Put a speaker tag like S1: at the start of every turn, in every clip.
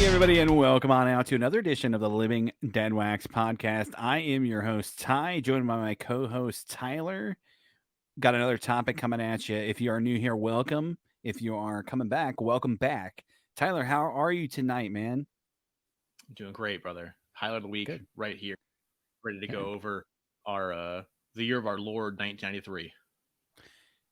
S1: Everybody, and welcome on out to another edition of the Living Deadwax podcast. I am your host, Ty, joined by my co-host, Tyler. Got another topic coming at you. If you are new here, welcome. If you are coming back, welcome back. Tyler, how are you tonight, man?
S2: Doing great, brother. Highlight of the week
S1: Good.
S2: right here. Ready to go over our the year of our Lord 1993.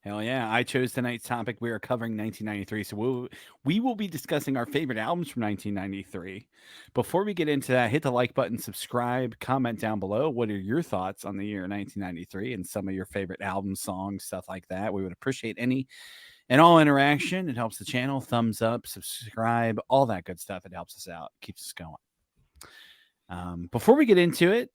S1: Hell yeah. I chose tonight's topic. We are covering 1993. So we will be discussing our favorite albums from 1993. Before we get into that, hit the like button, subscribe, comment down below. What are your thoughts on the year 1993 and some of your favorite albums, songs, stuff like that? We would appreciate any and all interaction. It helps the channel. Thumbs up, subscribe, all that good stuff. It helps us out, keeps us going. Before we get into it,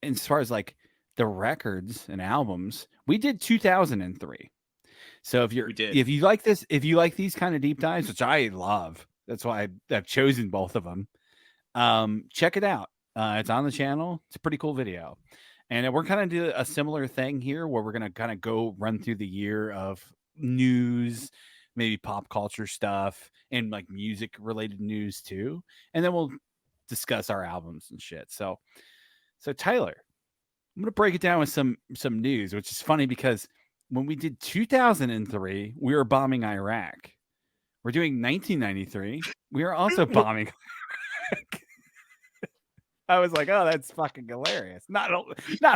S1: as far as like the records and albums, we did 2003. So if you like this, if you like these kind of deep dives, which I love, that's why I've chosen both of them. Check it out. It's on the channel. It's a pretty cool video. And we're kind of doing a similar thing here where we're going to kind of go run through the year of news, maybe pop culture stuff, and like music related news too. And then we'll discuss our albums and shit. So Tyler, I'm gonna break it down with some news, which is funny because when we did 2003, we were bombing Iraq. We're doing 1993. We are also bombing Iraq. I was like, oh, that's fucking hilarious. Not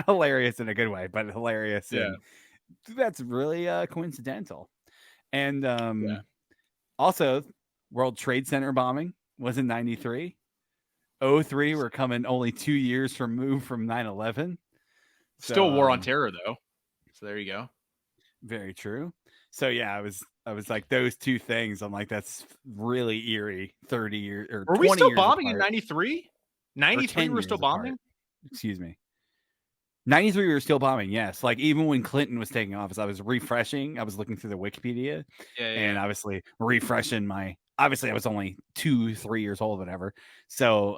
S1: hilarious in a good way, but hilarious.
S2: Yeah.
S1: And that's really coincidental. And also, World Trade Center bombing was in 93. 03, we're coming only 2 years removed from 9/11.
S2: Still war on terror, though. So there you go.
S1: Very true. So yeah, I was like those two things. I'm like, that's really eerie. 30 years or
S2: were
S1: 20
S2: we still
S1: years
S2: bombing
S1: apart.
S2: in 93? 93 we were still bombing?
S1: Excuse me. 93 we were still bombing, yes. Like even when Clinton was taking office, I was refreshing. I was looking through the Wikipedia and obviously refreshing my obviously I was only 2-3 years old, whatever. So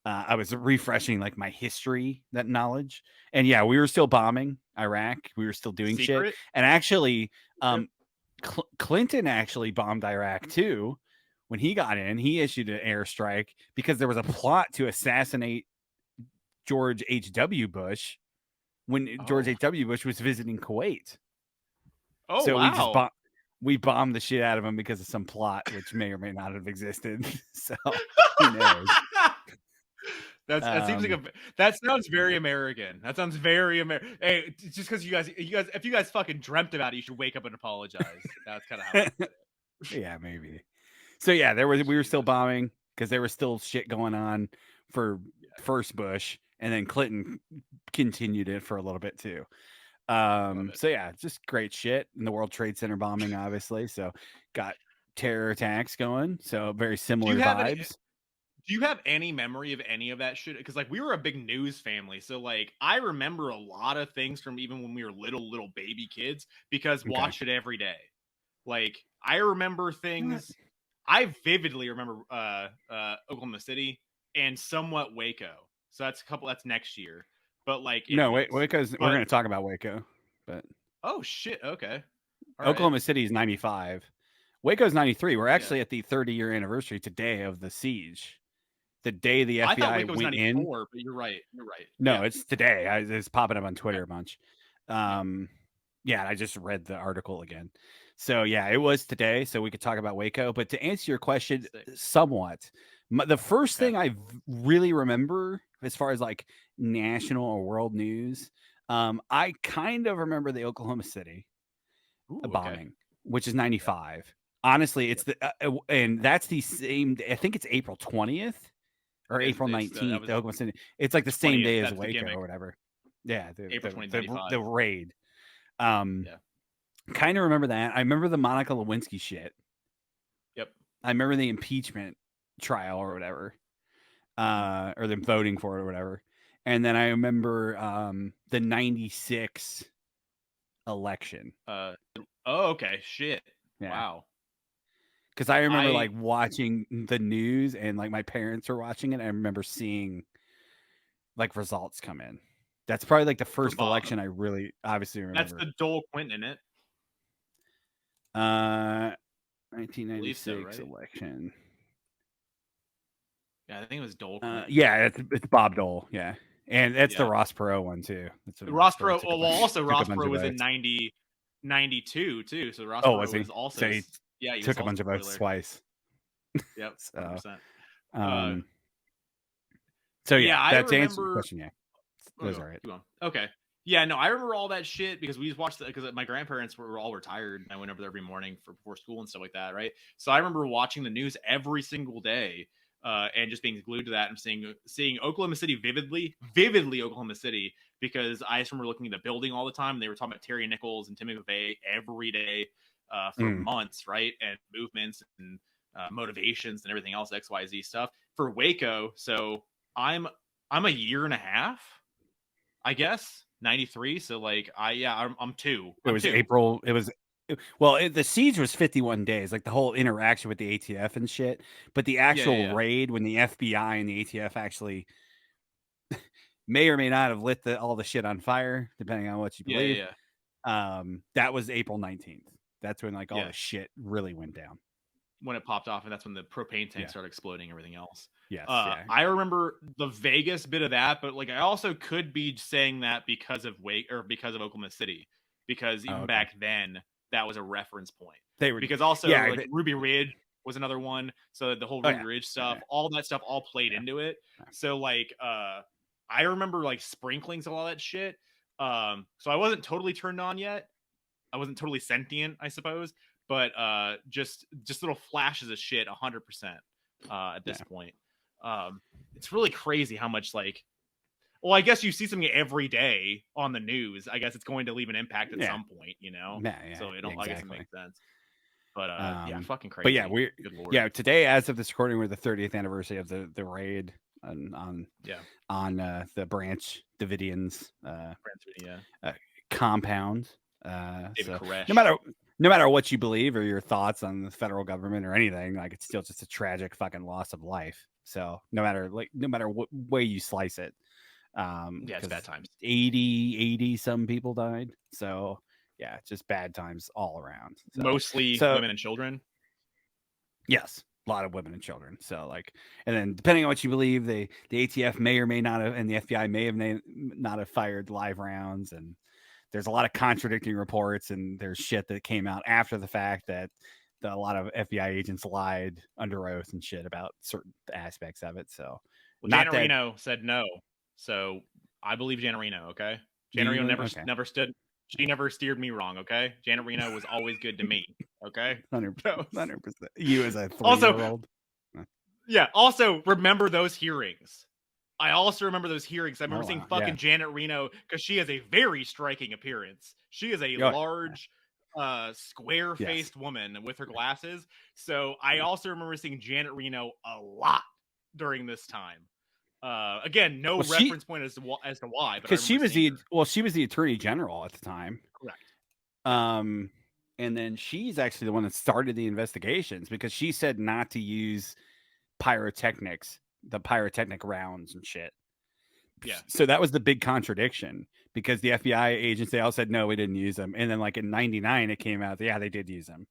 S1: I was refreshing like my history, that knowledge. And yeah, we were still bombing Iraq. We were still doing shit. And actually, Clinton actually bombed Iraq too. When he got in, he issued an airstrike because there was a plot to assassinate George H.W. Bush when George H.W. Bush was visiting Kuwait.
S2: Oh,
S1: so
S2: wow.
S1: we bombed the shit out of him because of some plot, which may or may not have existed. So who knows?
S2: That seems like that sounds very American. That sounds very American. Hey, just because you guys, if you guys fucking dreamt about it, you should wake up and apologize. That's kind of how.
S1: Yeah, maybe. So yeah, we were still bombing because there was still shit going on for first Bush, and then Clinton continued it for a little bit too. So yeah, just great shit. In the World Trade Center bombing, obviously. So got terror attacks going. So very similar vibes.
S2: Do you have any memory of any of that shit? Because like we were a big news family, so like I remember a lot of things from even when we were little baby kids because watch it every day. Like I remember things. I vividly remember Oklahoma City and somewhat Waco. So that's next year. But like
S1: Waco's we're gonna talk about Waco. But
S2: oh shit, okay.
S1: All Oklahoma City is 95. Waco's 93. We're actually at the 30-year anniversary today of the siege. The day the FBI
S2: I thought Waco was
S1: went
S2: 94,
S1: in.
S2: But you're right.
S1: No, it's today. It's popping up on Twitter a bunch. I just read the article again. So yeah, it was today. So we could talk about Waco. But to answer your question, somewhat, the first thing I really remember as far as like national or world news, I kind of remember the Oklahoma City bombing, which is 95. Honestly, it's and that's the same. I think it's April 20th. Or April 19th, Oklahoma City. It's like the same day as Waco or whatever. Yeah, the raid. Kind of remember that. I remember the Monica Lewinsky shit.
S2: Yep.
S1: I remember the impeachment trial or whatever, or them voting for it or whatever. And then I remember the 96 election.
S2: Okay. Shit.
S1: Yeah.
S2: Wow.
S1: Because I remember like watching the news and like my parents were watching it. I remember seeing like results come in. That's probably like the first election I really obviously remember.
S2: That's the Dole Quinton in it. believe so,
S1: 1996
S2: right?
S1: election.
S2: Yeah, I think it was Dole Quinn.
S1: Yeah, it's Bob Dole. Yeah, and that's the
S2: Yeah.
S1: Ross Perot one too. That's when Ross
S2: Ross
S1: Perot
S2: Perot.
S1: took a
S2: Well,
S1: bunch,
S2: also
S1: took a
S2: Ross
S1: bunch
S2: Perot
S1: of
S2: was in
S1: votes.
S2: 92 too. So Ross
S1: Oh, was
S2: Perot
S1: he?
S2: was also
S1: So he
S2: yeah, he was
S1: took a
S2: also
S1: bunch of votes
S2: spoiler.
S1: twice.
S2: Yep,
S1: So,
S2: 100%. Uh,
S1: um, so yeah,
S2: yeah, I
S1: that's to answer your
S2: remember.
S1: question. Yeah,
S2: Oh,
S1: those
S2: go.
S1: are it.
S2: Keep going. Okay. Yeah, no, I remember all that shit because we just watched it because my grandparents were all retired. And I went over there every morning for before school and stuff like that, right? So I remember watching the news every single day, and just being glued to that and seeing Oklahoma City vividly Oklahoma City because I just remember looking at the building all the time. And they were talking about Terry Nichols and Timmy McVeigh every day for
S1: Mm.
S2: months, right? And movements and motivations and everything else, XYZ stuff for Waco. So I'm a year and a half, I guess, 93. So like I'm two.
S1: It
S2: I'm
S1: was
S2: two.
S1: April. It was well. The siege was 51 days, like the whole interaction with the ATF and shit. But the
S2: Yeah, yeah,
S1: actual
S2: yeah.
S1: raid, when the FBI and the ATF actually may or may not have lit all the shit on fire, depending on what you
S2: Yeah,
S1: believe.
S2: yeah,
S1: That was April 19th. That's when like all
S2: yeah.
S1: the shit really went down.
S2: When it popped off, and that's when the propane tank
S1: Yeah.
S2: started exploding, everything else.
S1: Yes. Yeah.
S2: I remember the Vegas bit of that, but like I also could be saying that because of Wake or because of Oklahoma City, because
S1: Oh,
S2: even
S1: okay.
S2: back then that was a reference point.
S1: They were.
S2: Because also
S1: Yeah.
S2: like Ruby Ridge was another one, so the whole
S1: Oh
S2: Ruby
S1: yeah.
S2: Ridge
S1: Yeah.
S2: stuff, all that stuff, all played
S1: Yeah.
S2: into it.
S1: Yeah.
S2: So like, I remember like sprinklings of all that shit. So I wasn't totally turned on yet. I wasn't totally sentient, I suppose, but just little flashes of shit, 100% at this
S1: Yeah.
S2: point. It's really crazy how much like. Well, I guess you see something every day on the news. I guess it's going to leave an impact at
S1: Yeah.
S2: some point, you know.
S1: Yeah. Yeah.
S2: So it don't. I guess it
S1: Exactly.
S2: makes sense. But yeah,
S1: Um,
S2: fucking
S1: but yeah,
S2: crazy.
S1: we're
S2: Good lord.
S1: yeah today, as of this recording, we're the 30th anniversary of the raid on
S2: Yeah.
S1: the Branch Davidians
S2: Yeah.
S1: compound.
S2: David
S1: So
S2: Koresh.
S1: no matter what you believe or your thoughts on the federal government or anything, like it's still just a tragic fucking loss of life. So no matter what way you slice it,
S2: Yeah, it's
S1: because
S2: bad times.
S1: 80 some people died. So yeah, just bad times all around.
S2: Mostly
S1: So
S2: women and children.
S1: yes, a lot of women and children. So like, and then depending on what you believe, the ATF may or may not have, and the FBI may have not have fired live rounds, and there's a lot of contradicting reports, and there's shit that came out after the fact that a lot of FBI agents lied under oath and shit about certain aspects of it. So
S2: Well,
S1: not
S2: Janet
S1: that
S2: Reno said no, so I believe Janet Reno. Okay,
S1: do
S2: Janet
S1: you
S2: Reno
S1: believe? Okay,
S2: never stood. She never steered me wrong. Okay, Janet Reno was always good to me. Okay,
S1: 100%. You as a
S2: also
S1: 3-year-old.
S2: yeah. Also remember those hearings. I also remember those hearings. I
S1: Oh
S2: remember seeing
S1: wow, yeah.
S2: fucking Janet Reno because she has a very striking appearance. She is a
S1: Oh,
S2: large,
S1: yes.
S2: square-faced woman with her glasses. So I
S1: Yeah.
S2: also remember seeing Janet Reno a lot during this time. Again, no
S1: Well,
S2: reference point as to why, but I
S1: because
S2: remember seeing her.
S1: she was the attorney general at the time.
S2: Correct. Yeah.
S1: Um, and then she's actually the one that started the investigations because she said not to use the pyrotechnic rounds and shit.
S2: Yeah.
S1: So that was the big contradiction because the FBI agents, they all said, no, we didn't use them. And then like in 99, it came out, yeah, they did use them.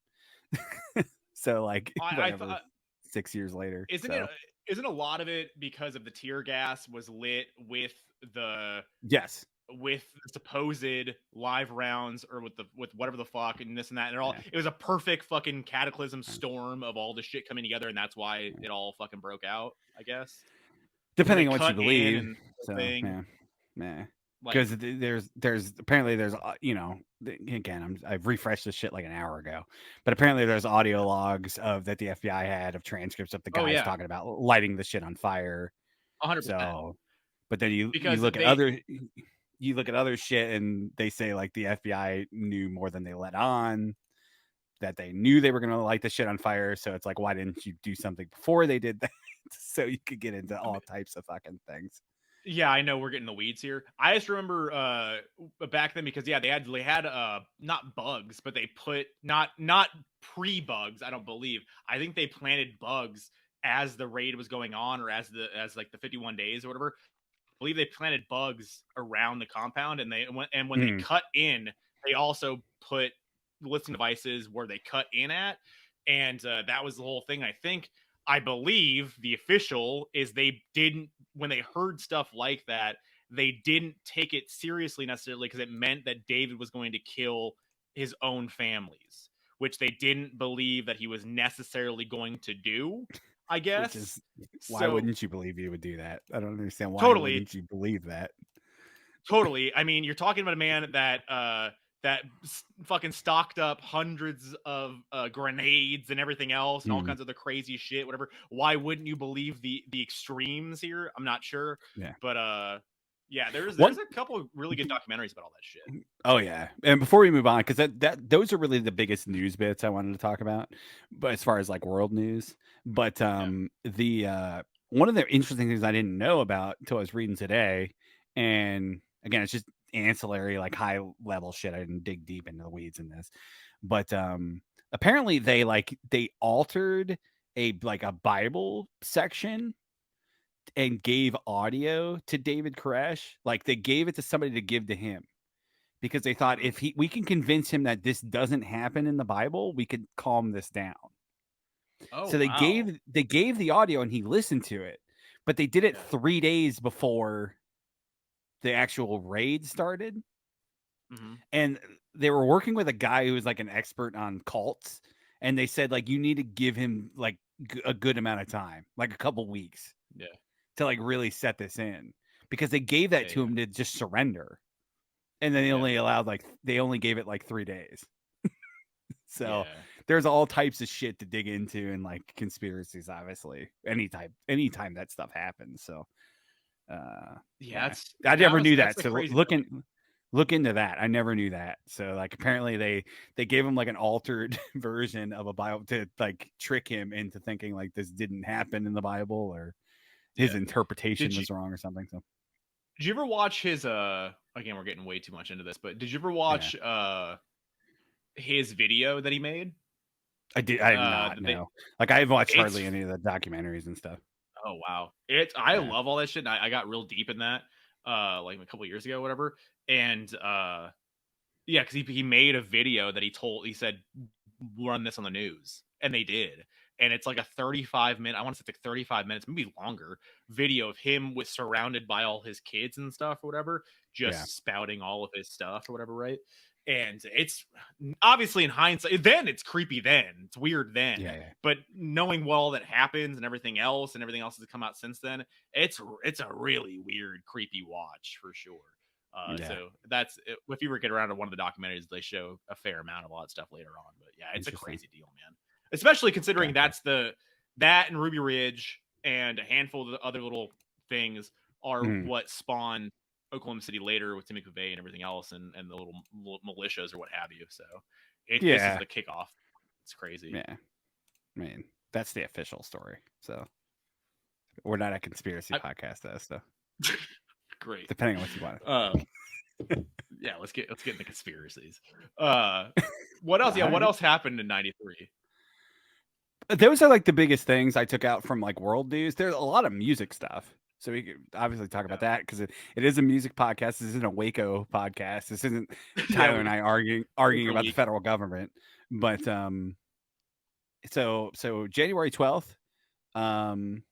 S1: So like
S2: I
S1: whatever, 6 years later.
S2: isn't it
S1: So
S2: isn't a lot of it because of the tear gas was lit the
S1: yes.
S2: with the supposed live rounds or with whatever the fuck and this and that and
S1: Yeah.
S2: it was a perfect fucking cataclysm storm of all the shit coming together and that's why it all fucking broke out, I guess.
S1: Depending
S2: They
S1: on what you
S2: cut in
S1: believe.
S2: and
S1: So
S2: thing
S1: yeah.
S2: like
S1: Because there's apparently there's again I've refreshed this shit like an hour ago, but apparently there's audio logs of that the FBI had of transcripts of the
S2: oh
S1: guys
S2: yeah,
S1: talking about lighting the shit on fire.
S2: 100%
S1: So, but then you
S2: because
S1: look at
S2: they
S1: other shit and they say like the FBI knew more than they let on, that they knew they were going to light the shit on fire. So it's like, why didn't you do something before they did that? So you could get into all types of fucking things.
S2: yeah, I know we're getting the weeds here. I just remember back then because yeah, they had not bugs, but they put not pre-bugs, I don't believe. I think they planted bugs as the raid was going on or as like the 51 days or whatever. I believe they planted bugs around the compound and when they cut in, they also put listening devices where they cut in at And that was the whole thing. I believe the official is they didn't, when they heard stuff like that, they didn't take it seriously necessarily because it meant that David was going to kill his own families, which they didn't believe that he was necessarily going to do, I
S1: Which
S2: guess.
S1: is, why
S2: So
S1: wouldn't you believe he would do that? I don't understand. Why
S2: totally,
S1: wouldn't you believe that?
S2: totally. I mean, you're talking about a man that fucking stocked up hundreds of grenades and everything else and all
S1: Mm,
S2: kinds of the crazy shit, whatever. Why wouldn't you believe the extremes here? I'm not sure,
S1: yeah.
S2: but yeah, there's
S1: One
S2: a couple of really good documentaries about all that shit.
S1: Oh yeah, and before we move on, because that those are really the biggest news bits I wanted to talk about, but as far as like world news, but
S2: Yeah.
S1: the one of the interesting things I didn't know about until I was reading today, and again, it's just ancillary, like high level shit. I didn't dig deep into the weeds in this, but apparently they altered a Bible section and gave audio to David Koresh, like they gave it to somebody to give to him because they thought
S2: Mm.
S1: if we can convince him that this doesn't happen in the Bible, we could calm this down.
S2: Oh
S1: So
S2: wow.
S1: they gave the audio and he listened to it, but they did it
S2: Yeah.
S1: 3 days before the actual raid started,
S2: Mm-hmm.
S1: and they were working with a guy who was like an expert on cults, and they said like you need to give him like a good amount of time, like a couple weeks,
S2: Yeah.
S1: to like really set this in because they gave that
S2: Yeah.
S1: to
S2: Yeah.
S1: him to just surrender, and then
S2: Yeah.
S1: they only gave it like 3 days. So
S2: Yeah.
S1: there's all types of shit to dig into and like conspiracies, obviously. Anytime that stuff happens. So
S2: Yeah.
S1: yeah. I never knew
S2: That's
S1: that.
S2: the
S1: So
S2: crazy thing. Like,
S1: look into that. I never knew that. So like apparently they gave him like an altered version of a Bible to like trick him into thinking like this didn't happen in the Bible or his
S2: yeah.
S1: interpretation
S2: Did you
S1: was wrong or something. So
S2: did you ever watch his again, we're getting way too much into this, but did you ever
S1: yeah.
S2: watch his video that he made?
S1: I have not,
S2: That they
S1: no. Like I've watched
S2: it's
S1: hardly any of the documentaries and stuff.
S2: oh wow. I
S1: Yeah.
S2: love all that shit. And I got real deep in that like a couple years ago, whatever. And yeah, because he made a video that he said run this on the news, and they did. And it's like a 35-minute, I want to say it's like 35 minutes, maybe longer video of him with surrounded by all his kids and stuff or whatever,
S1: Yeah.
S2: just spouting all of his stuff or whatever, right? And it's obviously in hindsight, then it's creepy, then it's weird then,
S1: Yeah, yeah.
S2: but knowing what all that happens and everything else has come out since then, it's a really weird, creepy watch for sure.
S1: Yeah.
S2: So that's if you ever get around to one of the documentaries, they show a fair amount of a lot of stuff later on. But yeah, it's a
S1: Interesting.
S2: crazy deal, man. Especially considering
S1: Gotcha.
S2: that and Ruby Ridge and a handful of the other little things are
S1: Mm.
S2: what spawned Oklahoma City later with Timmy McVeigh and everything else, and the little militias or what have you. So this is
S1: Yeah.
S2: the kickoff. It's crazy.
S1: Yeah. I mean, that's the official story. So we're not a conspiracy
S2: I,
S1: podcast, though. So
S2: great.
S1: depending on what you want.
S2: Uh, yeah, let's get into conspiracies. What else? Yeah,
S1: All
S2: what
S1: right.
S2: else happened in '93?
S1: Those are like the biggest things I took out from like world news. There's a lot of music stuff. So we could obviously talk
S2: Yeah,
S1: about that because it is a music podcast. This isn't a WACO podcast. This isn't
S2: yeah,
S1: Tyler and I arguing
S2: for a
S1: about the
S2: week.
S1: federal government. But so January 12th, um,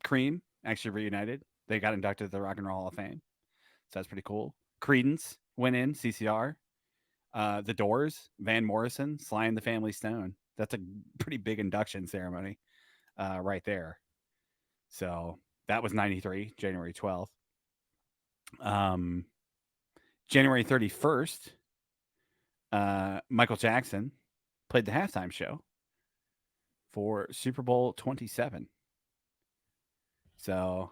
S1: Cream actually reunited. They got inducted to the Rock and Roll Hall of Fame. So that's pretty cool. Credence went in, CCR. The Doors, Van Morrison, Sly and the Family Stone. That's a pretty big induction ceremony right there. So that was 93, January 12th. Um, January 31st, Michael Jackson played the halftime show for Super Bowl 27. So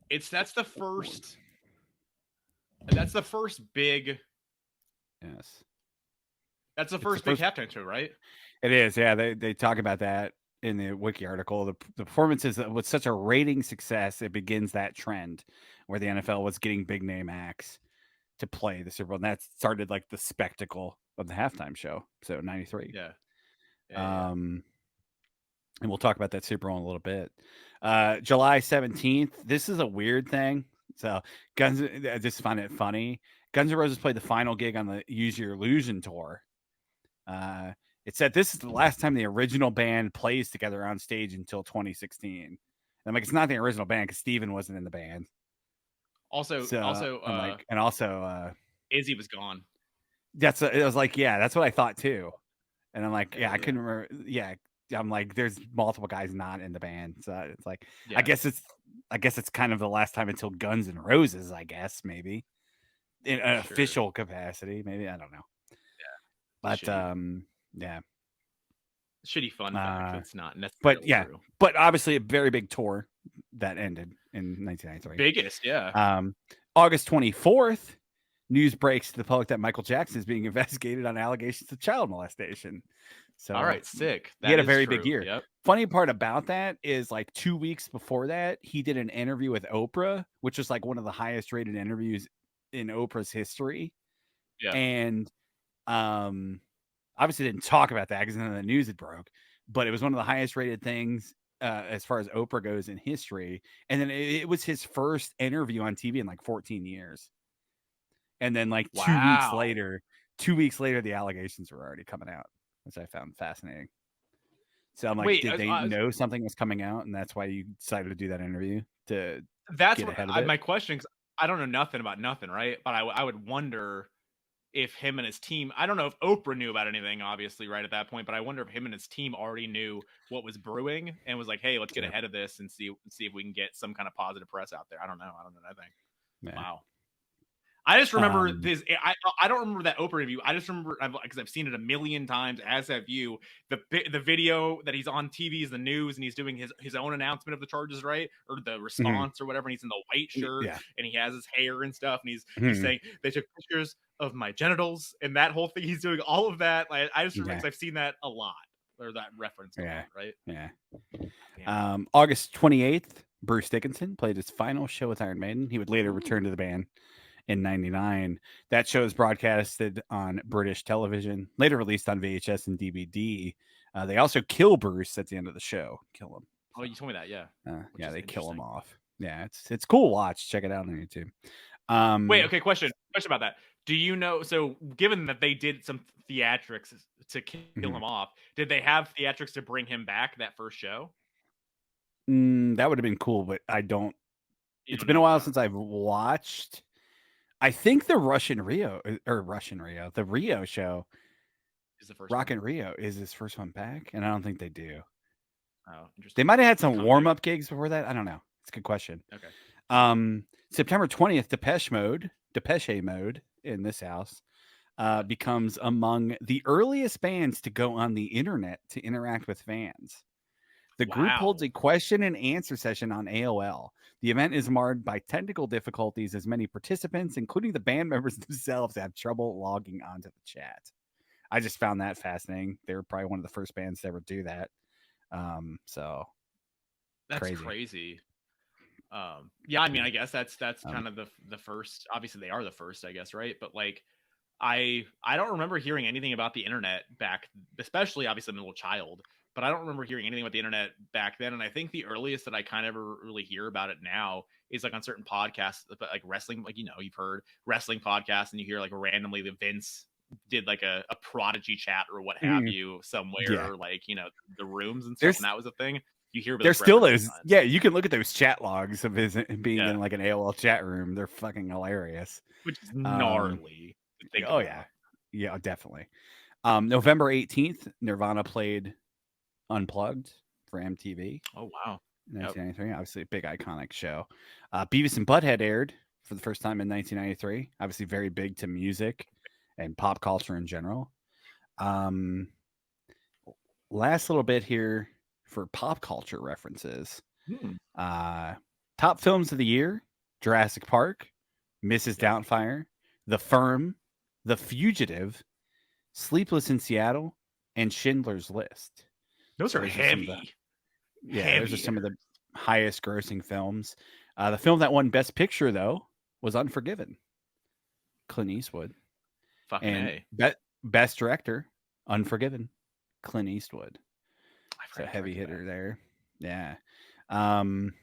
S2: It's that's the first big
S1: yes.
S2: that's the
S1: It's the
S2: first big
S1: first.
S2: halftime show, right?
S1: It is. Yeah, they talk about that in the wiki article. The performance is was such a rating success, it begins that trend where the NFL was getting big name acts to play the Super Bowl. And that started like the spectacle of the halftime show. So 93.
S2: Yeah, yeah.
S1: Um, and we'll talk about that Super Bowl in a little bit. July 17th. This is a weird thing. So Guns, I just find it funny. Guns N' Roses played the final gig on the Use Your Illusion tour. Uh, It said this is the last time the original band plays together on stage until 2016. And I'm like, it's not the original band because Steven wasn't in the band.
S2: Also,
S1: So
S2: also,
S1: I'm like, and also,
S2: Izzy was gone.
S1: it was like, yeah, that's what I thought too. And I'm like, yeah,
S2: Hell
S1: I
S2: yeah.
S1: couldn't remember. Yeah, I'm like, there's multiple guys not in the band, so it's like,
S2: Yeah,
S1: I guess it's kind of the last time until Guns N' Roses, I guess maybe in an
S2: sure.
S1: official capacity, maybe I don't know, but
S2: Shitty,
S1: yeah,
S2: shitty fun fact
S1: uh,
S2: that's not
S1: but
S2: necessarily
S1: yeah,
S2: true.
S1: but obviously a very big tour that ended in 1993.
S2: Biggest, yeah.
S1: Um, August 24th, news breaks to the public that Michael Jackson is being investigated on allegations of child molestation.
S2: All
S1: So
S2: right, sick.
S1: he
S2: That
S1: had a
S2: is
S1: very big
S2: true.
S1: year.
S2: Yep.
S1: Funny part about that is like 2 weeks before that, he did an interview with Oprah, which was like one of the highest rated interviews in Oprah's history.
S2: Yeah.
S1: And obviously didn't talk about that because none of the news had broke, but it was one of the highest rated things as far as Oprah goes in history. And then it was his first interview on TV in like 14 years. And then like
S2: Wow.
S1: 2 weeks later, the allegations were already coming out, which I found fascinating. So I'm like,
S2: Wait,
S1: did they know something was coming out, and that's why you decided to do that interview to
S2: that's
S1: get
S2: what
S1: ahead of it?
S2: my question. 'Cause I don't know nothing about nothing, right? But I would wonder if him and his team. I don't know if Oprah knew about anything, obviously, right at that point. But I wonder if him and his team already knew what was brewing and was like, "Hey, let's get
S1: Sure.
S2: ahead of this and see if we can get some kind of positive press out there." I don't know. I don't know nothing.
S1: Yeah.
S2: Wow. I just remember
S1: Um,
S2: this. I don't remember that Oprah interview. I just remember because I've seen it a million times, as have you. The video that he's on TV is the news, and he's doing his own announcement of the charges, right, or the
S1: mhm.
S2: response or whatever. And he's in the white shirt,
S1: Yeah.
S2: and he has his hair and stuff, and he's
S1: Mhm.
S2: saying they took pictures of my genitals and that whole thing. He's doing all of that. Like, I just remember
S1: Yeah.
S2: because I've seen that a lot, or that referenced a
S1: Yeah.
S2: lot, right?
S1: Yeah.
S2: Damn.
S1: August 28th, Bruce Dickinson played his final show with Iron Maiden. He would later return
S2: Ooh.
S1: to the band in 99. That show is broadcasted on British television, later released on VHS and DVD. They also kill Bruce at the end of the show. Kill him.
S2: Oh, you told me that, yeah. Which
S1: Yeah,
S2: is
S1: they kill him
S2: interesting.
S1: off. Yeah, it's cool watch. Check it out on YouTube.
S2: Wait, okay, question about that. Do you know, so given that they did some theatrics to kill
S1: Mhm.
S2: him off, did they have theatrics to bring him back that first show?
S1: That would have been cool, but I don't.
S2: You
S1: It's
S2: don't
S1: been a
S2: know. I
S1: while
S2: don't know.
S1: since I've watched. I think the the Rio show,
S2: Is the first
S1: Rock
S2: one?
S1: in Rio, is his first one back, and I don't think they do.
S2: Oh,
S1: They
S2: interesting.
S1: might have had
S2: It's
S1: some
S2: kind of
S1: warm
S2: big.
S1: up gigs before that. I don't know. It's a good question.
S2: Okay.
S1: September 20th, Depeche Mode in this house becomes among the earliest bands to go on the internet to interact with fans. The group holds
S2: Wow.
S1: a question and answer session on AOL. The event is marred by technical difficulties as many participants, including the band members themselves, have trouble logging onto the chat. I just found that fascinating. They were probably one of the first bands to ever do that. So
S2: That's
S1: crazy.
S2: crazy. Yeah, I mean,
S1: Yeah.
S2: I guess that's
S1: Um,
S2: kind of the first. Obviously, they are the first, I guess, right? But like, I don't remember hearing anything about the internet back, especially obviously I'm a little child, but I don't remember hearing anything about the internet back then. And I think the earliest that I kind of ever really hear about it now is like on certain podcasts, but like wrestling, like you've heard wrestling podcasts, and you hear like randomly the Vince did like a prodigy chat or what have
S1: mhm.
S2: you
S1: Yeah.
S2: somewhere, like the rooms and stuff, and
S1: There's
S2: that was a thing. You hear
S1: there's
S2: those
S1: still
S2: referenced
S1: those.
S2: sometimes.
S1: Yeah, you can look at those chat logs of his being
S2: Yeah,
S1: in like an AOL chat room. They're fucking hilarious.
S2: which is
S1: Um,
S2: gnarly to think
S1: oh yeah.
S2: about.
S1: Yeah, definitely. November 18th, Nirvana played Unplugged for MTV
S2: Oh wow.
S1: in
S2: Yep.
S1: 1993. Obviously, a big iconic show. Beavis and Butthead aired for the first time in 1993. Obviously, very big to music and pop culture in general. Um, Last little bit here for pop culture references.
S2: Hmm.
S1: Uh, Top films of the year: Jurassic Park, Mrs.
S2: Yep.
S1: Doubtfire, The Firm, The Fugitive, Sleepless in Seattle, and Schindler's List.
S2: Those
S1: So
S2: are
S1: those are some of the
S2: heavy.
S1: those are
S2: Heavy
S1: some of
S2: hitters.
S1: the highest grossing films. The film that won Best Picture though was Unforgiven, Clint Eastwood,
S2: Fucking
S1: and
S2: A.
S1: Best Director, Unforgiven, Clint Eastwood.
S2: I
S1: So
S2: forgot he
S1: heavy
S2: directed that.
S1: hitter there. Yeah. Um,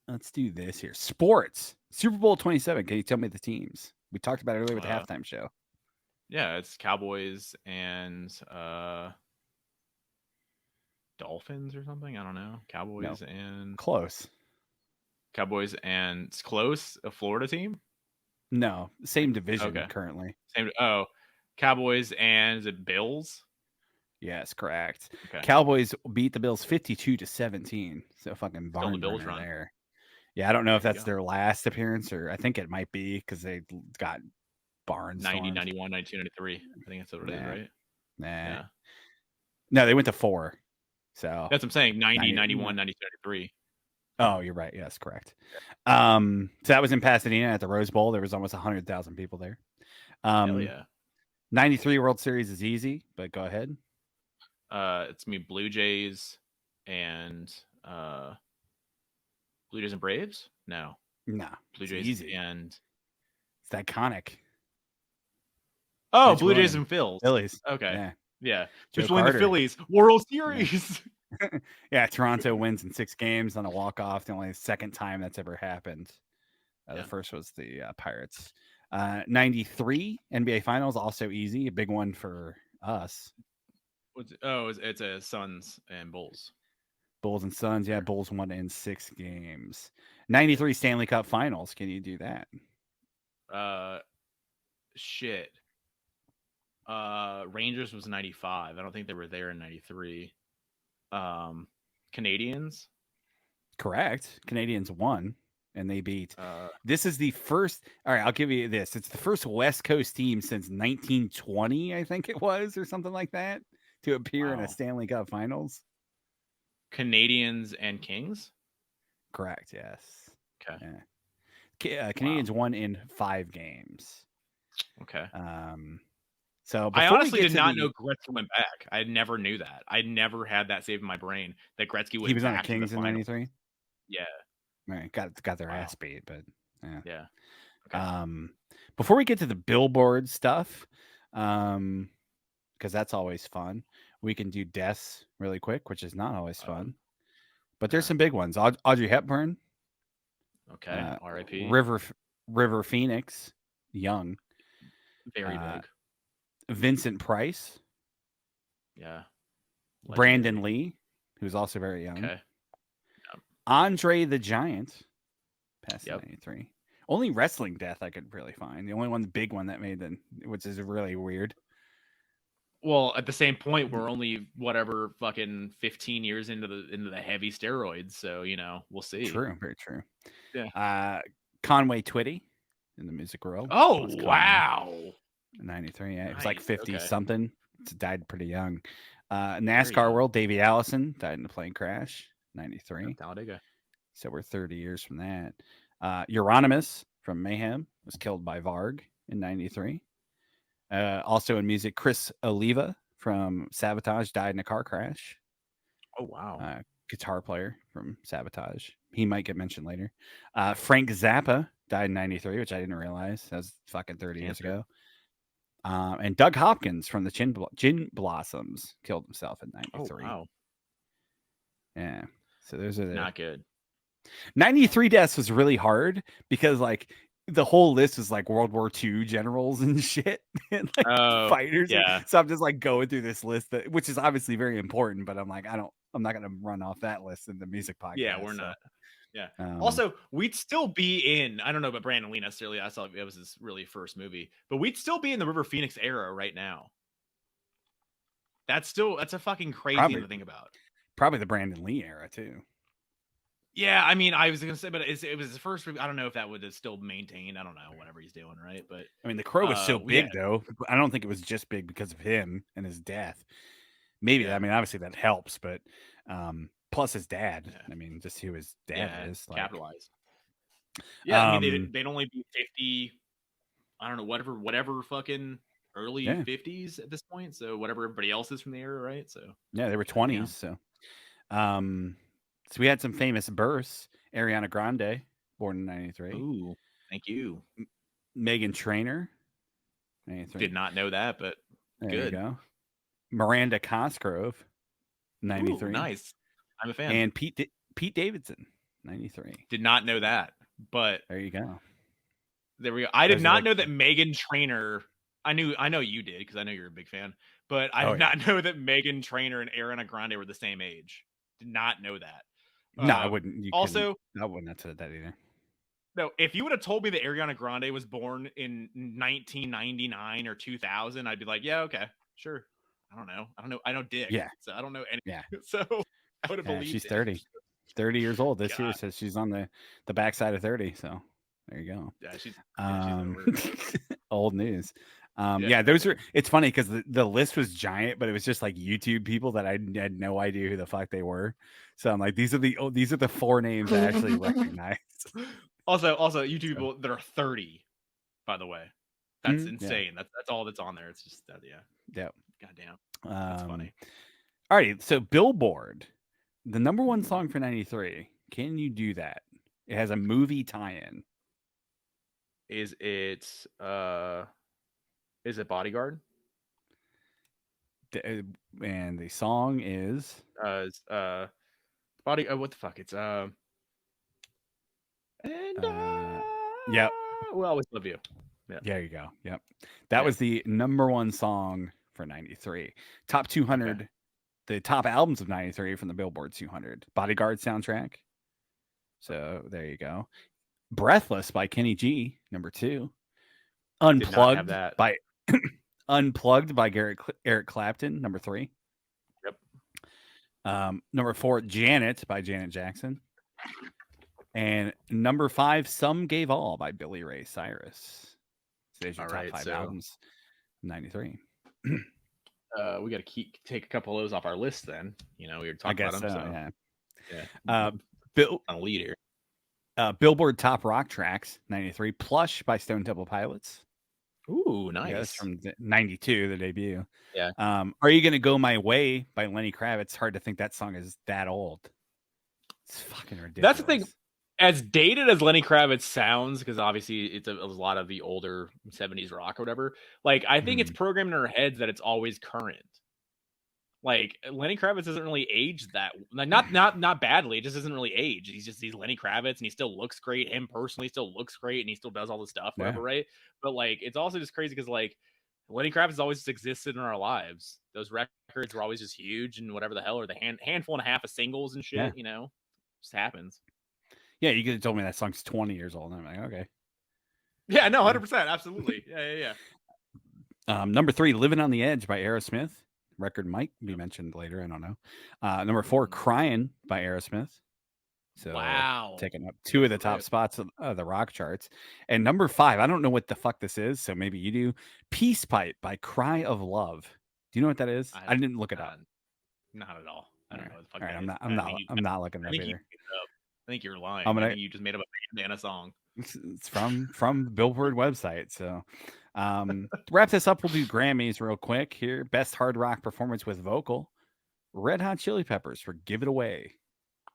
S1: let's do this here. Sports. Super Bowl 27. Can you tell me the teams? We talked about it earlier with the
S2: Uh,
S1: halftime show.
S2: Yeah, it's Cowboys and Dolphins or something. I don't know.
S1: No,
S2: Cowboys and it's close. A Florida team.
S1: no, same division
S2: Okay.
S1: currently.
S2: Same. Oh, Cowboys and is it Bills?
S1: Yes, correct.
S2: Okay.
S1: Cowboys beat the Bills 52-17. So fucking
S2: Still the
S1: barn
S2: Bills
S1: burner
S2: run.
S1: there. Yeah, I don't know if
S2: There you
S1: that's
S2: go.
S1: their last appearance, or I think it might be because they got
S2: 90,
S1: barnstormed.
S2: 91, 92, 93. I think that's what it is,
S1: Nah,
S2: right?
S1: nah.
S2: Yeah.
S1: No, they went to 4. So
S2: That's what I'm saying. 90,
S1: 90.
S2: 91, 92, 93.
S1: Oh, you're right. Yes, correct. So that was in Pasadena at the Rose Bowl. There was almost 100,000 people there.
S2: Hell
S1: Um,
S2: yeah.
S1: 93 World Series is easy, but go ahead.
S2: It's me Blue Jays and Braves? No.
S1: Nah,
S2: Blue
S1: it's
S2: Jays
S1: easy.
S2: and
S1: It's iconic.
S2: Oh,
S1: Mitch
S2: Blue Jays
S1: Williams,
S2: and Phils.
S1: Phillies.
S2: Okay.
S1: Yeah,
S2: Yeah.
S1: Joe
S2: Mitchell and the
S1: Carter.
S2: Phillies. World
S1: Yeah.
S2: Series.
S1: Yeah, Toronto wins in 6 games on a walk-off. The only second time that's ever happened. The
S2: Yeah.
S1: first was the Pirates. 93 NBA Finals, also easy. A big one for us.
S2: It's a Suns and Bulls.
S1: Bulls and Suns. Yeah,
S2: There.
S1: Bulls won in 6 games. 93 Stanley Cup Finals. Can you do that?
S2: Shit. Rangers was 95. I don't think they were there in 93. Canadians.
S1: Correct. Canadians won, and they beat.
S2: Uh,
S1: This is the first. All right, I'll give you this. It's the first West Coast team since 1920, I think it was, or something like that, to appear in a
S2: wow.
S1: Stanley Cup Finals.
S2: Canadians and Kings.
S1: Correct. Yes.
S2: Okay.
S1: Yeah. Canadians won in 5 games.
S2: Okay.
S1: So
S2: I
S1: before we
S2: honestly
S1: get
S2: did
S1: to
S2: not
S1: the,
S2: know Gretzky went back. I never knew that. I never had that saved in my brain that Gretzky
S1: he
S2: went
S1: was on the
S2: back to the
S1: Kings in
S2: final.
S1: '93.
S2: Yeah.
S1: Right, got their
S2: Wow.
S1: ass beat, but yeah.
S2: Yeah. Okay.
S1: Before we get to the Billboard stuff, because that's always fun, we can do deaths really quick, which is not always fun. But there's some big ones. Audrey Hepburn.
S2: Okay. R.I.P.
S1: River Phoenix, young.
S2: Very big.
S1: Vincent Price.
S2: Yeah.
S1: Brandon
S2: Legendary.
S1: Lee, who's also very young.
S2: Okay.
S1: Andre the Giant, past 93. Only wrestling death I could really find. The only one, the big one that made the, which is really weird.
S2: Well, at the same point, we're only whatever fucking 15 years into the heavy steroids, so we'll see.
S1: True, very true.
S2: Yeah.
S1: Conway Twitty in the music world.
S2: Oh wow.
S1: 93. Yeah,
S2: Nice.
S1: it was like 50
S2: okay.
S1: something. It died pretty young. NASCAR world, Davey Allison died in a plane crash. 93.
S2: Talladega.
S1: So we're 30 years from that. Euronymous from Mayhem was killed by Varg in 93. Also in music, Chris Oliva from Sabotage died in a car crash.
S2: Oh, wow.
S1: Guitar player from Sabotage. He might get mentioned later. Frank Zappa died in 93, which I didn't realize. That was fucking 30 years ago. And Doug Hopkins from the Gin Blossoms killed himself in 93.
S2: Oh, wow.
S1: Yeah. So those are
S2: not good.
S1: 93 deaths was really hard because like the whole list was like World War II generals and shit and like fighters.
S2: Yeah.
S1: So I'm just like going through this list which is obviously very important, but I'm like, I'm not going to run off that list in the music podcast.
S2: Yeah, we're not. Yeah. Also, we'd still be in, I don't know about Brandon Lee necessarily. I saw it was his really first movie, but we'd still be in the River Phoenix era right now. That's a fucking crazy thing to think about.
S1: Probably the Brandon Lee era too.
S2: Yeah, I mean, I was gonna say, but it was his first. I don't know if that would have still maintained. I don't know, whatever he's doing, right? But
S1: I mean, The Crow was so big though. I don't think it was just big because of him and his death. Maybe I mean, obviously that helps, but plus his dad. Yeah. I mean, just who his dad is. Like,
S2: capitalized. Yeah, I mean, they'd only be 50. I don't know, whatever fucking early 50s at this point. So whatever everybody else is from the era, right? So
S1: yeah, they were 20s. So, so we had some famous births. Ariana Grande, born in 93.
S2: Ooh, thank you.
S1: Meghan Trainor, 93.
S2: Did not know that, but
S1: there
S2: good.
S1: You go. Miranda Cosgrove, 93.
S2: Ooh, nice. I'm a fan.
S1: And Pete Davidson, 93.
S2: Did not know that, but
S1: there you go.
S2: There we go. I did not know that Meghan Trainor I know you did because I know you're a big fan, but I
S1: Oh
S2: did
S1: yeah.
S2: not know that Megan Trainor and Ariana Grande were the same age. Did not know that.
S1: No, I wouldn't. You couldn't.
S2: Also,
S1: I wouldn't have said that either.
S2: no, if you would have told me that Ariana Grande was born in 1999 or 2000, I'd be like, yeah, okay, sure. I don't know. I know Dick,
S1: Yeah.
S2: so I don't know any.
S1: Yeah.
S2: So I would have
S1: Yeah. She's
S2: believed it.
S1: 30. 30 years old this year.
S2: God,
S1: Says she's on the backside of 30. So there you go.
S2: she's over it.
S1: Old news.
S2: Yeah,
S1: Yeah, those are. It's funny because the list was giant, but it was just like YouTube people that I had no idea who the fuck they were. So I'm like, these are the four names I actually recognize.
S2: Also, YouTube
S1: So,
S2: people that are 30, by the way. That's
S1: yeah,
S2: insane. That's all that's on there. It's just yeah.
S1: yeah.
S2: Goddamn. That's funny.
S1: All right, so Billboard, the number one song for '93. Can you do that? It has a movie tie-in.
S2: Is it Bodyguard?
S1: And the song is
S2: Is what the fuck? It's and
S1: yep.
S2: will always love you. Yeah.
S1: There you go. Yep. That was the number one song for '93. Top 200, the top albums of '93 from the Billboard 200. Bodyguard soundtrack. So there you go. Breathless by Kenny G, number 2.
S2: Did not have
S1: Unplugged
S2: that.
S1: by Unplugged by Eric Clapton, number 3.
S2: Yep.
S1: Number 4, Janet by Janet Jackson. And number 5, Some Gave All by Billy Ray Cyrus. So there's your top 5 albums, 93.
S2: We got to take a couple of those off our list then. You know, we were talking about them. So,
S1: yeah.
S2: Bill on a lead here.
S1: Billboard Top Rock Tracks, 93. Plush by Stone Temple Pilots.
S2: Ooh, nice.
S1: Yeah, that's from 92, the debut.
S2: Yeah.
S1: Are You Gonna Go My Way by Lenny Kravitz? Hard to think that song is that old. It's fucking ridiculous.
S2: That's the thing. As dated as Lenny Kravitz sounds, because obviously it's a lot of the older 70s rock or whatever, like I think it's programmed in our heads that it's always current. Like Lenny Kravitz doesn't really age that, like not badly. It just doesn't really age. He's Lenny Kravitz, and he still looks great. Him personally still looks great, and he still does all the stuff, whatever, right? But like, it's also just crazy because like Lenny Kravitz always just existed in our lives. Those records were always just huge, and whatever the hell, or the handful and a half of singles and shit. You know, just happens.
S1: Yeah, you could have told me that song's 20 years old. And I'm like, okay.
S2: Yeah, no, 100%, absolutely. Yeah.
S1: Number 3, Living on the Edge by Aerosmith. Record might be mentioned later. I don't know. Number 4, Crying by Aerosmith. So
S2: wow,
S1: taking up 2 of the top spots of the rock charts. And number 5, I don't know what the fuck this is, so maybe you do. Peace Pipe by Cry of Love. Do you know what that is? I didn't look it up.
S2: Not at all. I don't know what the fuck.
S1: All right, I'm not looking it up either.
S2: I think you're lying. I think you just made up a bandana song.
S1: It's from the Billboard website. So to wrap this up, we'll do Grammys real quick here. Best hard rock performance with vocal. Red Hot Chili Peppers for Give It Away.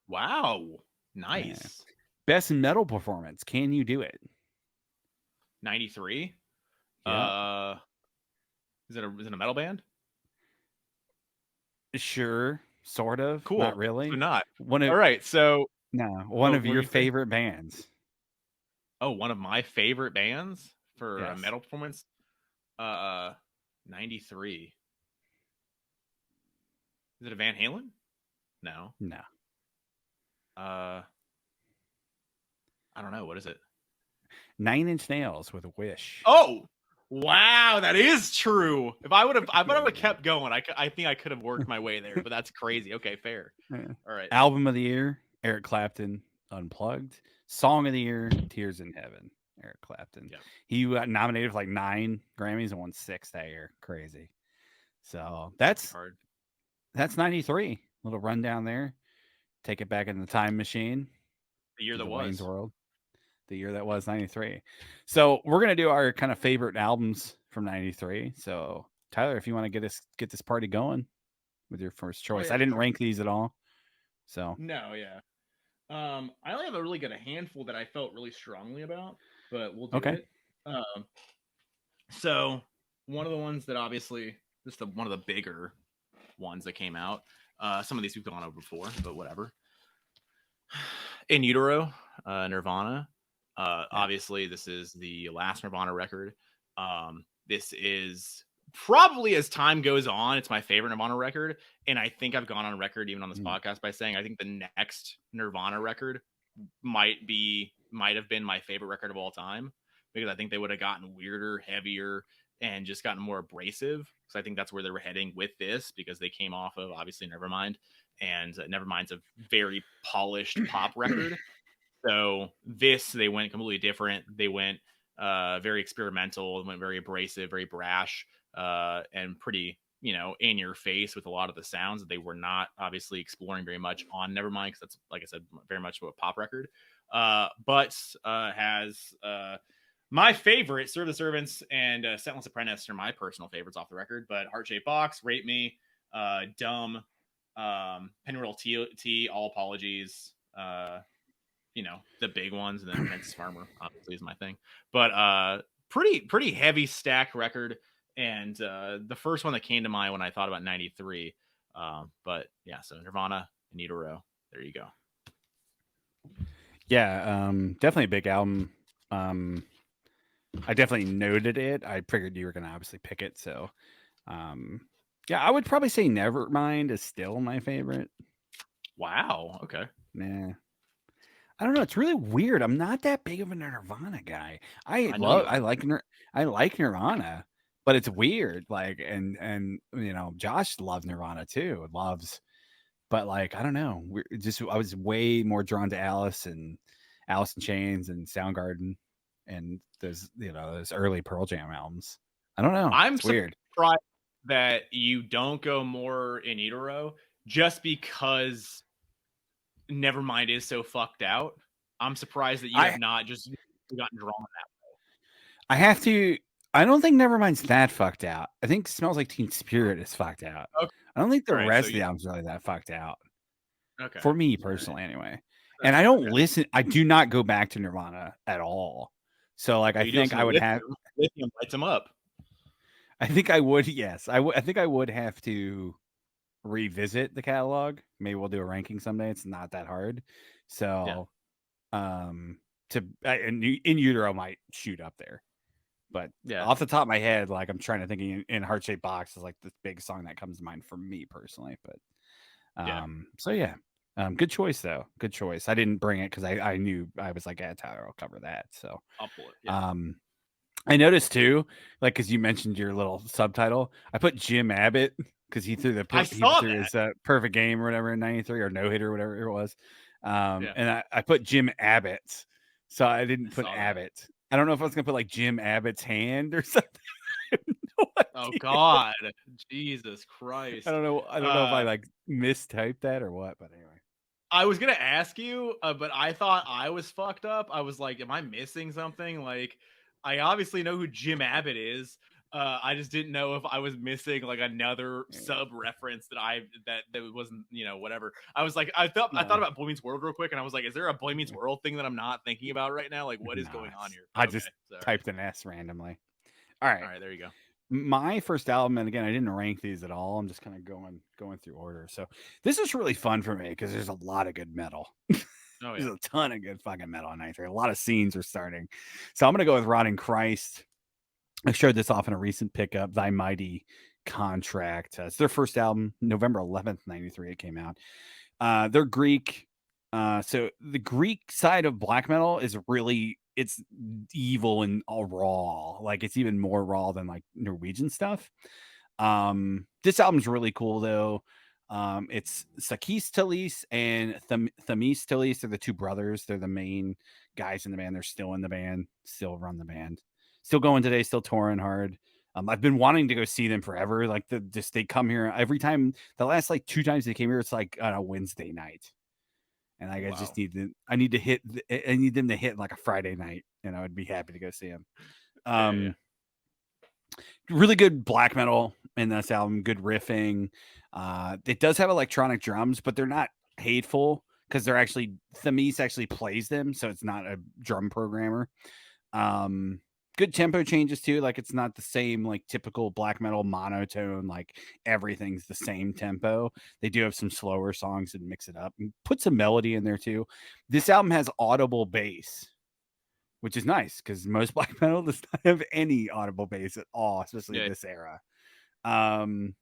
S2: Wow. Nice.
S1: Yeah. Best metal performance. Can You Do It?
S2: 93.
S1: Yeah.
S2: Is it a metal band?
S1: Sure. Sort of.
S2: Cool.
S1: Not really.
S2: So not.
S1: All
S2: right. So
S1: one of your favorite bands.
S2: Oh, one of my favorite bands for a metal performance. 93. Is it a Van Halen? No. I don't know. What is it?
S1: 9 Inch Nails with Wish.
S2: Oh, wow, that is true. If I would have kept going, I think I could have worked my way there. But that's crazy. Okay, fair. Yeah. All right.
S1: Album of the Year, Eric Clapton, Unplugged. Song of the Year, Tears in Heaven, Eric Clapton. Yep. He got nominated for like 9 Grammys and won 6 that year. Crazy. So that's 93. Little rundown there. Take it back in the time machine.
S2: The year that was.
S1: Wayne's World. The year that was 93. So we're going to do our kind of favorite albums from 93. So Tyler, if you want to get this party going with your first choice. I didn't rank these at all. So
S2: no, yeah. I only have a handful that I felt really strongly about, but we'll do it. So one of the ones that obviously just one of the bigger ones that came out. Some of these we've gone over before, but whatever. In Utero, Nirvana. Obviously, this is the last Nirvana record. this is probably, as time goes on, it's my favorite Nirvana record. And I think I've gone on record even on this podcast by saying I think the next Nirvana record might have been my favorite record of all time, because I think they would have gotten weirder, heavier, and just gotten more abrasive. Because I think that's where they were heading with this, because they came off of obviously Nevermind, and Nevermind's a very polished pop record. So this, they went completely different. They went very experimental, went very abrasive, very brash, and pretty, in your face with a lot of the sounds that they were not obviously exploring very much on Nevermind, because that's, like I said, very much a pop record. But has my favorite, Serve the Servants and Sentless Apprentice are my personal favorites off the record. But Heart Shaped Box, Rape Me, Dumb, Pennyroyal T, All Apologies, the big ones, and then Princess Farmer obviously is my thing. But pretty heavy stack record, and the first one that came to mind when I thought about 93. But yeah, so Nirvana, In Utero, there you go.
S1: Yeah, definitely a big album. I definitely noted it. I figured you were gonna obviously pick it, so yeah, I would probably say Nevermind is still my favorite.
S2: Wow. Okay.
S1: Nah. I don't know. It's really weird. I'm not that big of a Nirvana guy. I
S2: know you are.
S1: I like Nirvana, but it's weird. Like, and Josh loves Nirvana too. But like, I don't know. I was way more drawn to Alice in Chains and Soundgarden and those early Pearl Jam albums. I don't know.
S2: I'm
S1: It's weird.
S2: surprised that you don't go more In Utero, just because Nevermind is so fucked out. I'm surprised that you have not just gotten drawn that way.
S1: I have to. I don't think Nevermind's that fucked out. I think Smells Like Teen Spirit is fucked out.
S2: Okay.
S1: I don't think the
S2: Right,
S1: rest
S2: so
S1: of the album's really that fucked out.
S2: Okay.
S1: For me personally, anyway. And I don't listen. I do not go back to Nirvana at all. So like, I think I would have.
S2: Lithium lights them up.
S1: I think I would. Yes, I think I would have to revisit the catalog. Maybe we'll do a ranking someday. It's not that hard. So, In Utero might shoot up there. But off the top of my head, like I'm trying to think in Heart Shaped Box is like the big song that comes to mind for me personally. But so yeah. Good choice though. Good choice. I didn't bring it because I knew I was like, Tyler, I'll cover that. So
S2: I'll pull it. Yeah.
S1: I noticed too, like because you mentioned your little subtitle, I put Jim Abbott because he threw his perfect game or whatever in '93 or no hitter or whatever it was. And I put Jim Abbott, so I didn't put Abbott. That. I don't know if I was gonna put like Jim Abbott's hand or something.
S2: Oh God, Jesus Christ!
S1: I don't know if I like mistyped that or what, but anyway.
S2: I was gonna ask you, but I thought I was fucked up. I was like, am I missing something? Like, I obviously know who Jim Abbott is. I just didn't know if I was missing like another sub reference that wasn't, whatever. I was like, I thought about Boy Meets World real quick, and I was like, is there a Boy Meets World thing that I'm not thinking about right now? Like, what is going on here?
S1: I just typed an S randomly. All right,
S2: there you go.
S1: My first album, and again, I didn't rank these at all. I'm just kind of going through order. So this is really fun for me because there's a lot of good metal. There's a ton of good fucking metal on '93. A lot of scenes are starting. So I'm gonna go with Rotting Christ. I showed this off in a recent pickup, Thy Mighty Contract. It's their first album, November 11th, 93. It came out. They're Greek. So the Greek side of black metal is really, it's evil and all raw. Like it's even more raw than like Norwegian stuff. This album's really cool though. It's Sakis Talis and Thamis Talis. They're the two brothers. They're the main guys in the band. They're still in the band, still run the band, still going today, still touring hard. I've been wanting to go see them forever. Like they come here every time. The last like 2 times they came here, it's like on a Wednesday night. And like, I need them to hit like a Friday night, and I would be happy to go see them. Really good black metal in this album, good riffing. It does have electronic drums, but they're not hateful because Thamis actually plays them, so it's not a drum programmer. Good tempo changes too. Like it's not the same like typical black metal monotone, like everything's the same tempo. They do have some slower songs and mix it up and put some melody in there too. This album has audible bass. which is nice because most black metal does not have any audible bass at all, especially
S2: Yeah.
S1: this era. Um,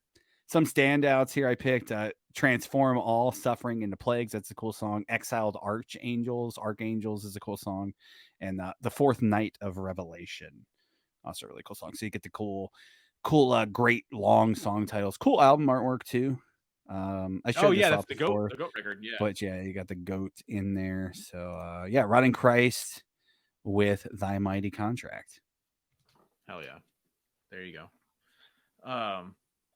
S1: some standouts here I picked: "Transform All Suffering into Plagues." That's a cool song. "Exiled Archangels" is a cool song, and "The Fourth Night of Revelation." Also a really cool song. So you get the great long song titles. Cool album artwork too. I
S2: Oh
S1: showed
S2: yeah,
S1: this
S2: that's
S1: off before,
S2: the goat record. Yeah.
S1: but yeah, you got the goat in there. So yeah, Rotting Christ with "Thy Mighty Contract."
S2: Hell yeah. There you go.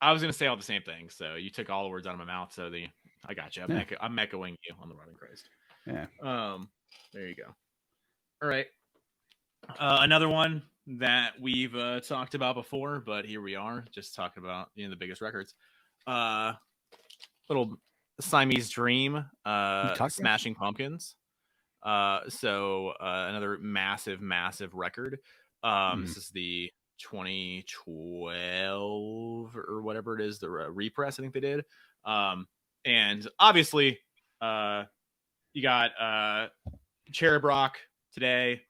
S2: I was gonna say all the same things, so you took all the words out of my mouth. So I got you.
S1: Yeah,
S2: I'm echoing you on the Running Christ.
S1: yeah,
S2: There you go. All right. Another one that we've talked about before, but here we are, just talking about the biggest records. Little Siamese Dream,
S1: we talked about
S2: Smashing Pumpkins. Another massive record.
S1: mm,
S2: This is the 2012 or whatever it is, the repress I think they did. And obviously, you got Cherub Rock today,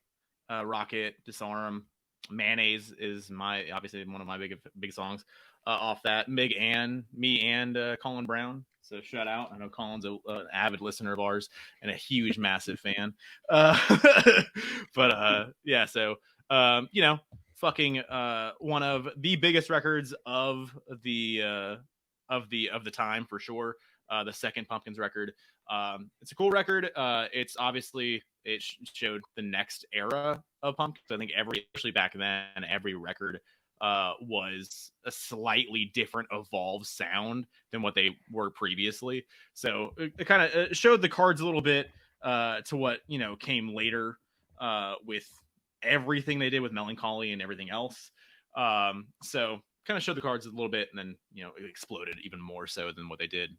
S2: Rocket, Disarm, Mayonnaise is obviously one of my big songs off that. Me and Colin Brown. So shout out. I know Colin's an avid listener of ours and a huge, massive fan. Uh, yeah, so fucking one of the biggest records of the time for sure. The second Pumpkins record. It's a cool record. It's obviously showed the next era of Pumpkins. I think especially back then, every record was a slightly different evolved sound than what they were previously. So it kind of showed the cards a little bit to what came later with everything they did with Melancholy and everything else. So kind of showed the cards a little bit, and then it exploded even more so than what they did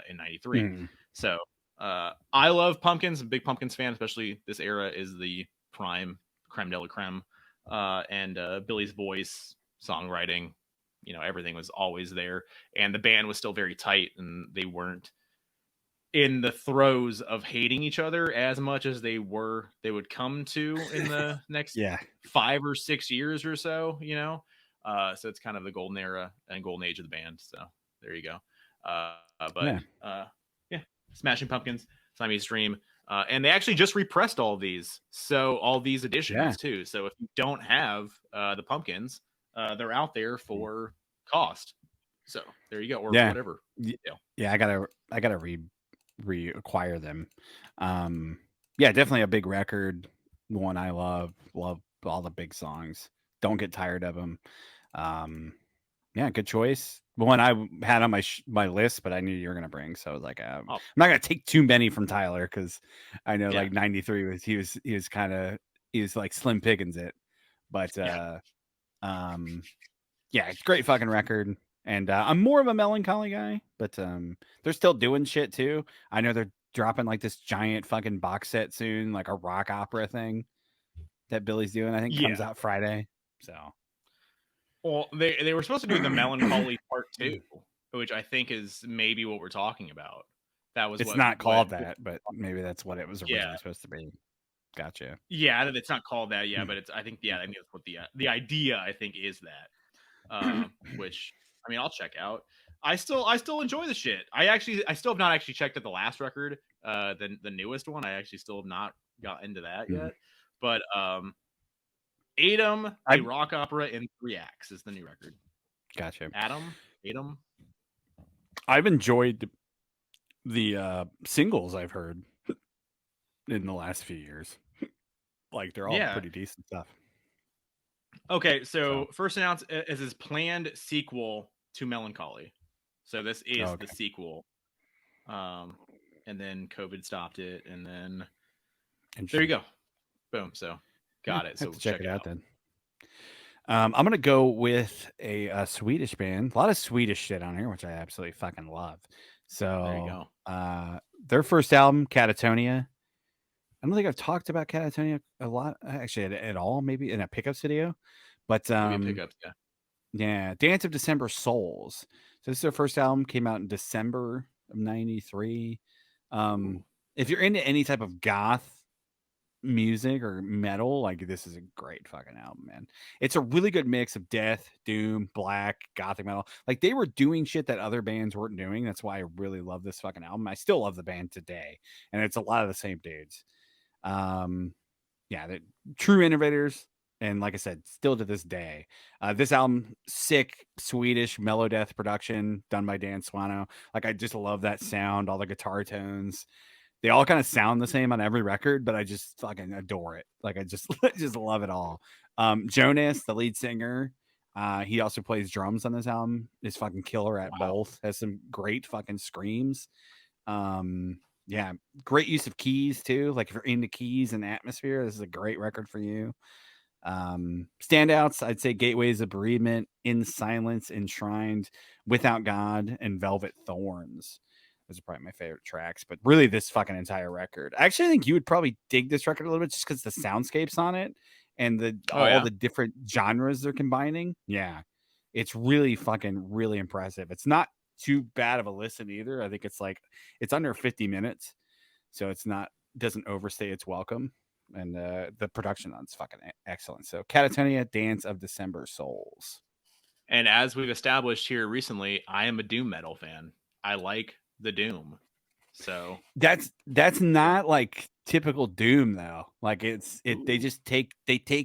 S2: in '93.
S1: mm,
S2: So I love Pumpkins. I'm a big Pumpkins fan, especially this era is the prime creme de la creme. And Billy's voice, songwriting, everything was always there, and the band was still very tight, and they weren't in the throes of hating each other as much as they would come to in the next
S1: yeah,
S2: 5 or 6 years or so. So it's kind of the golden era and golden age of the band. So there you go. But
S1: yeah,
S2: yeah, Smashing Pumpkins, Siamese Dream. And they actually just repressed all these, so all these
S1: yeah,
S2: editions too. So if you don't have the Pumpkins, they're out there for cost. So there you go, or
S1: yeah,
S2: whatever.
S1: Y-
S2: Yeah,
S1: yeah. I gotta reacquire them. Yeah, definitely a big record. One I love all the big songs. Don't get tired of them. Um, yeah, good choice. One I had on my list, but I knew you were gonna bring, so I was like,
S2: oh,
S1: I'm not gonna take too many from Tyler because I know
S2: yeah,
S1: like '93 he was like slim pickings it, but
S2: yeah,
S1: yeah, great fucking record. And I'm more of a Melancholy guy, but they're still doing shit too. I know they're dropping like this giant fucking box set soon, like a rock opera thing that Billy's doing. I think
S2: yeah.
S1: comes out Friday. So
S2: Well, they were supposed to do the Melancholy Part Two, which I think is maybe what we're talking about. That was
S1: it's
S2: what
S1: not
S2: what
S1: called that, but maybe that's what it was
S2: yeah.
S1: originally supposed to be. Gotcha.
S2: Yeah, it's not called that, yeah,
S1: Hmm.
S2: but I think that's what the idea I think is that. Which I mean, I'll check out. I still enjoy the shit. I still have not actually checked out the last record, the newest one. I actually still have not got into that
S1: Hmm.
S2: yet. But Atom, a
S1: I
S2: rock opera in 3 acts is the new record.
S1: gotcha.
S2: Atom.
S1: I've enjoyed the singles I've heard in the last few years. Like they're all
S2: Yeah.
S1: pretty decent stuff.
S2: Okay,
S1: So
S2: so first announced as his planned sequel to Melancholy. So this is the
S1: okay,
S2: sequel. Um, and then COVID stopped it, and then there you
S1: interesting.
S2: go. Boom. So
S1: Yeah,
S2: got it.
S1: have
S2: So
S1: to check
S2: check
S1: it
S2: it
S1: out
S2: out.
S1: then. I'm gonna go with a Swedish band. A lot of Swedish shit on here, which I absolutely fucking love.
S2: There you
S1: So,
S2: go.
S1: their first album, Catatonia. I don't think I've talked about Catatonia a lot, actually, at all. Maybe in a pickups video, but
S2: Maybe a pickup. Yeah.
S1: yeah, Dance of December Souls. So this is their first album. Came out in December of '93.
S2: Ooh.
S1: If you're into any type of goth music or metal, like this is a great fucking album, man. It's a really good mix of death, doom, black, gothic metal. Like they were doing shit that other bands weren't doing. That's why I really love this fucking album. I still love the band today, and it's a lot of the same dudes. Um, yeah, they're true innovators. And like I said, still to this day, this album, sick Swedish mellow death production done by Dan Swano. Like I just love that sound, all the guitar tones. They all kind of sound the same on every record, but I just fucking adore it. Like I just just love it all. Jonas, the lead singer, he also plays drums on this album. Is fucking killer at both. Has some great fucking screams. Yeah, great use of keys too. Like if you're into keys and atmosphere, this is a great record for you. Standouts, I'd say Gateways of Bereavement, In Silence, Enshrined, Without God, and Velvet Thorns. Those are probably my favorite tracks, but really this fucking entire record. I actually think you would probably dig this record a little bit just because the soundscapes on it and all the different genres they're combining. Yeah. It's really fucking really impressive. It's not too bad of a listen either. I think it's under 50 minutes. So it's not doesn't overstay its welcome. And the production on it's fucking excellent. So Catatonia, Dance of December Souls.
S2: And as we've established here recently, I am a doom metal fan. I like the doom. So
S1: that's not like typical doom though. Like they just take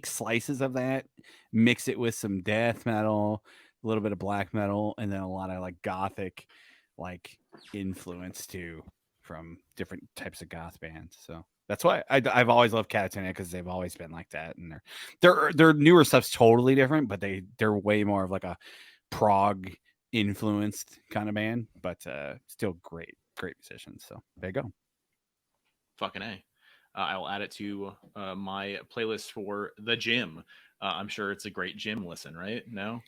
S1: slices of that, mix it with some death metal, a little bit of black metal, and then a lot of like gothic like influence too from different types of goth bands. So that's why I've always loved Catatonia because they've always been like that, and their newer stuff's totally different, but they're way more of like a prog influenced kind of band, but still great musicians. So there you go.
S2: Fucking A. I will add it to my playlist for the gym. I'm sure it's a great gym listen, right? No?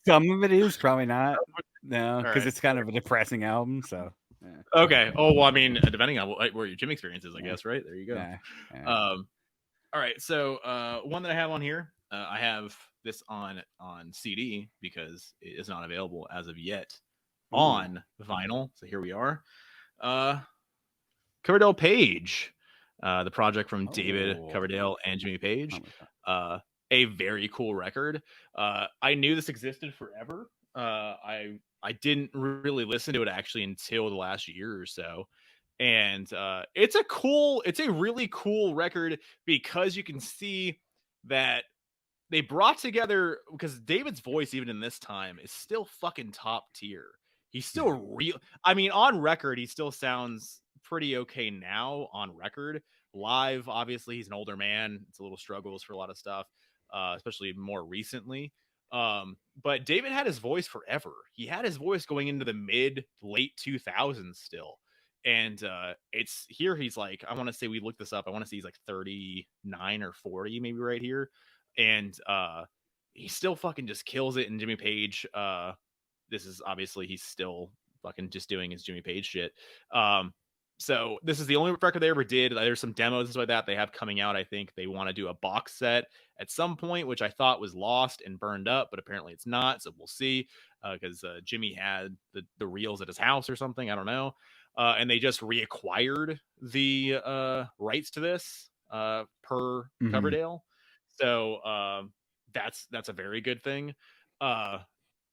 S1: Some of it is probably not. No, because
S2: right.
S1: it's kind of a depressing album. So
S2: yeah. Okay. Oh well, I mean, depending on where your gym experience is, I guess. Right there, you go.
S1: Yeah.
S2: All right. So one that I have on here, I have this on CD because it is not available as of yet on vinyl. So here we are. Coverdale Page, the project from David Coverdale and Jimmy Page. A very cool record. I knew this existed forever. I didn't really listen to it actually until the last year or so. And it's a really cool record because you can see that they brought together, because David's voice, even in this time, is still fucking top tier. He's still real. I mean, on record, he still sounds pretty okay now on record. Live, obviously, he's an older man. It's a little struggles for a lot of stuff, especially more recently. But David had his voice forever. He had his voice going into the late 2000s still. And it's here. He's like, I want to say, we looked this up. I want to say he's like 39 or 40, maybe right here. And he still fucking just kills it in Jimmy Page. This is obviously he's still fucking just doing his Jimmy Page shit. So this is the only record they ever did. There's some demos and stuff like that they have coming out. I think they want to do a box set at some point, which I thought was lost and burned up, but apparently it's not. So we'll see, because Jimmy had the reels at his house or something. I don't know. And they just reacquired the rights to this per Coverdale. So that's a very good thing.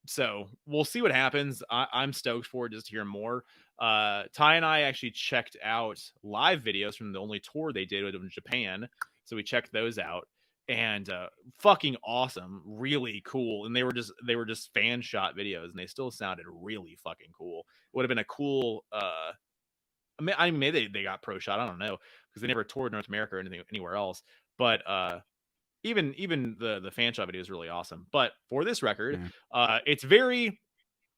S2: So we'll see what happens. I'm stoked for it, just to hear more. Ty and I actually checked out live videos from the only tour they did in Japan. So we checked those out, and fucking awesome, really cool. And they were just fan shot videos, and they still sounded really fucking cool. Would have been a cool I mean, maybe they got pro shot. I don't know, because they never toured North America or anything anywhere else. But even the fan shot video is really awesome. But for this record, it's very,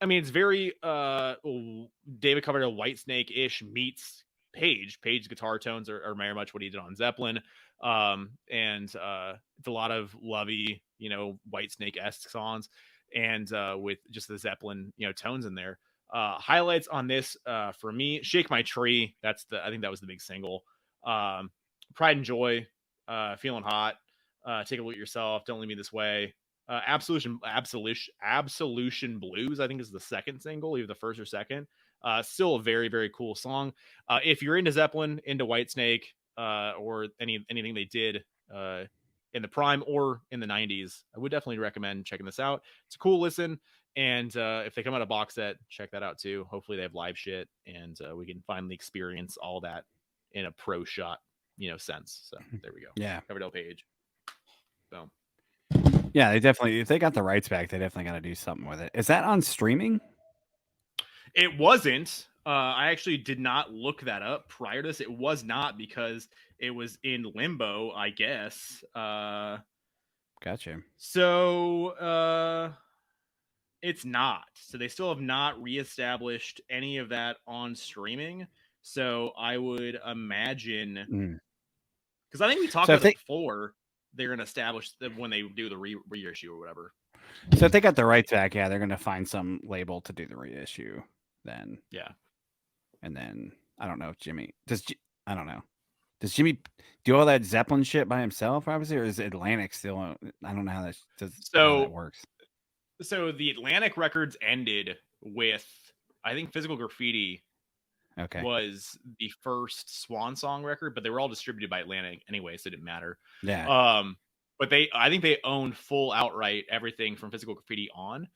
S2: I mean, it's very David Coverdale Whitesnake ish meets Page. Page's guitar tones are very much what he did on Zeppelin. And it's a lot of lovey, Whitesnake esque songs, and with just the Zeppelin, tones in there. Highlights on this for me: Shake My Tree. I think that was the big single. Pride and Joy, Feeling Hot, Take a Look at Yourself, Don't Leave Me This Way. Absolution Blues, I think, is the second single, either the first or second. Still a very, very cool song. If you're into Zeppelin, into Whitesnake, or anything they did in the prime or in the 90s, I would definitely recommend checking this out. It's a cool listen. And if they come out a box set, check that out too. Hopefully they have live shit, and we can finally experience all that in a pro shot, sense. So there we go.
S1: Yeah.
S2: Coverdale Page. Boom.
S1: Yeah, they definitely, if they got the rights back, they definitely got to do something with it. Is that on streaming?
S2: It wasn't. I actually did not look that up prior to this. It was not, because it was in limbo, I guess.
S1: Gotcha.
S2: So it's not. So they still have not reestablished any of that on streaming. So I would imagine, because I think we talked about it before, they're going to establish when they do the reissue or whatever.
S1: So if they got the rights back, yeah, they're going to find some label to do the reissue then.
S2: Yeah.
S1: And then I don't know if Jimmy I don't know. Does Jimmy do all that Zeppelin shit by himself, obviously, or is Atlantic still? I don't know how that works.
S2: So the Atlantic records ended with, I think, Physical Graffiti was the first Swan Song record, but they were all distributed by Atlantic anyway, so it didn't matter.
S1: Yeah.
S2: But I think they owned full outright everything from Physical Graffiti on.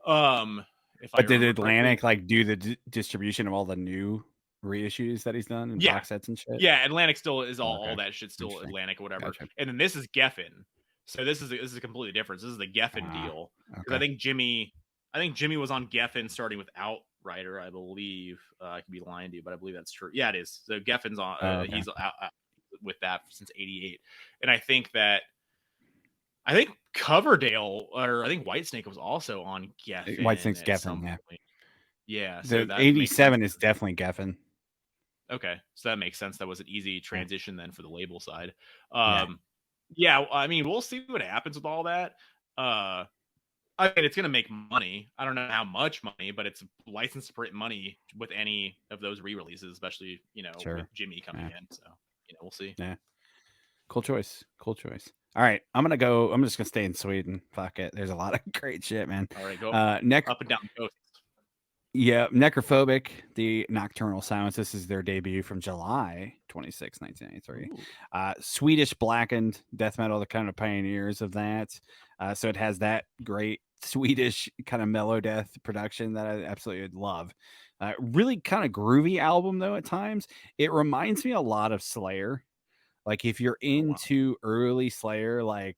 S1: But did Atlantic do the distribution of all the new reissues that he's done and box sets and shit?
S2: Yeah, Atlantic still is all that shit still Atlantic or whatever.
S1: Gotcha.
S2: And then this is Geffen. So this is completely different. This is the Geffen deal. Because I think Jimmy was on Geffen starting with Outrider, I believe. I could be lying to you, but I believe that's true. Yeah, it is. So Geffen's on. He's out with that since '88, and I think Coverdale, or I think Whitesnake was also on Geffen.
S1: Whitesnake's Geffen, yeah.
S2: Yeah. So
S1: the 87 is definitely Geffen.
S2: Okay, so that makes sense. That was an easy transition then for the label side. Yeah, I mean, we'll see what happens with all that. I mean, it's going to make money. I don't know how much money, but it's licensed to print money with any of those re-releases, especially, with Jimmy coming in. So, we'll see.
S1: Yeah. Cool choice. All right, I'm just going to stay in Sweden. Fuck it. There's a lot of great shit, man.
S2: All right, go up and down the coast.
S1: Yeah, Necrophobic, the Nocturnal Silence. This is their debut from July 26, 1993. Swedish blackened death metal, the kind of pioneers of that. So it has that great Swedish kind of mellow death production that I absolutely love. Really kind of groovy album, though, at times. It reminds me a lot of Slayer. Like, if you're into early Slayer, like,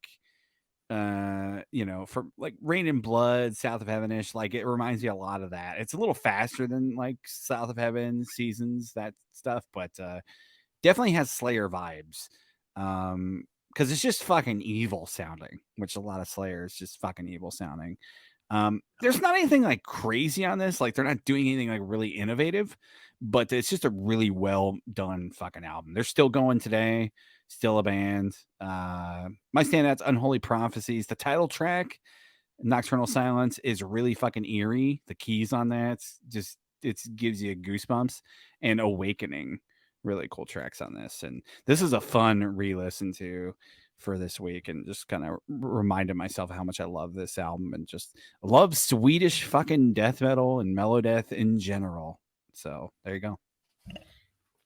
S1: from like Rain and Blood, South of Heaven-ish, like, it reminds me a lot of that. It's a little faster than like South of Heaven, Seasons, that stuff, but definitely has Slayer vibes. Because it's just fucking evil sounding, which a lot of Slayer is just fucking evil sounding. There's not anything like crazy on this, like they're not doing anything like really innovative, but it's just a really well done fucking album. They're still going today, still a band. My standouts: Unholy Prophecies. The title track, Nocturnal Silence, is really fucking eerie. The keys on that just it gives you goosebumps. And Awakening, really cool tracks on this. And this is a fun re-listen to for this week, and just kind of reminded myself how much I love this album and just love Swedish fucking death metal and mellow death in general. So there you go.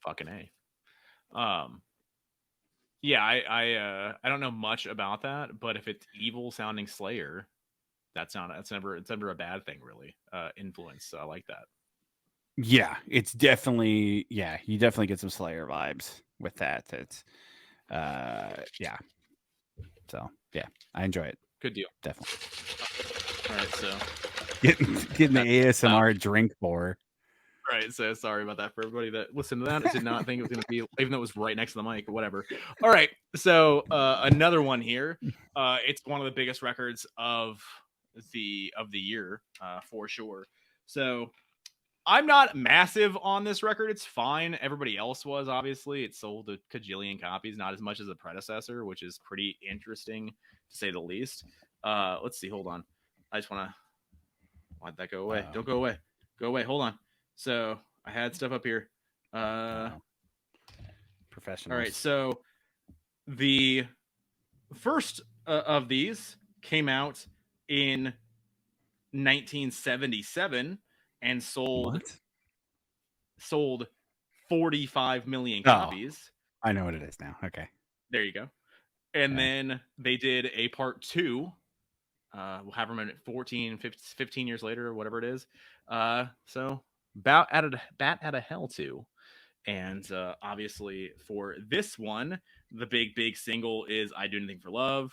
S2: Fucking A. Yeah, I don't know much about that, but if it's evil sounding Slayer, it's never a bad thing, really. Influence, so I like that.
S1: Yeah, it's definitely, you definitely get some Slayer vibes with that. It's yeah. So yeah, I enjoy it.
S2: Good deal.
S1: Definitely.
S2: All right, so
S1: getting the ASMR drink pour.
S2: Right, so sorry about that for everybody that listened to that. I did not think it was going to be, even though it was right next to the mic, whatever. All right, so another one here. It's one of the biggest records of the year, for sure. So I'm not massive on this record. It's fine. Everybody else was, obviously. It sold a cajillion copies, not as much as the predecessor, which is pretty interesting to say the least. Let's see. Hold on. I just want to. Why'd that go away? Don't go away. Go away. Hold on. So I had stuff up here.
S1: Professionals.
S2: All right. So the first of these came out in 1977 and sold 45 million copies.
S1: I know what it is now. Okay.
S2: There you go. And
S1: Yeah.
S2: then they did a part 2, however many, 14, 15 years later or whatever it is. So Bat out of Hell 2. And obviously for this one, the big single is I Do Anything for Love.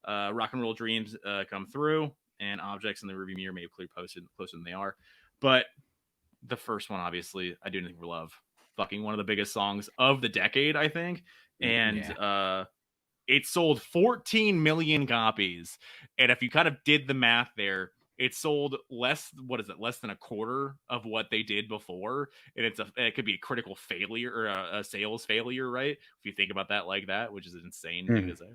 S2: Rock and Roll Dreams come through, and Objects in the Rearview Mirror may have clear posted closer than they are. But the first one, obviously, I Do Anything for Love. Fucking one of the biggest songs of the decade, I think. And
S1: Yeah.
S2: it sold 14 million copies. And if you kind of did the math there, it sold less than a quarter of what they did before. And it could be a critical failure or a sales failure, right? If you think about that like that, which is an insane thing to say.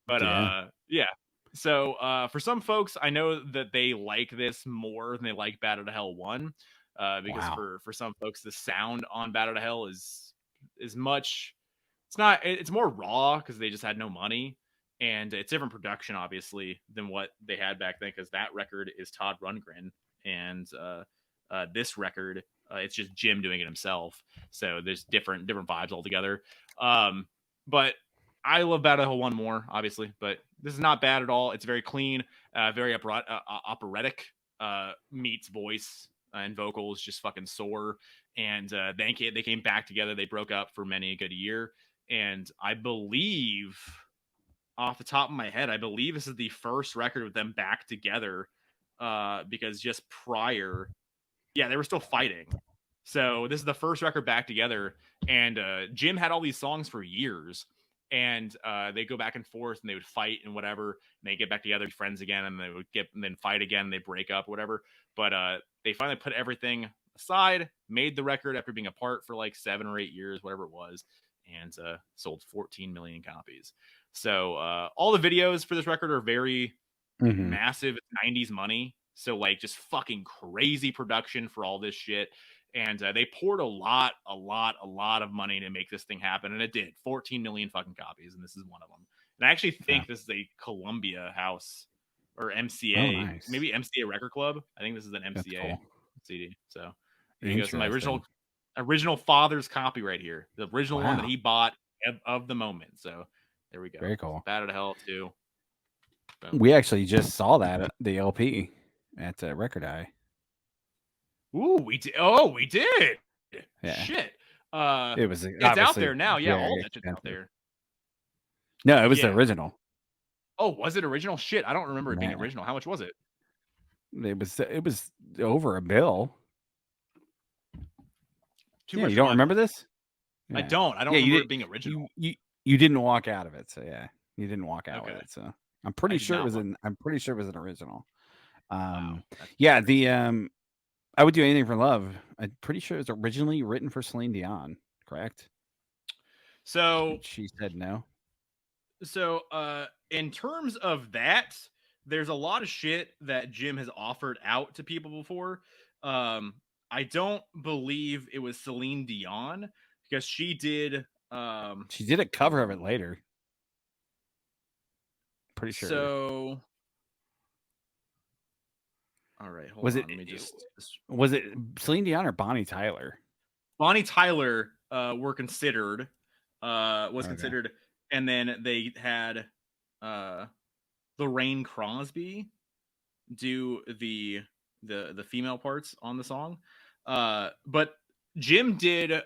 S2: But
S1: Yeah.
S2: yeah. So for some folks, I know that they like this more than they like Bat Out of Hell 1. Because
S1: Wow.
S2: for some folks, the sound on Bat Out of Hell is much, it's more raw because they just had no money, and it's different production obviously than what they had back then, because that record is Todd Rundgren, and this record, it's just Jim doing it himself, so there's different vibes altogether. But I love Battle Hill 1 more, obviously, but this is not bad at all. It's very clean, very operatic, meets voice and vocals just fucking soar. And they came back together. They broke up for many a good year. And I believe, off the top of my head, I believe this is the first record with them back together, because just prior, yeah, they were still fighting. So this is the first record back together, and Jim had all these songs for years, and they go back and forth, and they would fight and whatever, and they get back together, be friends again, and they would and then fight again, and they break up, whatever. But they finally put everything aside, made the record after being apart for like 7 or 8 years, whatever it was, and sold 14 million copies. So all the videos for this record are very massive 90s money. So like just fucking crazy production for all this shit. And they poured a lot of money to make this thing happen, and it did. 14 million fucking copies, and this is one of them. And I actually
S1: Yeah.
S2: think this is a Columbia House or
S1: Oh,
S2: MCA,
S1: nice.
S2: maybe MCA Record Club. I think this is an
S1: That's
S2: MCA
S1: cool.
S2: CD. So there you go. So my
S1: Interesting.
S2: original father's copy right here, the original one that
S1: Wow.
S2: he bought of the moment. So there we go.
S1: Very cool.
S2: Bad out of Hell too. Boom.
S1: We actually just saw that the LP at Record Eye.
S2: Ooh, we did. Oh, we did.
S1: Yeah.
S2: Shit.
S1: It was
S2: It's out
S1: obviously
S2: there now. Yeah, all
S1: very
S2: that shit's out
S1: expensive.
S2: there.
S1: No, it was the
S2: Yeah.
S1: original.
S2: Oh, was it original? Shit, I don't remember it being
S1: Yeah.
S2: original. How much was it?
S1: It was over a bill.
S2: Too
S1: Yeah,
S2: much
S1: you
S2: for
S1: don't
S2: my
S1: remember
S2: blood.
S1: this?
S2: I
S1: Yeah.
S2: don't. I don't
S1: Yeah,
S2: remember it being original.
S1: you didn't walk out of it, so yeah. You didn't walk out with
S2: Okay.
S1: it, so I'm
S2: I
S1: pretty
S2: did
S1: sure it
S2: not
S1: was
S2: want.
S1: I'm pretty sure it was an original.
S2: Wow. That's
S1: Yeah,
S2: crazy.
S1: I Would Do Anything for Love. I'm pretty sure it was originally written for Celine Dion, correct?
S2: So,
S1: She said no.
S2: in terms of that, there's a lot of shit that Jim has offered out to people before. I don't believe it was Celine Dion, because she did.
S1: She did a
S2: Hold
S1: cover of it
S2: on.
S1: later. Pretty sure.
S2: So, all right, hold
S1: Was
S2: on. Let me just.
S1: was it Celine Dion or Bonnie Tyler?
S2: Bonnie Tyler were considered, was
S1: Okay.
S2: considered, and then they had Lorraine Crosby do the female parts on the song. But Jim did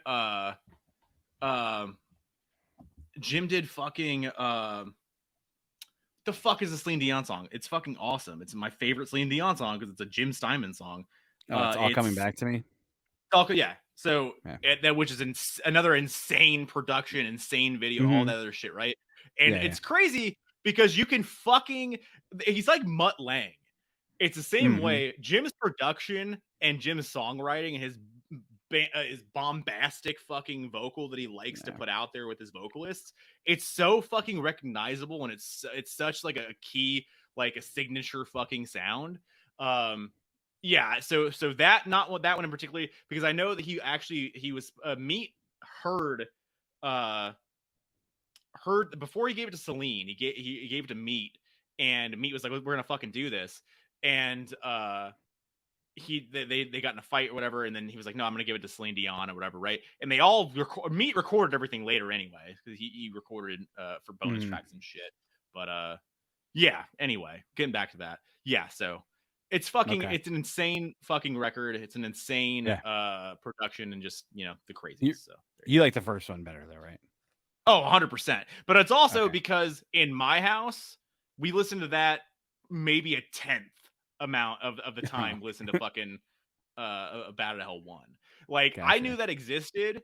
S2: Jim did fucking the fuck is a Celine Dion song? It's fucking awesome. It's my favorite Celine Dion song because it's a Jim Steinman song.
S1: Oh, it's all coming
S2: It's
S1: back to me.
S2: yeah. So
S1: Yeah.
S2: that, which is another insane production, insane video, all that other shit, right? And
S1: Yeah,
S2: it's crazy because you can fucking. He's like Mutt Lang. It's the same way. Jim's production and Jim's songwriting and his bombastic fucking vocal that he likes to
S1: Yeah.
S2: put out there with his vocalists. It's so fucking recognizable, and it's such like a key, like a signature fucking sound. Yeah, so that, not what that one in particular, because I know that he was Meat heard before he gave it to Celine, he gave it to Meat, and Meat was like, we're gonna fucking do this. And they got in a fight or whatever, and then he was like, no, I'm gonna give it to Celine Dion or whatever, right? And they all recorded everything later anyway, because he recorded for bonus tracks and shit. But yeah, anyway, getting back to that. Yeah, so it's an insane fucking record. It's an insane production and just, the craziest. So
S1: you like the first one better though, right?
S2: Oh, 100%. But it's also because in my house, we listen to that maybe a 10th amount of the time, listen to fucking Bad at Hell 1. Like, I knew that existed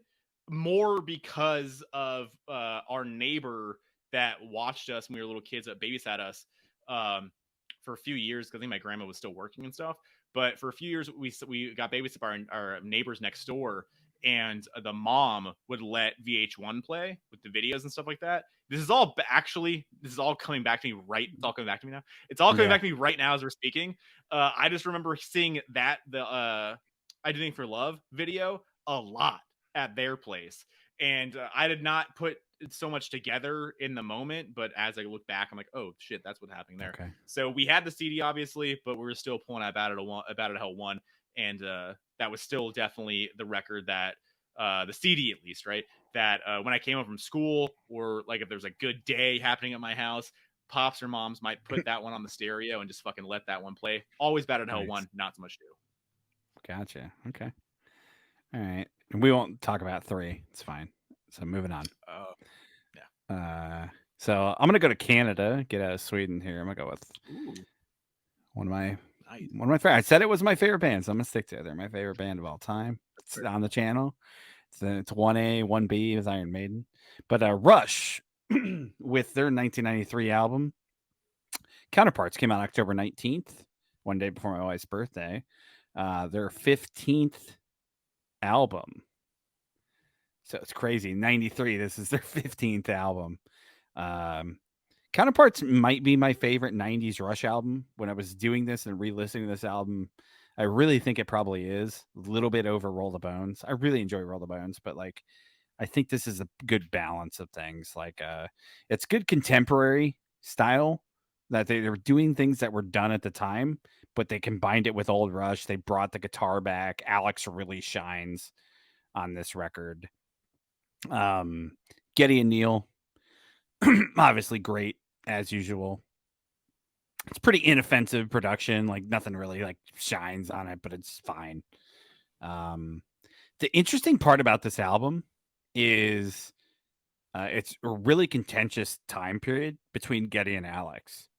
S2: more because of our neighbor that watched us when we were little kids, that babysat us for a few years, because I think my grandma was still working and stuff. But for a few years, we got babysat by our neighbors next door, and the mom would let VH1 play with the videos and stuff like that. This is all coming back to me right. It's all coming back to me now. It's all coming back to me right now as we're speaking. I just remember seeing the I Do Think for Love video a lot at their place, and I did not put so much together in the moment, but as I look back, I'm like, oh shit, that's what's happening there. So we had the CD obviously, but we were still pulling out Bad at Hell 1, and that was still definitely the record that the CD, at least, right? That when I came home from school, or like if there's a good day happening at my house, pops or moms might put that one on the stereo and just fucking let that one play. Always Bad at Hell 1, not so much 2.
S1: Gotcha. Okay. All right. We won't talk about 3. It's fine. So moving on.
S2: Yeah.
S1: So I'm gonna go to Canada, get out of Sweden here. I'm gonna go with one of my favorite. I said it was my favorite band, so I'm gonna stick to it. They're my favorite band of all time. It's on the channel. It's 1A, 1B is Iron Maiden. But Rush, with their 1993 album, Counterparts, came out October 19th, one day before my wife's birthday. Their 15th album. So it's crazy. 93, this is their 15th album. Counterparts might be my favorite 90s Rush album. When I was doing this and re-listening to this album, I really think it probably is a little bit over Roll the Bones. I really enjoy Roll the Bones, but like I think this is a good balance of things. Like it's good contemporary style that they were doing things that were done at the time, but they combined it with old Rush. They brought the guitar back. Alex really shines on this record. Geddy and Neil, obviously great as usual. It's pretty inoffensive production, like nothing really like shines on it, but it's fine. The interesting part about this album is it's a really contentious time period between Geddy and Alex.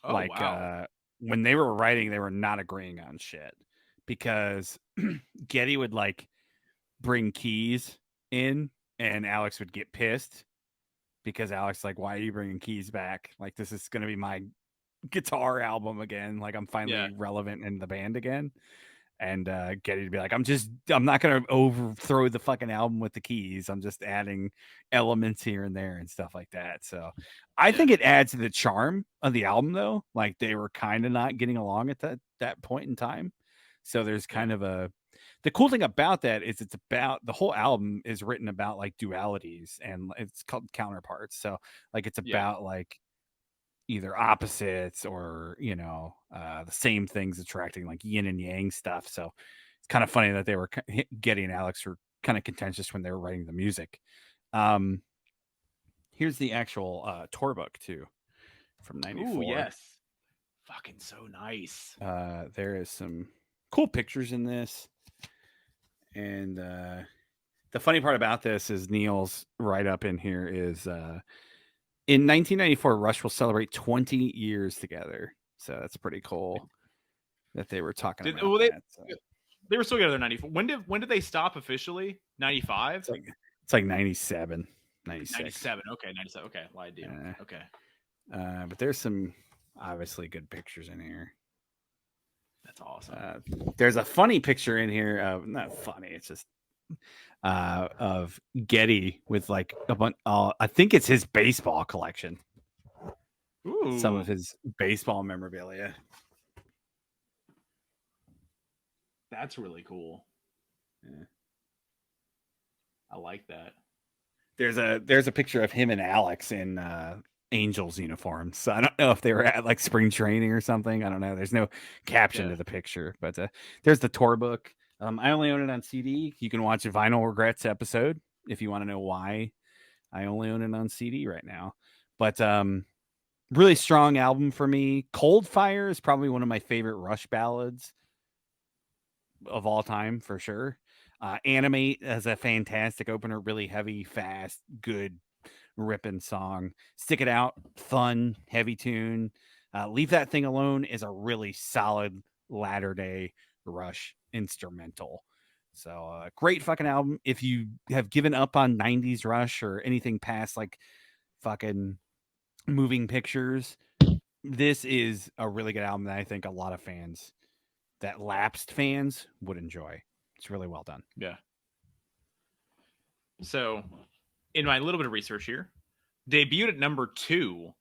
S2: Oh,
S1: like
S2: wow.
S1: When they were writing, they were not agreeing on shit, because Geddy would like bring keys in and Alex would get pissed because Alex like, why are you bringing keys back? Like, this is going to be my guitar album again. Like, I'm finally relevant in the band again. And Geddy to be like, I'm not going to overthrow the fucking album with the keys. I'm just adding elements here and there and stuff like that. So I think it adds to the charm of the album, though. Like, they were kind of not getting along at that point in time. So there's kind of the cool thing about that is it's about, the whole album is written about like dualities, and it's called Counterparts. So like it's about like either opposites or the same things attracting, like yin and yang stuff. So it's kind of funny that they were Geddy and Alex were kind of contentious when they were writing the music. Here's the actual tour book too, from 94.
S2: Ooh, yes. Fucking so nice.
S1: There is some cool pictures in this. And the funny part about this is Neil's write-up in here is in 1994, Rush will celebrate 20 years together. So that's pretty cool that they were talking about that. So.
S2: They were still together in 94. When did they stop officially? 95?
S1: It's like 97, 96.
S2: 97. Okay, 97. Okay, well, I do. Okay.
S1: But there's some obviously good pictures in here.
S2: That's awesome.
S1: There's a funny picture in here. Not funny. It's just of Geddy with like a bunch. I think it's his baseball collection.
S2: Ooh.
S1: Some of his baseball memorabilia.
S2: That's really cool. Yeah. I like that.
S1: There's a picture of him and Alex in Angels uniforms. So I don't know if they were at like spring training or something. I don't know. There's no caption
S2: Yeah.
S1: to the picture, but there's the tour book. I only own it on CD. You can watch a Vinyl Regrets episode if you want to know why I only own it on CD right now. But really strong album for me. Cold Fire is probably one of my favorite Rush ballads of all time for sure. Animate as a fantastic opener, really heavy, fast, good ripping song. Stick It Out, fun, heavy tune. Leave That Thing Alone is a really solid latter day Rush instrumental. So great fucking album. If you have given up on 90s Rush or anything past like fucking moving pictures, this is a really good album that I think a lot of fans, that lapsed fans, would enjoy. It's really well done.
S2: Yeah. So, in my little bit of research here, debuted at number 2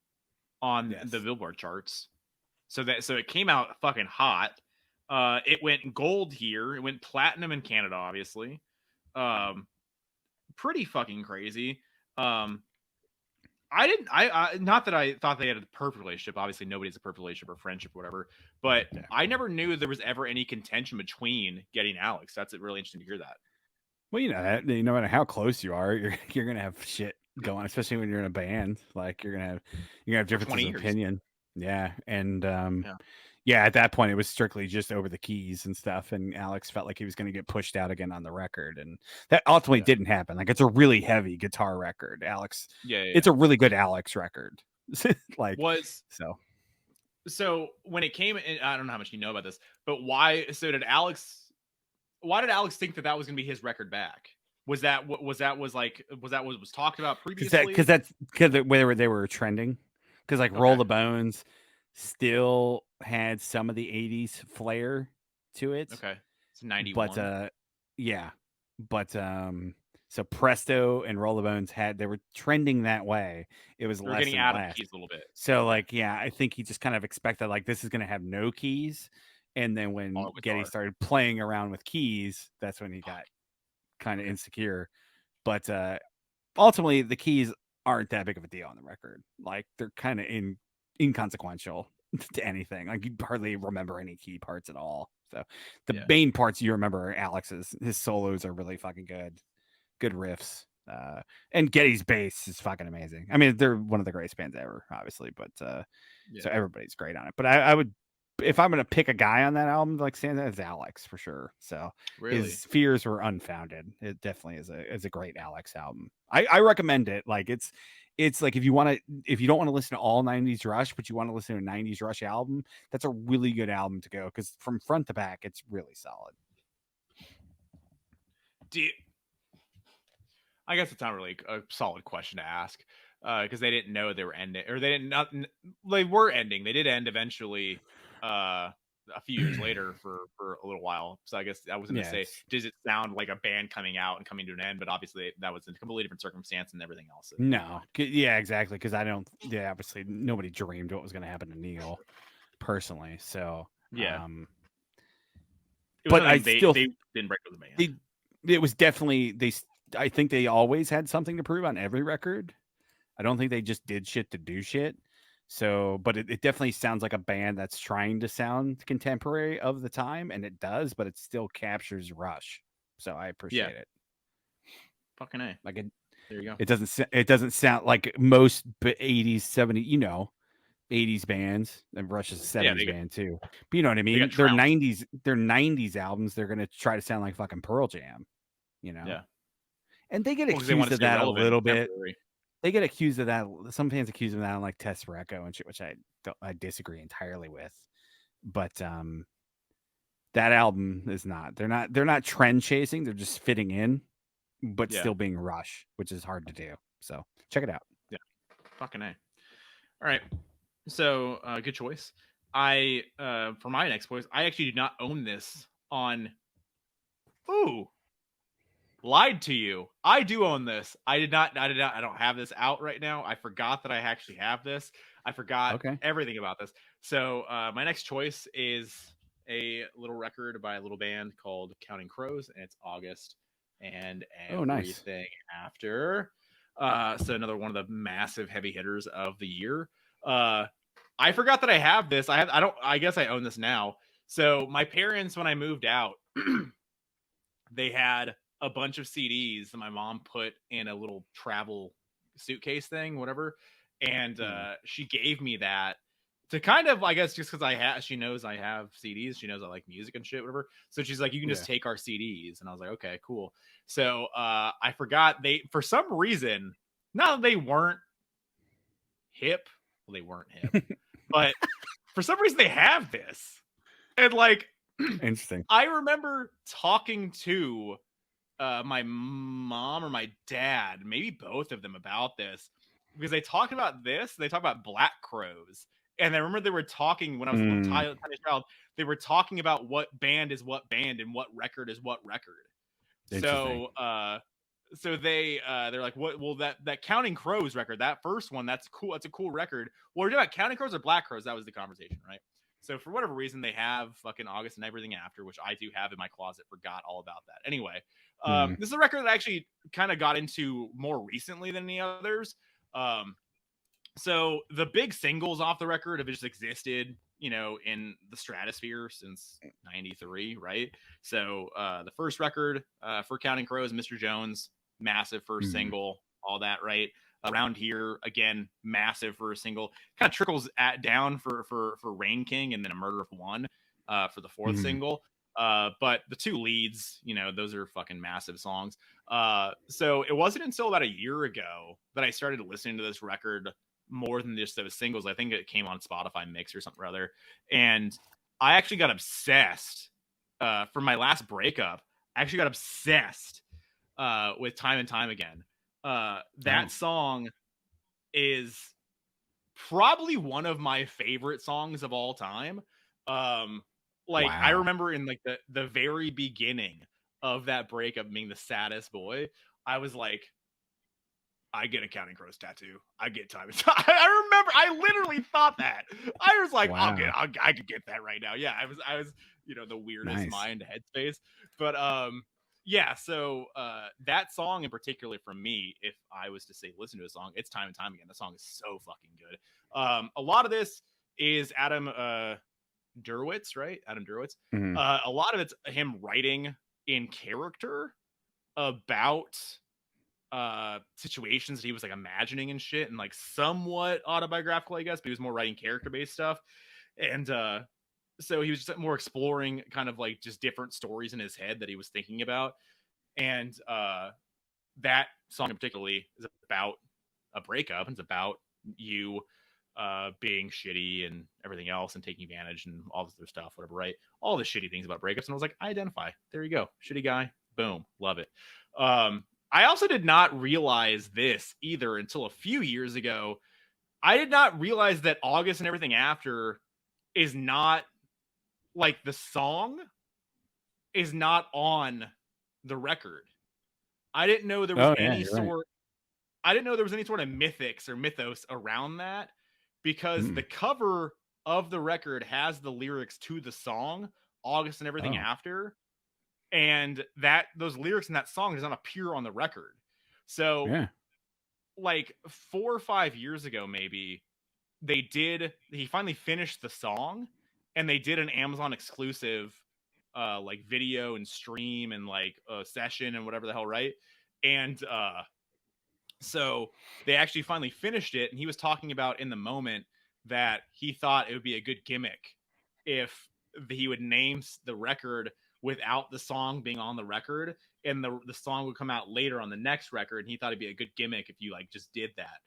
S2: on the
S1: Yes.
S2: Billboard charts. So it came out fucking hot. It went gold here. It went platinum in Canada, obviously. Pretty fucking crazy. I not that I thought they had a perfect relationship. Obviously, nobody has a perfect relationship or friendship or whatever. But
S1: Yeah.
S2: I never knew there was ever any contention between getting Alex. That's really interesting to hear that.
S1: Well, you know that no matter how close you are, you're gonna have shit going, especially when you're in a band. Like you're gonna have
S2: For 20
S1: differences of
S2: years.
S1: opinion. Yeah, and
S2: Yeah.
S1: yeah, at that point it was strictly just over the keys and stuff. And Alex felt like he was gonna get pushed out again on the record, and that ultimately
S2: Yeah.
S1: didn't happen. Like it's a really heavy guitar record, Alex.
S2: Yeah.
S1: It's a really good Alex record. Like
S2: Was
S1: so.
S2: so when it came in, I don't know how much you know about this, but why? So did Alex? Why did Alex think that was going to be his record back? Was that what was talked about previously?
S1: That's because they were trending, because like Roll
S2: Okay,
S1: the Bones still had some of the 80s flair to it,
S2: okay, it's
S1: but
S2: 91.
S1: yeah, but so Presto and Roll the Bones they were trending that way. It was
S2: They were
S1: less
S2: getting
S1: and
S2: out of the
S1: less.
S2: keys a little bit.
S1: So like yeah, I think he just kind of expected like this is going to have no keys, and then when
S2: All
S1: Geddy
S2: guitar.
S1: started playing around with keys, that's when he
S2: Fuck.
S1: got kind of
S2: Okay.
S1: insecure. But ultimately the keys aren't that big of a deal on the record. Like they're kind of inconsequential to anything. Like you hardly remember any key parts at all. So the
S2: Yeah.
S1: main parts you remember are Alex's. His solos are really fucking good riffs. And Geddy's bass is fucking amazing. I mean, they're one of the greatest bands ever, obviously, but
S2: Yeah.
S1: so everybody's great on it. But I would, if I'm gonna pick a guy on that album like stands out, it's Alex for sure. So
S2: Really?
S1: his fears were unfounded. It definitely is a great Alex album. I recommend it. Like it's like if you don't want to listen to all 90s Rush, but you want to listen to a 90s Rush album, that's a really good album to go, because from front to back, it's really solid.
S2: I guess it's not really a solid question to ask because they didn't know they were ending, or they didn't not they were ending. They did end eventually a few years later for a little while. So I guess I was going to
S1: Yeah,
S2: say, does it sound like a band coming out and coming to an end? But obviously that was a completely different circumstance and everything else. At that
S1: no,
S2: point.
S1: yeah, exactly. Because obviously nobody dreamed what was going to happen to Neil personally. So,
S2: Yeah, it was
S1: but I
S2: something
S1: still
S2: they didn't break with the band.
S1: they it was definitely I think they always had something to prove on every record. I don't think they just did shit to do shit. So, but it definitely sounds like a band that's trying to sound contemporary of the time, and it does, but it still captures Rush. So I
S2: Yeah,
S1: appreciate it.
S2: fucking A.
S1: Like
S2: There you go.
S1: it doesn't sound like most 80s, 70s, 80s bands, and Rush is a
S2: Yeah,
S1: 70s band too. But you know what I
S2: they got
S1: mean?
S2: trounced.
S1: Their 90s albums, they're going to try to sound like fucking Pearl Jam, you know?
S2: Yeah,
S1: And they get
S2: well, because they want
S1: accused
S2: to
S1: of
S2: stay
S1: that a
S2: relevant and
S1: little bit.
S2: contemporary.
S1: They get accused of that. Some fans accuse them of that on like Test Reco and shit, which I disagree entirely with. But that album is not. They're not trend chasing. They're just fitting in, but
S2: Yeah,
S1: still being Rush, which is hard to do. So check it out.
S2: yeah, fucking A. All right. So, good choice. I for my next choice, I actually did not own this on. Ooh, lied to you. I do own this. I did not. I did not. I don't have this out right now. I forgot that I actually have this. I forgot
S1: Okay.
S2: everything about this. So, my next choice is a little record by a little band called Counting Crows, and it's August and
S1: Oh, nice.
S2: everything after. So another one of the massive heavy hitters of the year. Uh, I forgot that I have this. I don't. I guess I own this now. So my parents, when I moved out, they had a bunch of CDs that my mom put in a little travel suitcase thing, whatever. And
S1: Mm.
S2: she gave me that to kind of, I guess, just because she knows I have CDs. She knows I like music and shit, whatever. So she's like, you can just
S1: Yeah.
S2: take our CDs. And I was like, okay, cool. So I forgot for some reason, not that they weren't hip, well, they weren't hip, but for some reason they have this. And like,
S1: Interesting.
S2: I remember talking to my mom or my dad, maybe both of them, about this because they talked about this. They talked about Black Crows, and I remember they were talking when I was a little
S1: Mm.
S2: tiny child. They were talking about what band is what band and what record is what record.
S1: Interesting.
S2: So, they're like, what? Well, that Counting Crows record, that first one, that's cool. That's a cool record. Well, we're talking about Counting Crows or Black Crows. That was the conversation, right? So for whatever reason, they have fucking August and Everything After, which I do have in my closet. Forgot all about that. Anyway,
S1: Mm.
S2: this is a record that I actually kind of got into more recently than the others. Um, so the big singles off the record have just existed, in the stratosphere since '93, right? So the first record for Counting Crows, Mr. Jones, massive first
S1: Mm.
S2: single, all that, right? Around Here, again, massive first single. Kind of trickles down for Rain King, and then A Murder of One for the fourth
S1: Mm.
S2: single. But the two leads, those are fucking massive songs. So it wasn't until about a year ago that I started listening to this record more than just those singles. I think it came on Spotify Mix or something or other. And I actually got obsessed for my last breakup. I actually got obsessed with Time and Time Again. That
S1: Oh.
S2: song is probably one of my favorite songs of all time. Like I
S1: Wow.
S2: remember in like the very beginning of that breakup, being the saddest boy, I was like, I get a Counting Crows tattoo. I get time. I remember. I literally thought that. I was like,
S1: Wow.
S2: I could get that right now. Yeah, I was, the weirdest
S1: Nice.
S2: mind headspace. But yeah. So that song in particular, for me, if I was to say listen to a song, it's Time and Time Again. The song is so fucking good. A lot of this is Adam Derwitz, right? Adam Derwitz.
S1: Mm.
S2: A lot of it's him writing in character about situations that he was like imagining and shit, and like somewhat autobiographical, I guess, but he was more writing character based stuff. And so he was just more exploring kind of like just different stories in his head that he was thinking about. And that song in particularly is about a breakup, and it's about you being shitty and everything else and taking advantage and all this other stuff, whatever, right? All the shitty things about breakups. And I was like, I identify. There you go. Shitty guy. Boom. Love it. I also did not realize this either until a few years ago. I did not realize that August and Everything After is not like the song is not on the record. I didn't know there was
S1: Oh yeah,
S2: any
S1: you're right.
S2: sort I didn't know there was any sort of mythics or mythos around that, because the
S1: Mm.
S2: cover of the record has the lyrics to the song August and Everything
S1: Oh.
S2: After, and that those lyrics in that song does not appear on the record. So
S1: Yeah.
S2: like 4 or 5 years ago, maybe he finally finished the song, and they did an Amazon exclusive like video and stream and like a session and whatever the hell, right? And so they actually finally finished it, and he was talking about in the moment that he thought it would be a good gimmick if he would name the record without the song being on the record, and the song would come out later on the next record, and he thought it'd be a good gimmick if you like just did that.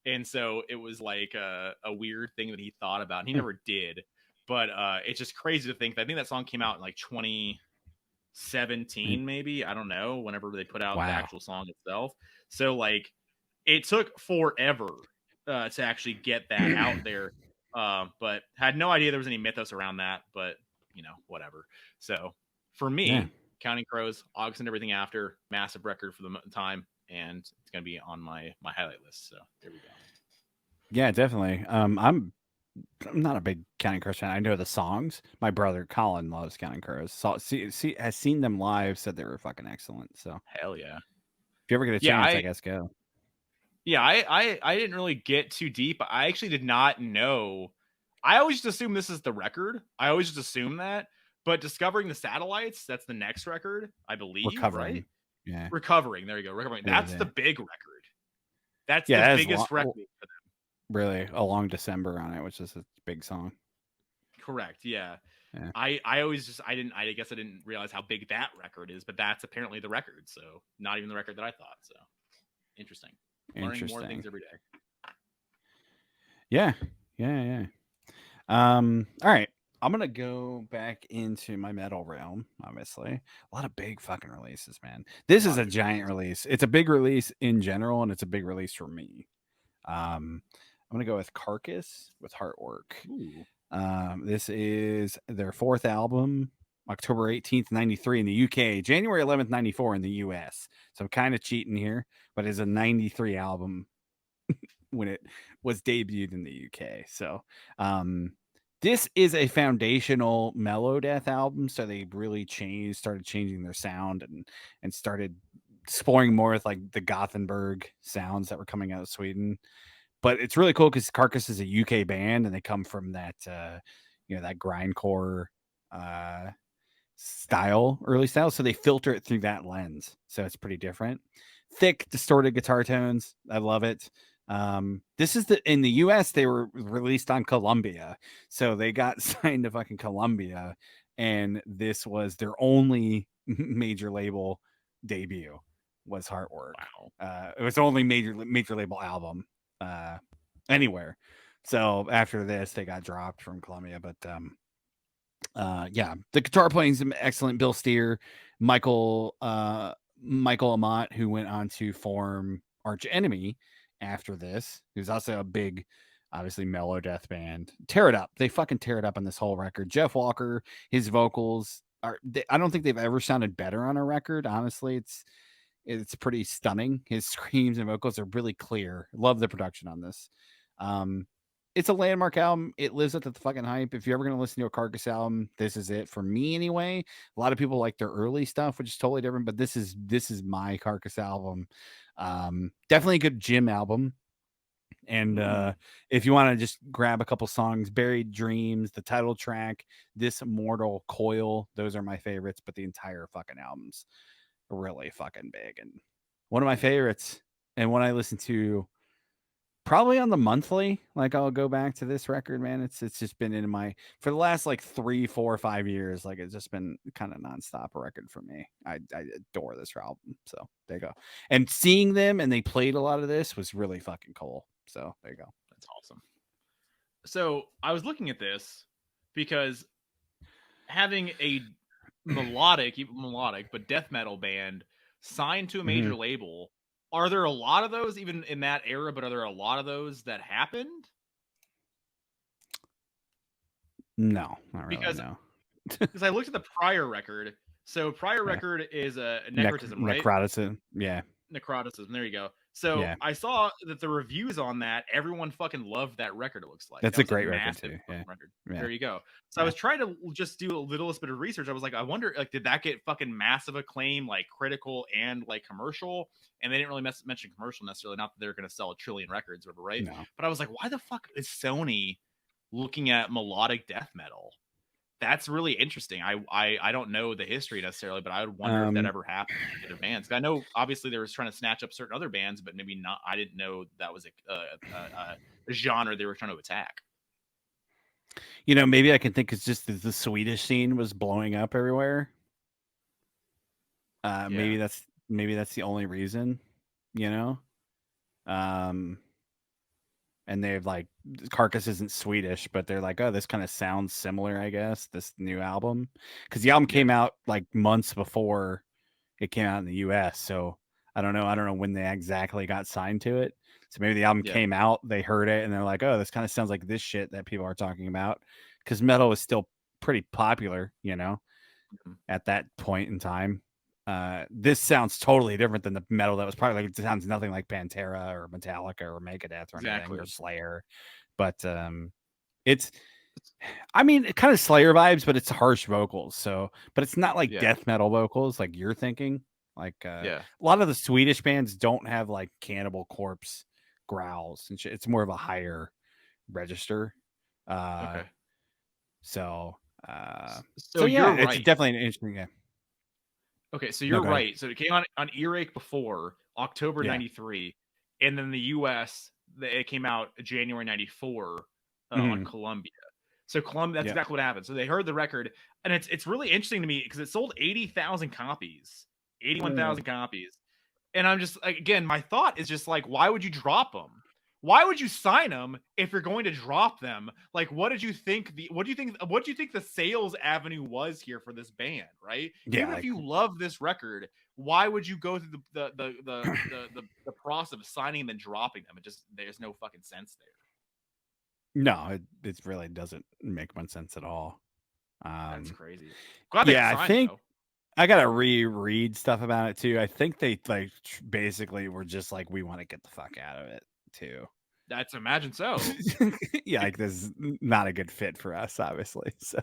S2: And so it was like a weird thing that he thought about, and he
S1: Hmm.
S2: never did. But it's just crazy to think that I think that song came out in like
S1: Mm.
S2: 2017, maybe, I don't know, whenever they put out the
S1: Wow.
S2: actual song itself. So like it took forever to actually get that out there. But had no idea there was any mythos around that, but whatever. So for
S1: Yeah.
S2: me, Counting Crows, August and Everything After, massive record for the time, and it's gonna be on my highlight list. So there we go.
S1: Yeah, definitely. I'm not a big Counting Crows fan. I know the songs. My brother Colin loves Counting Crows. Has seen them live. Said they were fucking excellent. So
S2: Hell yeah.
S1: if you ever get a
S2: Yeah,
S1: chance, I
S2: I
S1: guess go.
S2: Yeah, I didn't really get too deep. I actually did not know. I always just assume this is the record. I always just assume that. But discovering the satellites, that's the next record, I believe, right?
S1: Recovering. Yeah.
S2: Recovering. There you go. Recovering.
S1: It is.
S2: That's the big record. That's
S1: Yeah,
S2: the
S1: that is
S2: biggest record.
S1: really a long December on it, which is a big song.
S2: Correct. Yeah.
S1: Yeah.
S2: I always just I guess I didn't realize how big that record is, but that's apparently the record. So not even the record that I thought. So interesting. Learning more things every day.
S1: Yeah. Yeah. All right. I'm gonna go back into my metal realm. Obviously, a lot of big fucking releases, man. This is a giant release. It's a big release in general, and it's a big release for me. I'm gonna go with Carcass with Heartwork.
S2: Ooh.
S1: This is their fourth album, October 18th, 93 in the UK, January 11th, 94 in the US. So I'm kind of cheating here, but it's a 93 album when it was debuted in the UK. So this is a foundational mellow death album. So they really started changing their sound and started exploring more with like the Gothenburg sounds that were coming out of Sweden. But it's really cool because Carcass is a UK band and they come from that that grindcore early style. So they filter it through that lens. So it's pretty different. Thick, distorted guitar tones. I love it. This is in the US, they were released on Columbia. So they got signed to fucking Columbia, and this was their only major label debut was Heartwork.
S2: Wow.
S1: It was the only major label album anywhere. So after this, they got dropped from Columbia. But yeah, the guitar playing is excellent. Bill Steer, Michael Amott, who went on to form Arch Enemy after this, who's also a big, obviously mellow death band. Tear it up. They fucking tear it up on this whole record. Jeff Walker, his vocals I don't think they've ever sounded better on a record. Honestly, it's pretty stunning. His screams and vocals are really clear. Love the production on this. It's a landmark album. It lives up to the fucking hype. If you're ever going to listen to a Carcass album, this is it for me anyway. A lot of people like their early stuff, which is totally different, but this is my Carcass album. Definitely a good gym album. And if you want to just grab a couple songs, Buried Dreams, the title track, This Mortal Coil, those are my favorites, but the entire fucking album's really fucking big and one of my favorites, and when I listen to probably on the monthly, like I'll go back to this record, man. It's just been in my for the last like 3, 4, 5 years. Like it's just been kind of nonstop a record for me. I adore this album. So there you go. And seeing them and they played a lot of this was really fucking cool. So there you go.
S2: That's awesome. So I was looking at this because having a melodic but death metal band signed to a major label, are there a lot of those even in that era, but are there a lot of those that happened?
S1: No, not really. No.
S2: Because I looked at the prior record. So prior record is a necrotism, right?
S1: Necrotism. Yeah.
S2: Necroticism. There you go. So I saw that the reviews on that, everyone fucking loved that record. It looks like
S1: that's a great record too.
S2: Record. There you go. So I was trying to just do a little bit of research. I was like, I wonder, like, did that get fucking massive acclaim, like critical and like commercial? And they didn't really mention commercial necessarily. Not that they're going to sell 1 trillion records or whatever, right?
S1: No.
S2: But I was like, why the fuck is Sony looking at melodic death metal? That's really interesting. I don't know the history necessarily, but I would wonder if that ever happened to other bands. I know obviously they were trying to snatch up certain other bands, but maybe not. I didn't know that was a genre they were trying to attack.
S1: You know, maybe I can think it's just the Swedish scene was blowing up everywhere. Maybe that's the only reason, you know. And they've like Carcass isn't Swedish, but they're like, oh, this kind of sounds similar, I guess, this new album. Because the album came out like months before it came out in the US. So I don't know when they exactly got signed to it. So maybe the album came out, they heard it, and they're like, oh, this kind of sounds like this shit that people are talking about. Because metal is still pretty popular, you know, at that point in time. This sounds totally different than the metal that was probably like, it sounds nothing like Pantera or Metallica or Megadeth or anything or Slayer, but it's I mean it kind of Slayer vibes, but it's harsh vocals. So, but it's not like death metal vocals like you're thinking. Like a lot of the Swedish bands don't have like Cannibal Corpse growls and shit. It's more of a higher register. Uh,
S2: Okay.
S1: so, uh,
S2: So
S1: so yeah,
S2: you're
S1: it's
S2: right.
S1: definitely an interesting game.
S2: Okay, so
S1: No,
S2: you're
S1: go ahead.
S2: right. So it came on Earache before October
S1: Yeah.
S2: '93, and then the U.S. It came out January '94 on
S1: Hmm.
S2: Columbia. So Columbia, that's
S1: Yep.
S2: exactly what happened. So they heard the record, and it's really interesting to me because it sold 80,000 copies,
S1: Mm.
S2: 81,000 copies, and I'm just like, again, my thought is just like, why would you drop them? Why would you sign them if you're going to drop them? Like, what did you think what do you think the sales avenue was here for this band, right?
S1: Yeah,
S2: Even if
S1: like
S2: you love this record, why would you go through the process of signing them and dropping them? It just, there's no fucking sense there.
S1: no, it really doesn't make much sense at all.
S2: That's
S1: Um,
S2: crazy. Glad they got
S1: yeah, I
S2: signed
S1: think
S2: though.
S1: I gotta reread stuff about it too. I think they like basically were just like, we want to get the fuck out of it too.
S2: That's, imagine so.
S1: Yeah, like this is not a good fit for us, obviously. So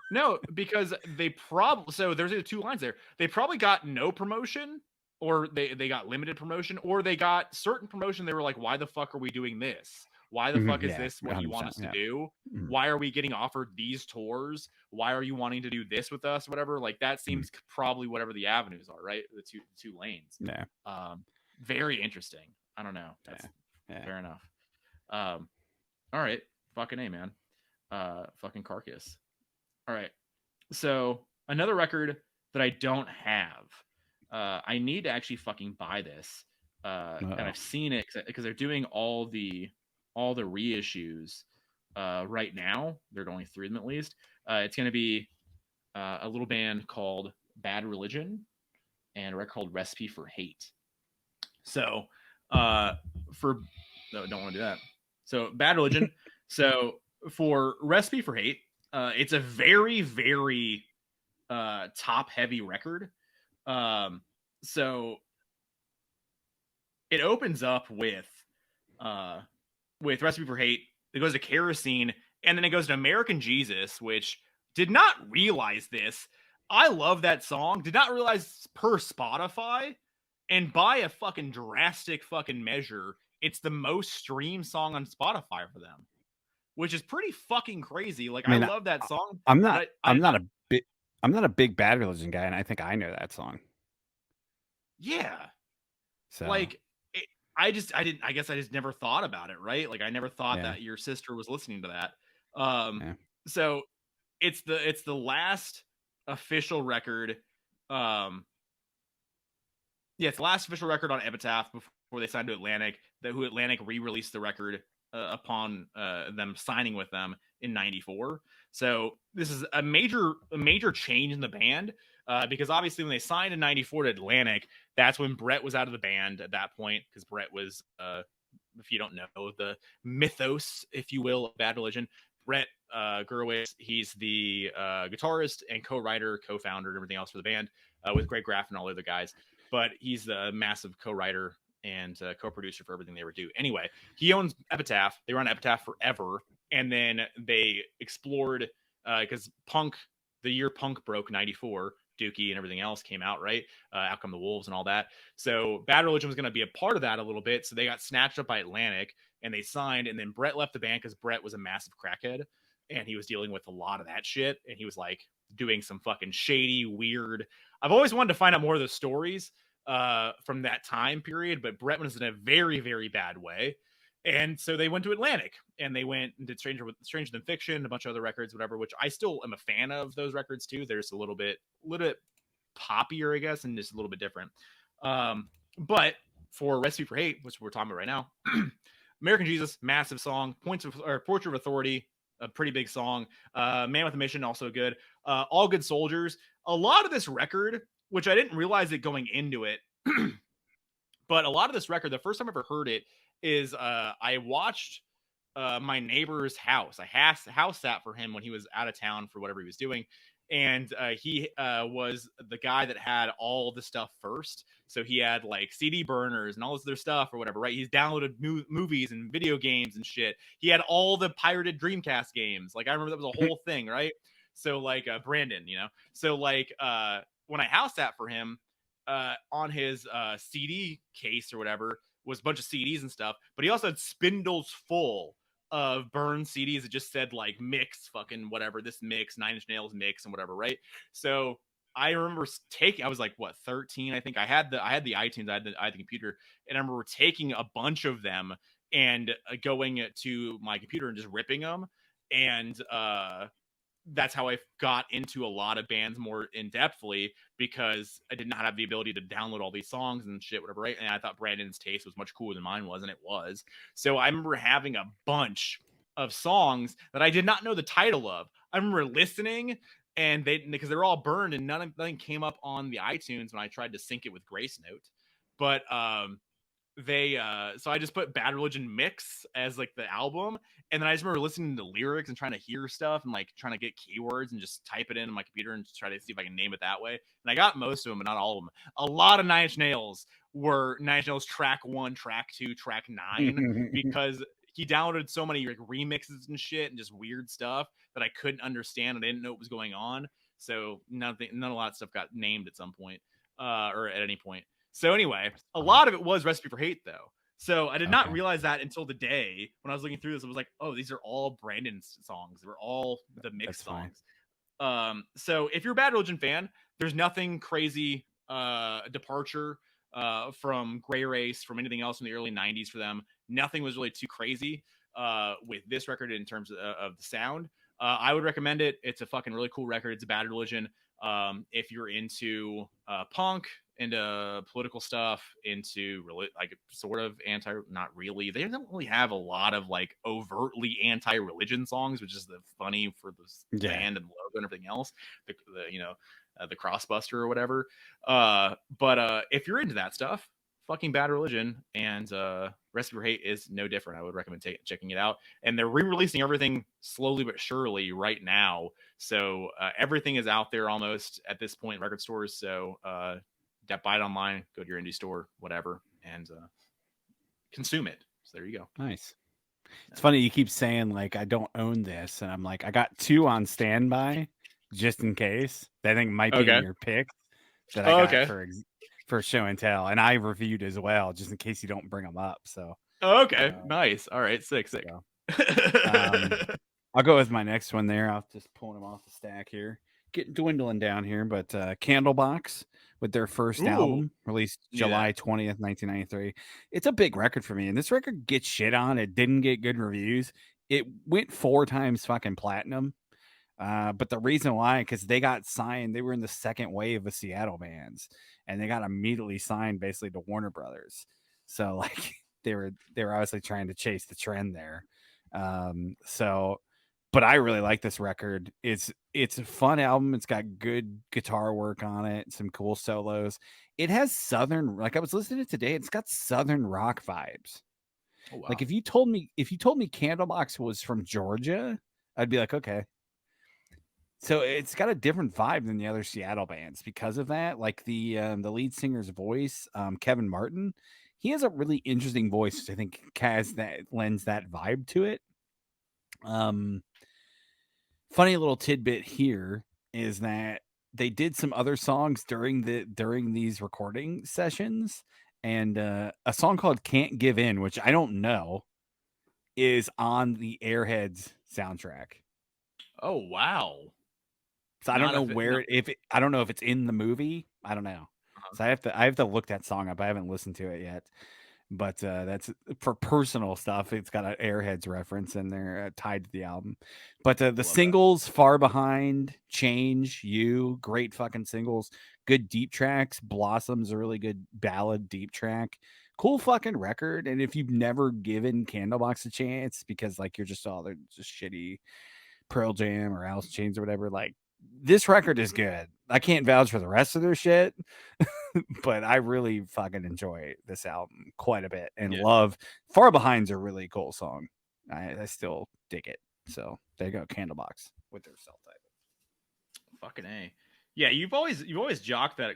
S2: No, because they probably, so there's two lines there. They probably got no promotion, or they got limited promotion, or they got certain promotion. They were like, why the fuck are we doing this? Why the fuck is
S1: yeah,
S2: this what you want
S1: 100%.
S2: us to
S1: Yeah.
S2: do?
S1: Mhm,
S2: Why are we getting offered these tours? Why are you wanting to do this with us? Whatever. Like that
S1: mhm.
S2: seems probably whatever the avenues are, right? The two lanes.
S1: Yeah,
S2: Um, Very interesting. I don't know.
S1: yeah,
S2: That's
S1: yeah.
S2: fair enough. Um, all right. Fucking A, man. Fucking Carcass. All right. So another record that I don't have. I need to actually fucking buy this. And
S1: Uh-oh.
S2: I've seen it because they're doing all the reissues right now. There are only three of them at least. It's going to be a little band called Bad Religion and a record called Recipe for Hate. So for no, don't want to do that. So Bad Religion. So for Recipe for Hate, it's a very very top heavy record. Um, so it opens up uh, with Recipe for Hate. It goes to Kerosene, and then it goes to American Jesus, which did not realize this. I love that song. Did not realize per Spotify, and by a fucking drastic fucking measure, it's the most streamed song on Spotify for them, which is pretty fucking crazy. Like
S1: I
S2: I
S1: mean,
S2: love that song,
S1: I'm
S2: but
S1: not,
S2: I
S1: big, I'm not a big Bad Religion guy, and I think I know that song.
S2: yeah,
S1: So
S2: like it, I didn't, I guess I just never thought about it, right? Like I never thought
S1: yeah,
S2: that your sister was listening to that.
S1: yeah.
S2: So it's the last official record. um yeah, it's the last official record on Epitaph before they signed to Atlantic. That who Atlantic re-released the record upon them signing with them in '94. So this is a major change in the band, because obviously when they signed in '94 to Atlantic, that's when Brett was out of the band at that point, because Brett was, if you don't know the mythos, if you will, of Bad Religion, Brett Gurewitz, he's the guitarist and co-writer, co-founder, and everything else for the band, with Greg Graff and all the other guys. But he's the massive co-writer and co-producer for everything they were doing. Anyway, he owns Epitaph. They were on Epitaph forever, and then they explored, because punk, the year punk broke, '94, Dookie and everything else came out, right? Out Come the Wolves and all that. So Bad Religion was going to be a part of that a little bit. So they got snatched up by Atlantic and they signed. And then Brett left the band because Brett was a massive crackhead and he was dealing with a lot of that shit. And he was like doing some fucking shady, weird. I've always wanted to find out more of the stories from that time period, but Brett was in a very, very bad way. And so they went to Atlantic and they went and did Stranger Than Fiction, a bunch of other records, whatever, which I still am a fan of those records too. They're just a little bit poppier, I guess, and just a little bit different. But for Recipe for Hate, which we're talking about right now, American Jesus, massive song. Portrait of Authority, a pretty big song. Man with a Mission, also good. All Good Soldiers. A lot of this record, which I didn't realize it going into it, but a lot of this record, the first time I ever heard it is I watched my neighbor's house. I house sat for him when he was out of town for whatever he was doing. And he was the guy that had all the stuff first. So he had like CD burners and all this other stuff or whatever, right? He's downloaded movies and video games and shit. He had all the pirated Dreamcast games. Like I remember that was a whole thing, right? So like Brandon, you know? So like when I house sat for him, on his CD case or whatever, was a bunch of CDs and stuff, but he also had spindles full of burned CDs that just said like mix, fucking whatever, this mix, Nine Inch Nails mix and whatever, right? So I remember taking, I was like, what, 13? I think I had the iTunes, I had the computer, and I remember taking a bunch of them and going to my computer and just ripping them. And that's how I got into a lot of bands more in depthly, because I did not have the ability to download all these songs and shit, whatever, right? And I thought Brandon's taste was much cooler than mine was, and it was. So I remember having a bunch of songs that I did not know the title of. I remember listening, and because they're all burned, and nothing came up on the iTunes when I tried to sync it with Grace Note. But so I just put Bad Religion Mix as like the album, and then I just remember listening to lyrics and trying to hear stuff and like trying to get keywords and just type it in my computer and try to see if I can name it that way. And I got most of them, but not all of them. A lot of Nine Inch Nails were Nine Inch Nails track 1, track 2, track 9, because he downloaded so many like remixes and shit and just weird stuff that I couldn't understand. I didn't know what was going on. So none of that stuff got named at some point, or at any point. So anyway, a lot of it was Recipe for Hate, though. So I did not realize that until the day when I was looking through this. I was like, oh, these are all Brandon's songs. They were all the mixed songs. So if you're a Bad Religion fan, there's nothing crazy departure from Gray Race, from anything else from the early 90s for them. Nothing was really too crazy with this record in terms of the sound. I would recommend it. It's a fucking really cool record. It's a Bad Religion. If you're into punk, into political stuff, into like sort of not really. They don't really have a lot of like overtly anti-religion songs, which is the funny for this band and the logo and everything else. The Crossbuster or whatever. But if you're into that stuff, fucking Bad Religion and Recipe for Hate is no different. I would recommend checking it out. And they're re-releasing everything slowly but surely right now. So everything is out there almost at this point in record stores. So buy it online, go to your indie store, whatever, and consume it. So there you go.
S1: Nice. It's funny you keep saying like I don't own this, and I'm like I got 2 on standby just in case. That I think might be in your pick that I got for show and tell, and I reviewed as well just in case you don't bring them up. So
S2: nice. All right, sick. So,
S1: I'll go with my next one there. I'll just pull them off the stack here. Getting dwindling down here, but Candlebox with their first album released July 20th, 1993. It's a big record for me, and this record gets shit on. It didn't get good reviews. It went 4 times fucking platinum. But the reason why, because they got signed, they were in the second wave of Seattle bands, and they got immediately signed basically to Warner Brothers. So like they were obviously trying to chase the trend there. But I really like this record. It's a fun album. It's got good guitar work on it, some cool solos. It has southern, like I was listening to it today, it's got southern rock vibes. Oh, wow. Like if you told me Candlebox was from Georgia, I'd be like, okay. So it's got a different vibe than the other Seattle bands because of that. Like the lead singer's voice, Kevin Martin, he has a really interesting voice, which I think lends that vibe to it. Funny little tidbit here is that they did some other songs during these recording sessions, and a song called "Can't Give In," which I don't know, is on the Airheads soundtrack.
S2: Oh wow!
S1: So I don't know I don't know if it's in the movie. I don't know. So I have to look that song up. I haven't listened to it yet. But that's for personal stuff. It's got an Airheads reference and they're tied to the album. But the singles, Far Behind, Change, You, great fucking singles. Good deep tracks. Blossom's a really good ballad deep track. Cool fucking record. And if you've never given Candlebox a chance because like you're just they're just shitty Pearl Jam or Alice in Chains or whatever, like this record is good. I can't vouch for the rest of their shit, but I really fucking enjoy this album quite a bit and love Far Behind's a really cool song. I still dig it. So there you go, Candlebox with their self-titled.
S2: Fucking A. Yeah, you've always jocked that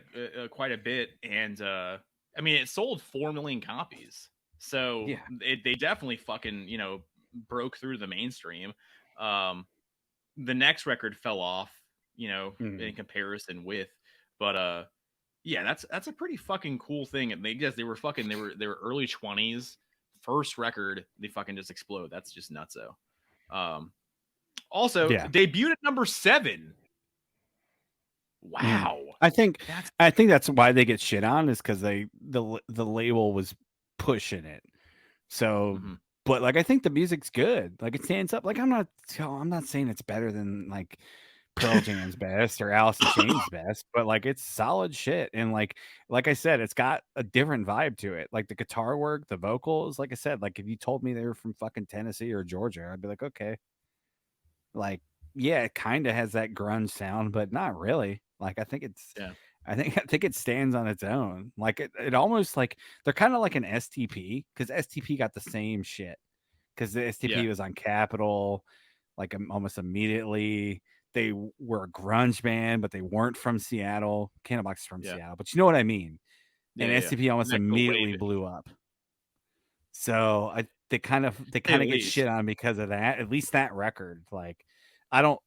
S2: quite a bit, and I mean it sold 4 million copies. So they definitely fucking broke through the mainstream. The next record fell off, in comparison with, but Yeah, that's a pretty fucking cool thing. And they were fucking they were early 20s. First record, they fucking just explode. That's just nutso. Also
S1: Yeah.
S2: debuted at number 7.
S1: Mhm.
S2: Wow.
S1: I think
S2: That's
S1: I think that's why they get shit on is because the label was pushing it. So,
S2: mhm.
S1: but like I think the music's good. Like it stands up. Like I'm not saying it's better than like Pearl Jam's best or Alice in Chains' best, but like it's solid shit. And like I said, it's got a different vibe to it. Like the guitar work, the vocals. Like I said, like if you told me they were from fucking Tennessee or Georgia, I'd be like, okay, like yeah, it kind of has that grunge sound, but not really. Like
S2: Yeah.
S1: I think it stands on its own. Like it almost like they're kind of like an STP because STP got the same shit because the
S2: Yeah.
S1: STP was on Capitol like almost immediately. They were a grunge band, but they weren't from Seattle. Candlebox is from
S2: Yeah.
S1: Seattle, but you know what I mean.
S2: Yeah.
S1: And
S2: Yeah.
S1: STP
S2: And
S1: almost
S2: that go way
S1: immediately blew up. So they
S2: say
S1: kind
S2: the
S1: of get
S2: least.
S1: shit on because of that. At least that record. Like I don't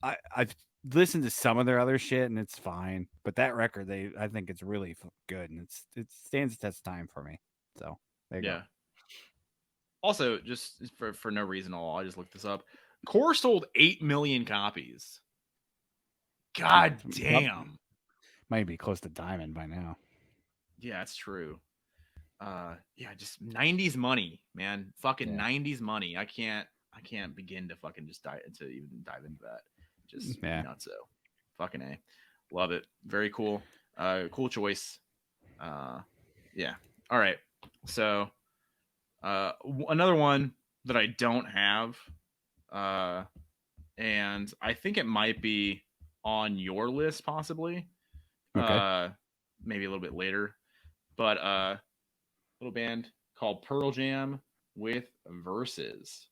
S1: I've listened to some of their other shit and it's fine, but that record I think it's really good and it stands the test of time for me. So there you go.
S2: Yeah. Also, just for no reason at all, I just looked this up. Core sold 8 million copies.
S1: Yeah,
S2: God damn.
S1: might be close to Diamond by now.
S2: Yeah, that's true. Yeah, just 90s money, man. Fucking
S1: Yeah,
S2: 90s money. I can't begin to fucking just even dive into that. Just
S1: yeah.
S2: nuts so. Fucking A. Love it. Very cool. Cool choice. Yeah. All right. So another one that I don't have, uh, and I think it might be on your list possibly.
S1: Okay.
S2: Uh, Maybe a little bit later, but little band called Pearl Jam with Verses.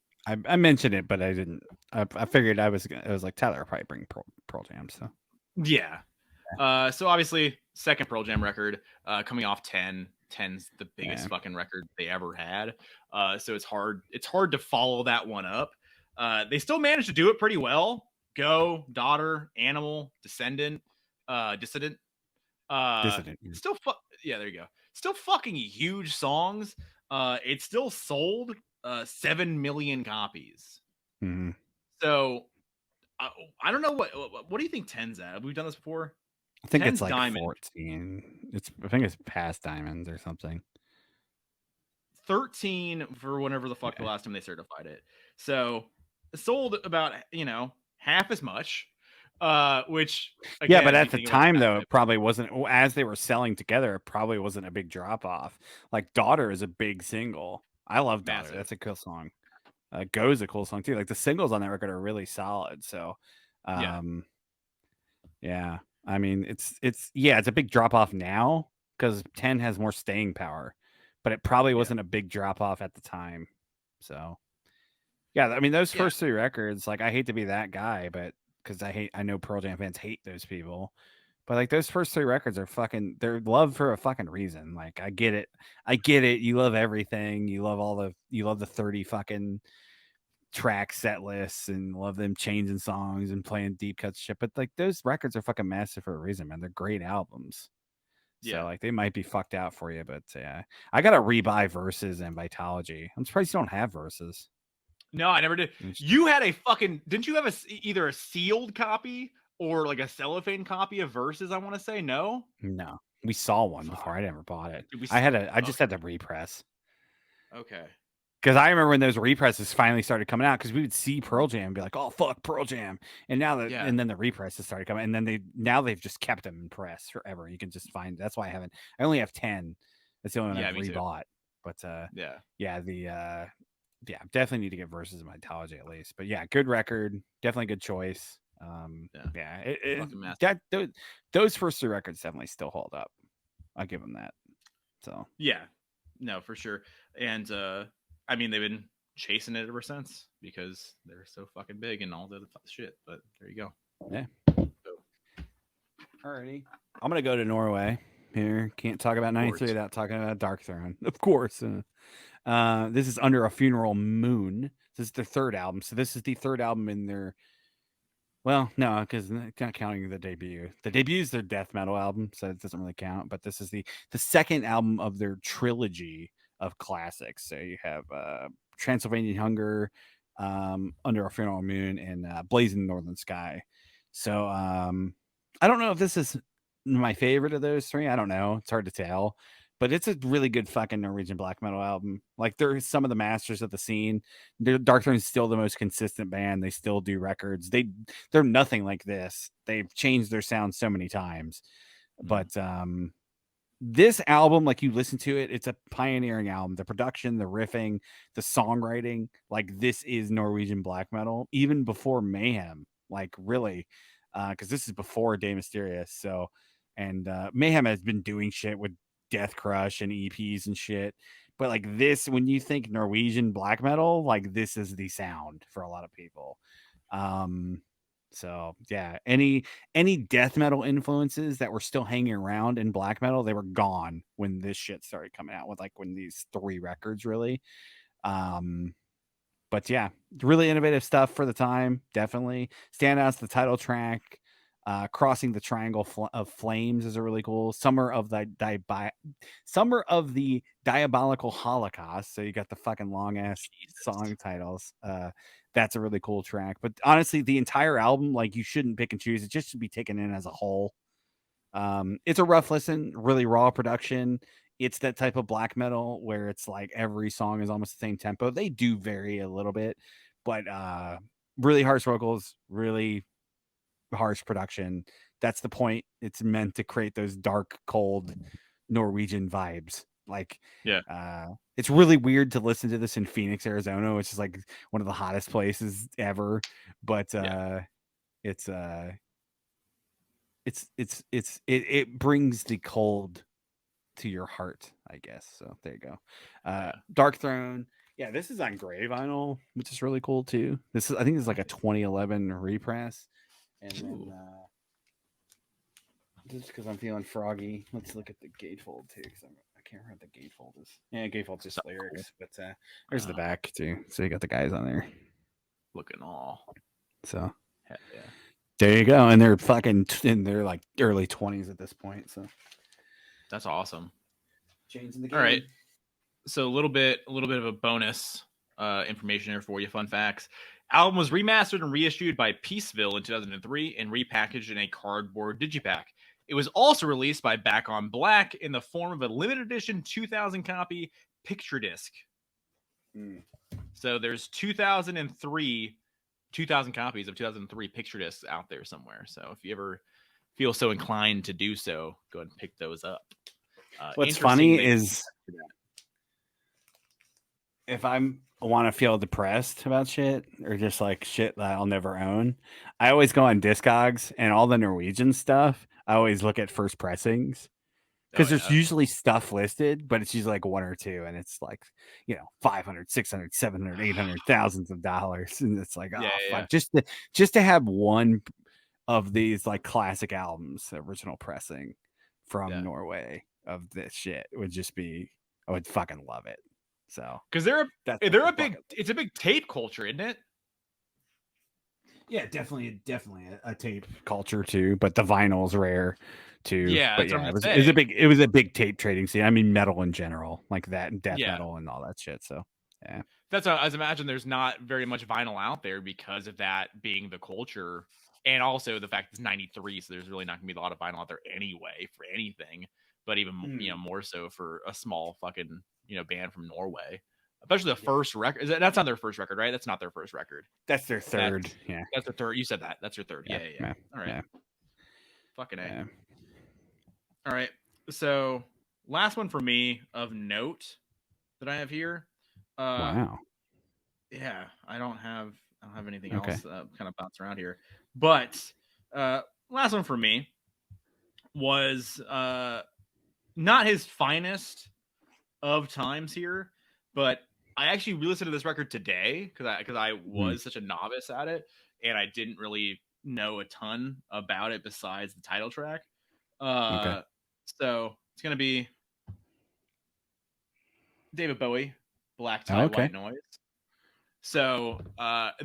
S1: I mentioned it, but I didn't. I figured I was like Tyler will probably bring Pearl Jam. So
S2: Yeah. So obviously, second Pearl Jam record, coming off 10. 10's the biggest
S1: yeah,
S2: fucking record they ever had. So it's hard. It's hard to follow that one up. They still managed to do it pretty well. Go, Daughter, Animal, Descendant, Dissident.
S1: Dissident.
S2: Still, yeah, there you go. Still fucking huge songs. It still sold 7 million copies.
S1: Mm-hmm.
S2: So I, I don't know what do you think 10's at? Have we done this before?
S1: I think it's
S2: 10's
S1: like
S2: Diamond.
S1: 14. I think it's past Diamonds or something.
S2: 13 for whenever the fuck the
S1: Yeah.
S2: last time they certified it. So it sold about, half as much. Which
S1: Yeah, but
S2: again, if you
S1: at the
S2: think about
S1: time
S2: that,
S1: though, it probably wasn't as they were selling together. It probably wasn't a big drop off. Like Daughter is a big single. I love Daughter.
S2: massive.
S1: That's a cool song. Go is a cool song too. Like the singles on that record are really solid. So,
S2: Yeah,
S1: um, yeah. I mean, it's a big drop off now because 10 has more staying power, but it probably
S2: yeah,
S1: wasn't a big drop off at the time. So, yeah, I mean, those
S2: yeah,
S1: first three records, like I hate to be that guy, but because I know Pearl Jam fans hate those people, but like those first three records are they're loved for a fucking reason. Like I get it. I get it. You love everything. You love the 30 fucking track set lists and love them changing songs and playing deep cuts shit. But like those records are fucking massive for a reason, man. They're great albums. So
S2: yeah.
S1: like they might be fucked out for you, but yeah. I gotta rebuy Verses and Vitology. I'm surprised you don't have Verses.
S2: No, I never did. You had a fucking. Didn't you have either a sealed copy or like a cellophane copy of Verses? I want to say no.
S1: No. We saw one
S2: Fuck.
S1: before. I never bought it.
S2: Did we?
S1: I just
S2: Okay.
S1: had the repress.
S2: Okay.
S1: Because I remember when those represses finally started coming out, because we would see Pearl Jam and be like, "Oh fuck, Pearl Jam,"
S2: Yeah.
S1: and then the represses started coming, and then they've just kept them in press forever. You can just find. That's why I only have 10. That's the only one
S2: Yeah.
S1: I've
S2: Me too.
S1: rebought. But
S2: Yeah.
S1: yeah, yeah, definitely need to get Versus and Vitology at least. But yeah, good record, definitely good choice.
S2: Yeah.
S1: Yeah,
S2: Fucking massive.
S1: those first three records definitely still hold up. I'll give them that. So
S2: Yeah. No, for sure. And I mean, they've been chasing it ever since because they're so fucking big and all the other shit. But there you go.
S1: yeah.
S2: So,
S1: Alrighty. I'm gonna go to Norway here. Can't talk about
S2: of
S1: '93
S2: course.
S1: without talking about Dark Throne, of course. This is Under a Funeral Moon. This is their third album. So this is the third album in their Well, no, because not counting the debut. The debut is their death metal album, so it doesn't really count. But this is the second album of their trilogy of classics. So you have Transylvanian Hunger, Under a Funeral Moon, and Blazing Northern Sky. So I don't know if this is my favorite of those three. I don't know. It's hard to tell. But it's a really good fucking Norwegian black metal album. Like they're some of the masters of the scene. Darkthrone is still the most consistent band. They still do records. They're nothing like this. They've changed their sound so many times. But this album, like you listen to it, it's a pioneering album. The production, the riffing, the songwriting, like this is Norwegian black metal, even before Mayhem. Like really, because this is before Day Mysterious. So, and Mayhem has been doing shit with Death Crush and EPs and shit. But like this, when you think Norwegian black metal, like this is the sound for a lot of people. Um, so yeah, any death metal influences that were still hanging around in black metal, they were gone when this shit started coming out with like when these three records really. Um, but yeah, really innovative stuff for the time. Definitely standouts. The title track, "Crossing the Triangle of Flames" is a really cool. Summer of the Diabolical Holocaust. So you got the fucking long ass
S2: Jesus.
S1: song titles. That's a really cool track. But honestly, the entire album, like you shouldn't pick and choose. It just should be taken in as a whole. It's a rough listen, really raw production. It's that type of black metal where it's like every song is almost the same tempo. They do vary a little bit, but really harsh vocals, really harsh production. That's the point. It's meant to create those dark, cold Norwegian vibes. Like
S2: Yeah.
S1: it's really weird to listen to this in Phoenix, Arizona, which is like one of the hottest places ever. But
S2: Yeah.
S1: it's it brings the cold to your heart, I guess. So there you go.
S2: Yeah.
S1: Dark Throne. Yeah, this is on gray vinyl, which is really cool too. This is I think this is like a 2011 repress. And then
S2: Ooh.
S1: just because I'm feeling froggy, let's look at the gatefold too, because I can't remember what the gatefold is. Yeah, gatefold's
S2: So
S1: just
S2: cool.
S1: lyrics, but there's the back too. So you got the guys on there.
S2: Looking all.
S1: So
S2: Heck yeah.
S1: there you go. And they're fucking in their like early 20s at this point. So
S2: That's awesome.
S1: changing the
S2: All right.
S1: game.
S2: So a little bit of a bonus information here for you. Fun facts. Album was remastered and reissued by Peaceville in 2003 and repackaged in a cardboard digipack. It was also released by Back on Black in the form of a limited edition 2000 copy picture disc. So there's 2000 copies of 2003 picture discs out there somewhere. So if you ever feel so inclined to do so, go ahead and pick those up.
S1: What's funny is if I want to feel depressed about shit or just like shit that I'll never own, I always go on Discogs and all the Norwegian stuff. I always look at first pressings
S2: Oh
S1: because there's
S2: yeah,
S1: usually stuff listed, but it's usually like one or two, and it's like 500, 600, 700, 800 thousands of dollars, and it's like
S2: yeah,
S1: oh
S2: yeah.
S1: fuck, just to have one of these like classic albums, original pressing from
S2: Yeah.
S1: Norway of this shit would just be I would fucking love it. So
S2: Because
S1: that's like
S2: they're
S1: a
S2: a big
S1: bucket list.
S2: it's a big tape culture, isn't it?
S1: Yeah, definitely a tape culture too, but the vinyl's rare too.
S2: Yeah,
S1: But
S2: that's what I'm
S1: yeah,
S2: gonna
S1: it was a
S2: say.
S1: big tape trading scene. I mean, metal in general, like that, and death
S2: Yeah,
S1: metal and all that shit. So yeah,
S2: that's what I was imagine. There's not very much vinyl out there because of that being the culture, and also the fact it's '93, so there's really not gonna be a lot of vinyl out there anyway for anything. But even more so for a small fucking band from Norway, especially the first record. That's not their first record, right? That's not their first record.
S1: that's their third. Yeah,
S2: That's their third. You said that. That's your third.
S1: yeah,
S2: Yeah.
S1: yeah,
S2: All right.
S1: yeah,
S2: Fucking A.
S1: yeah.
S2: All right. So last one for me of note that I have here.
S1: Wow.
S2: Yeah, I don't have anything
S1: Okay.
S2: else kind of bounce around here. But last one for me was not his finest of times here, but I actually re-listened to this record today because I was such a novice at it and I didn't really know a ton about it besides the title track.
S1: Okay.
S2: So it's gonna be David Bowie, Black Tie,
S1: Okay.
S2: White Noise. So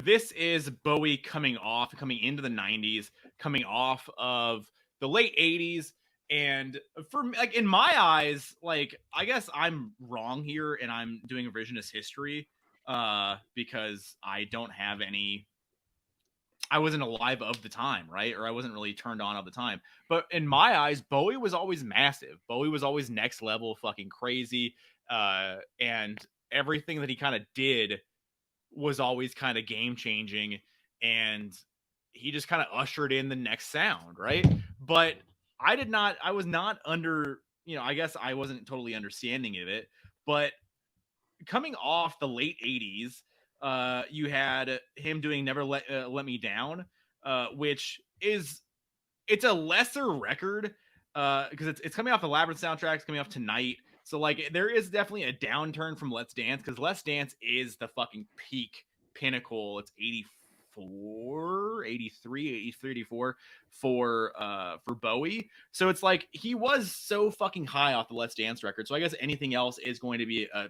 S2: this is Bowie coming into the 90s, coming off of the late 80s. And for like in my eyes, like I guess I'm wrong here and I'm doing revisionist history because I don't have any, I wasn't alive of the time, right? Or I wasn't really turned on of the time. But in my eyes, Bowie was always massive. Bowie was always next level fucking crazy. And everything that he kind of did was always kind of game changing, and he just kind of ushered in the next sound, right? But I was not under, I guess I wasn't totally understanding of it. But coming off the late 80s, you had him doing Never Let Me Down, which is, it's a lesser record because it's coming off the Labyrinth soundtrack. It's coming off Tonight. So like there is definitely a downturn from Let's Dance, because Let's Dance is the fucking peak pinnacle. It's 84, 83, 83, 84 for Bowie. So it's like he was so fucking high off the Let's Dance record. So I guess anything else is going to be a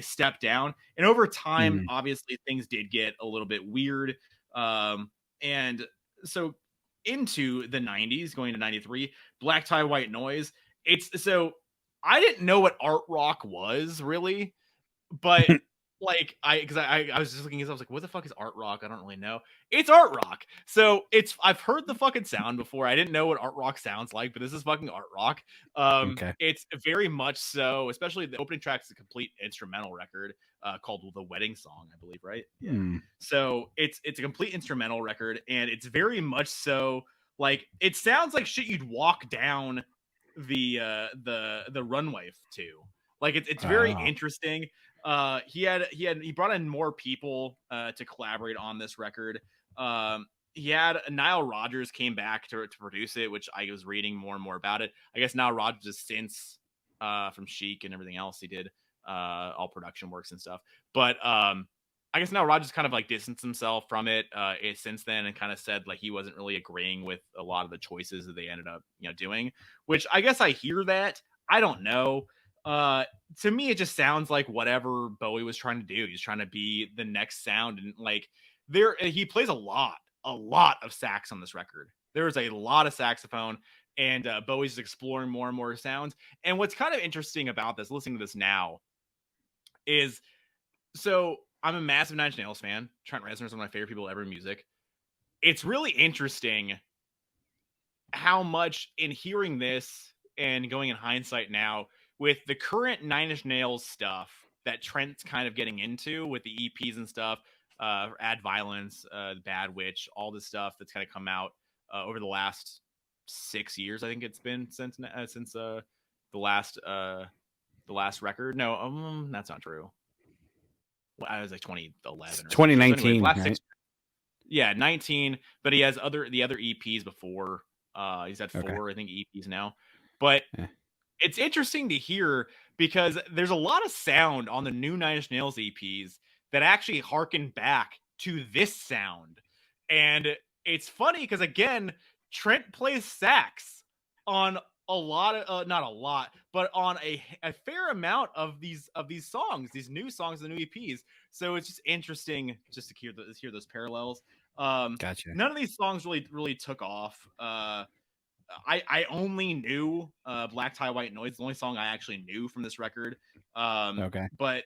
S2: step down. And over time,
S1: Mm.
S2: obviously things did get a little bit weird. And so into the 90s, going to 93, Black Tie White Noise. It's so I didn't know what art rock was really, but like I was just looking at, I was like, what the fuck is art rock? I don't really know. It's art rock. So it's, I've heard the fucking sound before. I didn't know what art rock sounds like, but this is fucking art rock.
S1: Okay.
S2: It's very much so, especially the opening track is a complete instrumental record called The Wedding Song, I believe, right? Yeah.
S1: Mm.
S2: So it's a complete instrumental record, and it's very much so like it sounds like shit you'd walk down the runway to. Like it's very
S1: Oh,
S2: interesting. He brought in more people to collaborate on this record. He had Nile Rodgers came back to produce it, which I was reading more and more about it. I guess Nile Rodgers has since from Chic and everything else he did, all production works and stuff. But I guess now Rodgers kind of like distanced himself from it, since then, and kind of said like he wasn't really agreeing with a lot of the choices that they ended up doing. Which I guess I hear that. I don't know. To me, it just sounds like whatever Bowie was trying to do. He's trying to be the next sound, and like there, he plays a lot of sax on this record. There is a lot of saxophone, and Bowie's exploring more and more sounds. And what's kind of interesting about this, listening to this now, is so I'm a massive Nine Inch Nails fan. Trent Reznor's one of my favorite people ever in music. It's really interesting how much, in hearing this and going in hindsight now, with the current Nine Inch Nails stuff that Trent's kind of getting into with the EPs and stuff, Add Violence, Bad Witch, all this stuff that's kind of come out over the last 6 years. I think it's been since the last record. No, that's not true. I was like 2011 or some shit. So anyway, the
S1: 2019,
S2: last
S1: right?
S2: 6, yeah, 19. But he has the other EPs before. He's had
S1: Okay.
S2: 4, I think, EPs now. But
S1: Yeah.
S2: it's interesting to hear because there's a lot of sound on the new Nine Inch Nails EPs that actually harken back to this sound. And it's funny because again, Trent plays sax on a lot of not a lot, but on a fair amount of these songs, these new songs, the new EPs. So it's just interesting just to hear those parallels.
S1: Gotcha.
S2: None of these songs really took off. I only knew Black Tie White Noise, the only song I actually knew from this record.
S1: Okay.
S2: But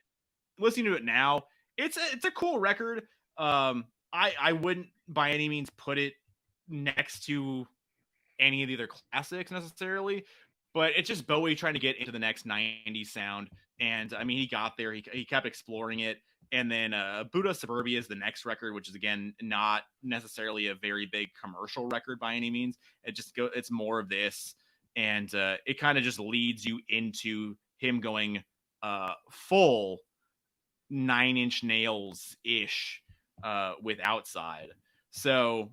S2: listening to it now, it's a cool record. I wouldn't by any means put it next to any of the other classics necessarily, but it's just Bowie trying to get into the next 90s sound. And I mean, he got there, he kept exploring it. And then Buddha Suburbia is the next record, which is again not necessarily a very big commercial record by any means. It's more of this, and it kind of just leads you into him going full Nine Inch Nails ish with Outside. So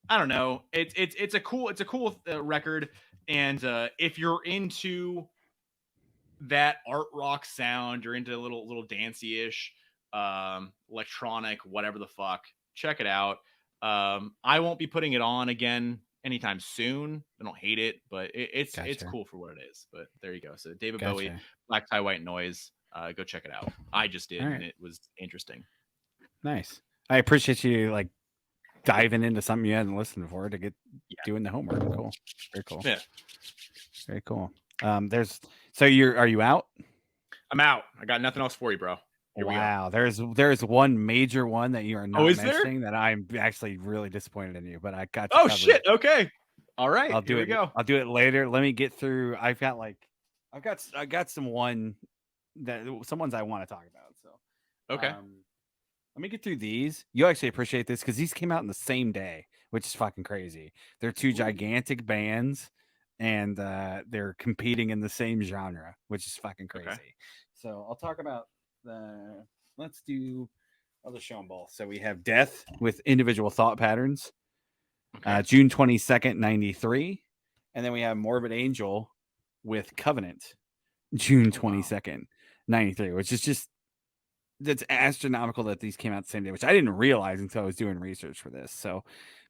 S2: I don't know. It's a cool record, and if you're into that art rock sound, you're into a little dancey ish, electronic, whatever the fuck, check it out. I won't be putting it on again anytime soon. I don't hate it, but it's
S1: Gotcha.
S2: cool for what it is. But there you go. So David Bowie,
S1: Gotcha.
S2: Black Tie White Noise. Go check it out. I just did,
S1: All
S2: and
S1: right.
S2: it was interesting.
S1: Nice. I appreciate you like diving into something you hadn't listened before to get
S2: Yeah.
S1: doing the homework. Cool. Very cool.
S2: Yeah.
S1: Very cool. There's so you're are you out?
S2: I'm out. I got nothing else for you, bro. Here we go.
S1: Wow. There's one major one that you are
S2: Oh,
S1: not
S2: is there?
S1: mentioning that I'm actually really disappointed in you, but I got you
S2: Oh
S1: covered.
S2: shit. Okay. All right.
S1: I'll
S2: Here
S1: do
S2: we
S1: it.
S2: go.
S1: I'll do it later. Let me get through. I got some one that some ones I want to talk about. So
S2: Okay.
S1: let me get through these. You'll actually appreciate this because these came out in the same day, which is fucking crazy. They're two
S2: Ooh.
S1: gigantic bands, and they're competing in the same genre, which is fucking
S2: Okay.
S1: crazy. So I'll talk about the. Let's do. I'll just show them both. So we have Death with Individual Thought Patterns,
S2: Okay.
S1: June 22nd, 93, and then we have Morbid Angel with Covenant, June
S2: Oh wow.
S1: 22nd, 93, which is just that's astronomical that these came out the same day, which I didn't realize until I was doing research for this. So,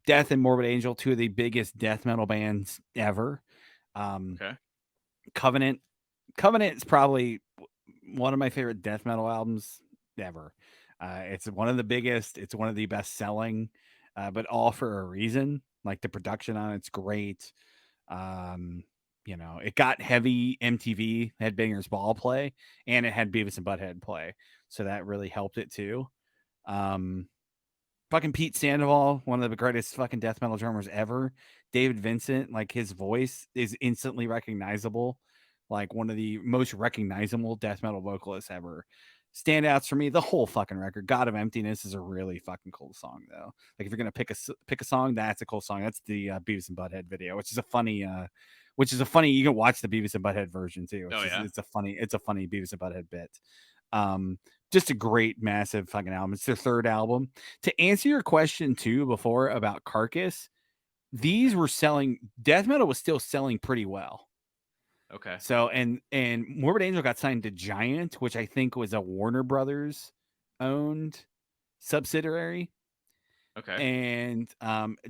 S1: Death and Morbid Angel, two of the biggest death metal bands ever. Um,
S2: Okay.
S1: Covenant, Covenant is probably one of my favorite death metal albums ever. It's one of the biggest. It's one of the best selling, but all for a reason. Like the production on it's great. Um, it got heavy MTV Headbangers Ball play, and it had Beavis and Butthead play, so that really helped it too. Um, fucking Pete Sandoval, one of the greatest fucking death metal drummers ever. David Vincent, like his voice is instantly recognizable, like one of the most recognizable death metal vocalists ever. Standouts for me, the whole fucking record. God of Emptiness is a really fucking cool song though. Like if you're gonna pick a song, that's a cool song. That's the Beavis and Butthead video, which is a funny. You can watch the Beavis and Butthead version too.
S2: Oh yeah.
S1: It's a funny Beavis and Butthead bit. Um, just a great, massive fucking album. It's their third album. To answer your question too before about Carcass, these were selling. Death metal was still selling pretty well.
S2: Okay.
S1: So and Morbid Angel got signed to Giant, which I think was a Warner Brothers owned subsidiary,
S2: Okay.
S1: and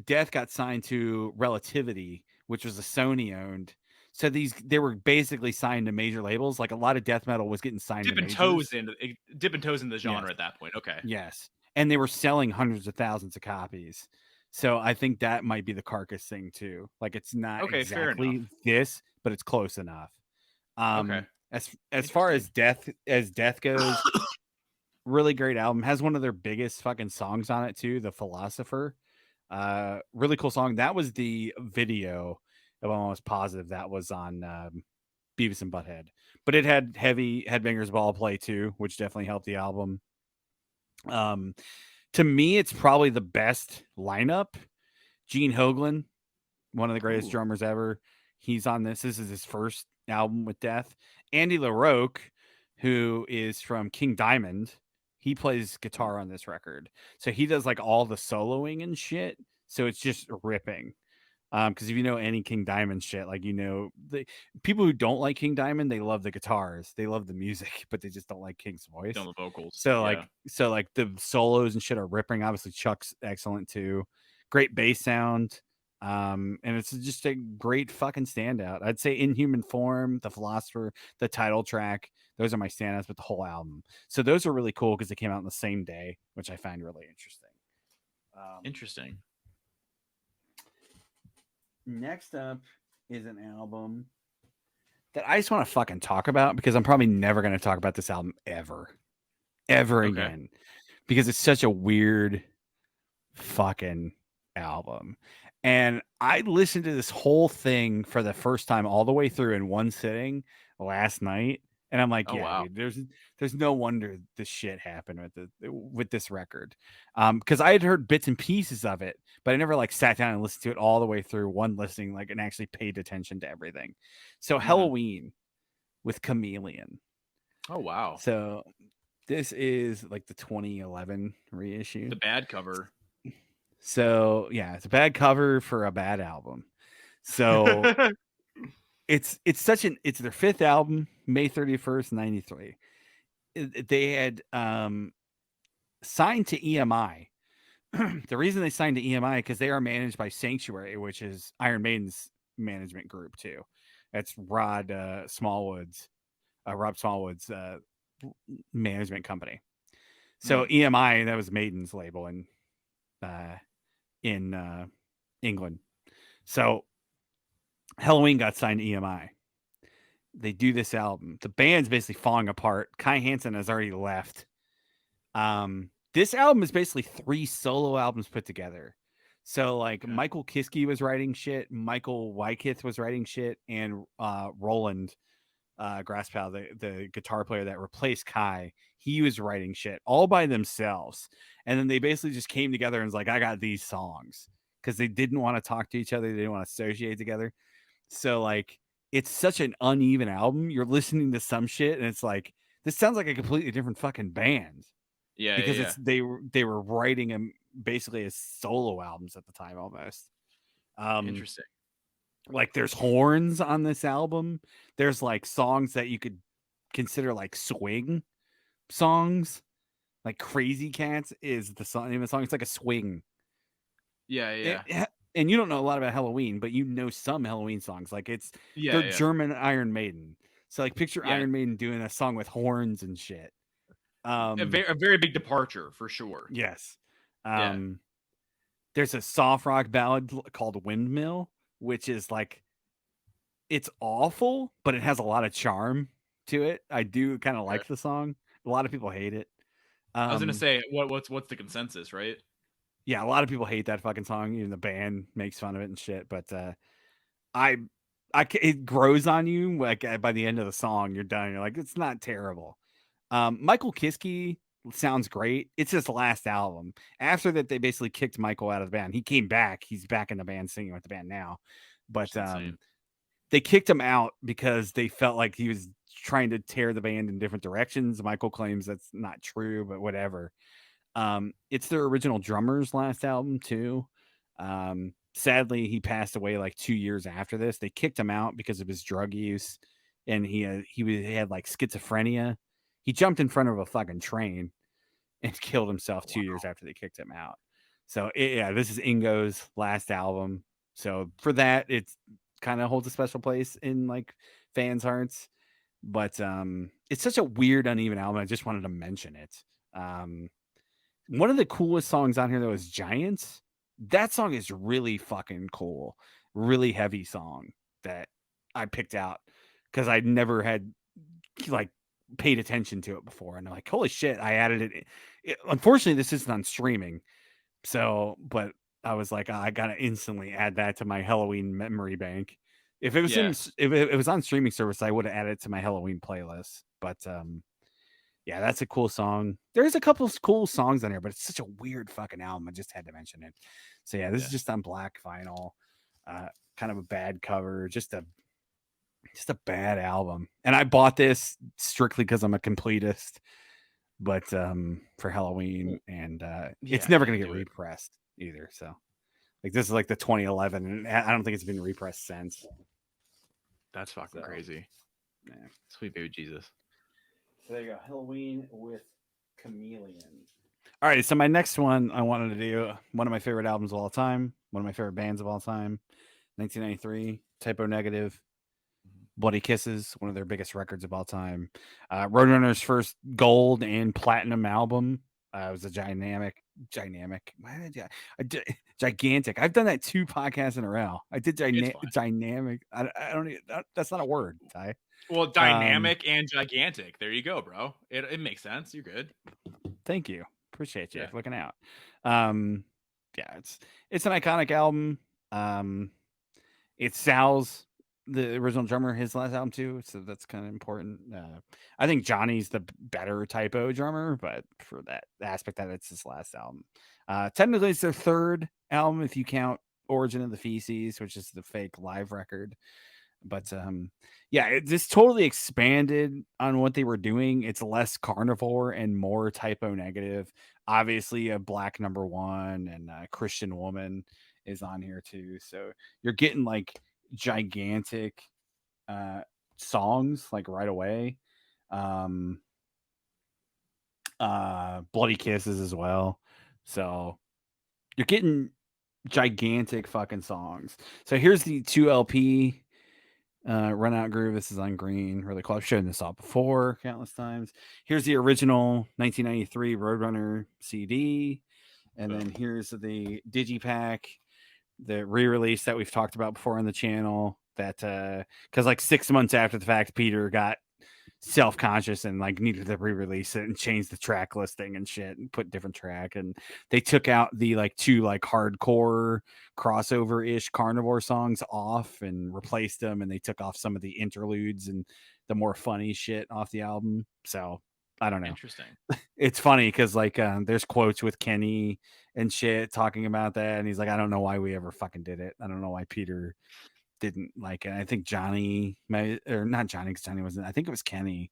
S1: Death got signed to Relativity, which was a Sony owned. So they were basically signed to major labels. Like a lot of death metal was getting signed to majors.
S2: Dipping toes in the
S1: Yes.
S2: genre at that point. Okay.
S1: Yes. And they were selling hundreds of thousands of copies. So I think that might be the Carcass thing too. Like it's not
S2: Okay. Fair enough.
S1: exactly this, but it's close enough.
S2: Okay.
S1: As far
S2: Interesting.
S1: as death goes, really great album. Has one of their biggest fucking songs on it too, The Philosopher. Really cool song. That was the video, if I'm almost positive that was on Beavis and Butthead. But it had heavy Headbangers Ball play too, which definitely helped the album. Um, to me, it's probably the best lineup. Gene Hoglan, one of the greatest
S2: Ooh.
S1: drummers ever. He's on this. This is his first album with Death. Andy LaRocque, who is from King Diamond, he plays guitar on this record. So he does like all the soloing and shit. So it's just ripping. Because if you know any King Diamond shit, like the people who don't like King Diamond, they love the guitars, they love the music, but they just don't like King's voice.
S2: Done the vocals.
S1: So
S2: Yeah.
S1: like the solos and shit are ripping. Obviously, Chuck's excellent too. Great bass sound. And it's just a great fucking standout. I'd say Inhuman Form, The Philosopher, the title track, those are my standouts, but the whole album. So those are really cool because they came out on the same day, which I find really interesting.
S2: Interesting.
S1: Next up is an album that I just want to fucking talk about because I'm probably never going to talk about this album ever
S2: Okay.
S1: again because it's such a weird fucking album. And I listened to this whole thing for the first time all the way through in one sitting last night. And I'm like,
S2: Oh
S1: yeah,
S2: wow.
S1: dude, there's no wonder this shit happened with this record. Because I had heard bits and pieces of it, but I never like sat down and listened to it all the way through one listening, like and actually paid attention to everything. So
S2: Mhm.
S1: Halloween with Chameleon.
S2: Oh wow.
S1: So this is like the 2011 reissue.
S2: The bad cover.
S1: So yeah, it's a bad cover for a bad album. So it's it's their fifth album, May 31st, 93. They had signed to EMI. The reason they signed to EMI because they are managed by Sanctuary, which is Iron Maiden's management group too. That's Rob Smallwood's management company. So EMI, that was Maiden's label uh, in England. So Halloween got signed to EMI. They do this album. The band's basically falling apart. Kai Hansen has already left. This album is basically 3 solo albums put together. So like Michael Kiske was writing shit, Michael Wyketh was writing shit, and Roland Grasspal, the guitar player that replaced Kai, he was writing shit all by themselves. And then they basically just came together and was like, I got these songs, because they didn't want to talk to each other, they didn't want to associate together. So like it's such an uneven album. You're listening to some shit and it's like, this sounds like a completely different fucking band.
S2: Yeah,
S1: Because
S2: yeah.
S1: they were writing them basically as solo albums at the time almost.
S2: Interesting.
S1: Like there's horns on this album. There's like songs that you could consider like swing songs. Like Crazy Cats is the song, name of the song. It's like a swing.
S2: Yeah, yeah.
S1: And you don't know a lot about Halloween, but you know some Halloween songs. Like they're
S2: Yeah.
S1: German Iron Maiden. So like picture
S2: Yeah.
S1: Iron Maiden doing a song with horns and shit.
S2: A very big departure for sure.
S1: Yes.
S2: Yeah.
S1: There's a soft rock ballad called Windmill, which is like, it's awful, but it has a lot of charm to it. I do kind of like the song. A lot of people hate it.
S2: I was gonna say, what's the consensus, right?
S1: Yeah, a lot of people hate that fucking song. Even the band makes fun of it and shit. But I, it grows on you. Like by the end of the song, you're done. You're like, it's not terrible. Michael Kiske sounds great. It's his last album. After that, they basically kicked Michael out of the band. He came back. He's back in the band singing with the band now. But they kicked him out because they felt like he was trying to tear the band in different directions. Michael claims that's not true, but whatever. It's their original drummer's last album too. Sadly, he passed away like 2 years after this. They kicked him out because of his drug use, and he had like schizophrenia. He jumped in front of a fucking train and killed himself 2 years after they kicked him out. So yeah, this is Ingo's last album. So for that, it's kind of holds a special place in like fans' hearts. But it's such a weird, uneven album. I just wanted to mention it. One of the coolest songs on here though is Giants. That song is really fucking cool. Really heavy song that I picked out because I never had like paid attention to it before. And I'm like, holy shit, I added it. Unfortunately, this isn't on streaming. So, but I was like, I gotta instantly add that to my Halloween memory bank. If it was if it was on streaming service, I would have added it to my Halloween playlist. But yeah, that's a cool song. There's a couple of cool songs on here, but it's such a weird fucking album. I just had to mention it. So yeah, this is just on black vinyl. Kind of a bad cover, just a bad album. And I bought this strictly because I'm a completist, but for Halloween, and it's never gonna get repressed either. So like this is like the 2011, and I don't think it's been repressed since.
S2: That's fucking crazy.
S1: Yeah.
S2: Sweet baby Jesus.
S1: So there you go. Halloween with Chameleon. All right, so my next one I wanted to do one of my favorite albums of all time, one of my favorite bands of all time, 1993, Typo Negative, Bloody Kisses, one of their biggest records of all time. Roadrunner's first gold and platinum album. It was a gigantic. I've done that 2 podcasts in a row. I did dynamic. I don't. That's not a word, Ty.
S2: Well, dynamic and gigantic. There you go, bro. It makes sense. You're good.
S1: Thank you. Appreciate you looking out. Yeah, it's an iconic album. It's Sal's, the original drummer, his last album too, so that's kind of important. I think Johnny's the better Typo drummer, but for that aspect that it's his last album. Technically it's their 3rd album if you count Origin of the Feces, which is the fake live record. But yeah, it just totally expanded on what they were doing. It's less carnivore and more Typo Negative. Obviously a black number 1 and a Christian Woman is on here too, so you're getting like gigantic songs like right away. Bloody Kisses as well, so you're getting gigantic fucking songs. So here's the 2 LP. Run Out Groove. This is on green. Really cool. I've shown this off before countless times. Here's the original 1993 Roadrunner CD. And then
S2: Boom.
S1: here's the Digipack, the re-release that we've talked about before on the channel. That because like 6 months after the fact, Peter got self-conscious and like needed to re-release it and change the track listing and shit and put different track, and they took out the like two like hardcore crossover-ish carnivore songs off and replaced them, and they took off some of the interludes and the more funny shit off the album. So I don't know,
S2: Interesting.
S1: it's funny because like there's quotes with Kenny and shit talking about that, and he's like, I don't know why we ever fucking did it. I don't know why Peter didn't like it. I think Johnny or not Johnny, because Johnny wasn't. I think it was Kenny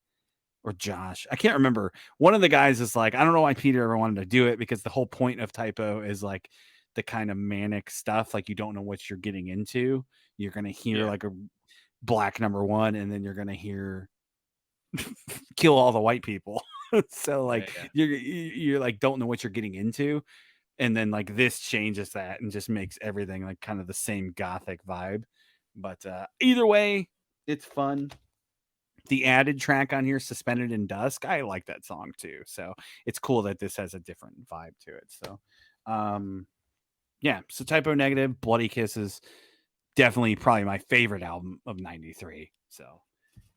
S1: or Josh. I can't remember. One of the guys is like, I don't know why Peter ever wanted to do it, because the whole point of Typo is like the kind of manic stuff. Like you don't know what you're getting into. You're gonna hear
S2: Yeah.
S1: like a black number one, and then you're gonna hear kill all the white people. So
S2: Yeah.
S1: like
S2: Yeah.
S1: you're like don't know what you're getting into, and then like this changes that and just makes everything like kind of the same gothic vibe. But either way, it's fun. The added track on here, Suspended in Dusk, I like that song too, so it's cool that this has a different vibe to it. So yeah, so Typo Negative, Bloody Kisses, definitely probably my favorite album of 93. So,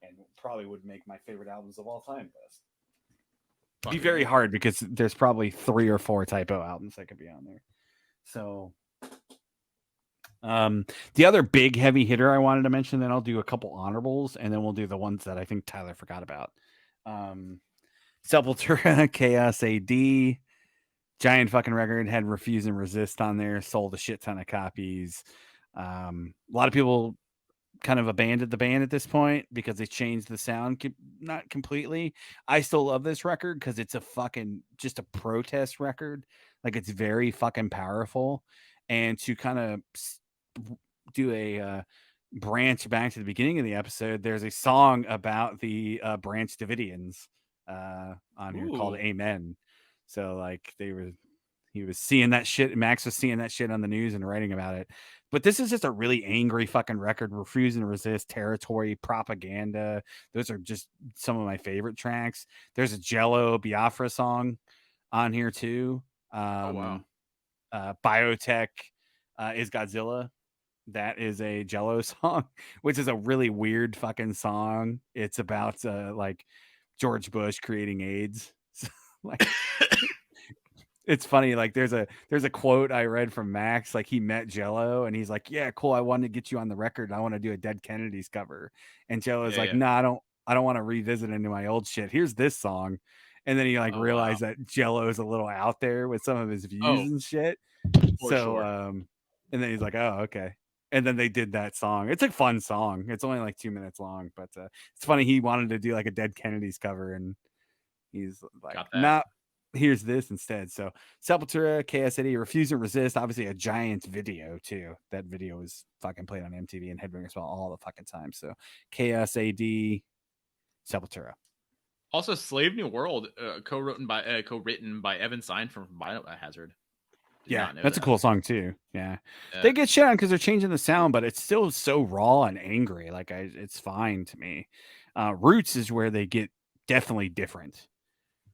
S1: and probably would make my favorite albums of all time list. Be
S2: Fucking
S1: very
S2: A.
S1: hard because there's probably 3 or 4 Typo albums that could be on there. So the other big heavy hitter I wanted to mention, then I'll do a couple honorables, and then we'll do the ones that I think Tyler forgot about. Sepultura, Chaos AD, giant fucking record, had Refuse and Resist on there, sold a shit ton of copies. A lot of people kind of abandoned the band at this point because they changed the sound, not completely. I still love this record because it's a fucking just a protest record. Like it's very fucking powerful, and to kind of do a branch back to the beginning of the episode, there's a song about the Branch Davidians on here called
S2: Ooh.
S1: Amen. So like he was seeing that shit. Max was seeing that shit on the news and writing about it. But this is just a really angry fucking record. Refuse and Resist, Territory, Propaganda. Those are just some of my favorite tracks. There's a Jello Biafra song on here too.
S2: Oh wow.
S1: Biotech is Godzilla. That is a Jello song, which is a really weird fucking song. It's about like George Bush creating AIDS. So, like it's funny, like there's a quote I read from Max, like he met Jello and he's like, yeah, cool, I wanted to get you on the record, I want to do a Dead Kennedys cover. And Jello's
S2: Yeah.
S1: like,
S2: Yeah.
S1: no, I don't want to revisit into my old shit, here's this song. And then he like
S2: Oh wow.
S1: realized that Jello is a little out there with some of his views
S2: Oh,
S1: and shit.
S2: for
S1: So
S2: sure.
S1: and then he's like, oh, okay. And then they did that song. It's a fun song. It's only like 2 minutes long, but it's funny. He wanted to do like a Dead Kennedys cover, and he's like,
S2: Got that.
S1: nah, here's this instead. So Sepultura, KSAD, Refuse and Resist, obviously a giant video too. That video was fucking played on MTV and Headbangers Ball all the fucking time. So KSAD, Sepultura.
S2: Also, Slave New World, co-written by Evan Stein from Biohazard. Did
S1: Yeah,
S2: not know
S1: that's a
S2: that.
S1: cool song too. Yeah, they
S2: Yeah.
S1: get shit on because they're changing the sound, but it's still so raw and angry. Like it's fine to me. Roots is where they get definitely different.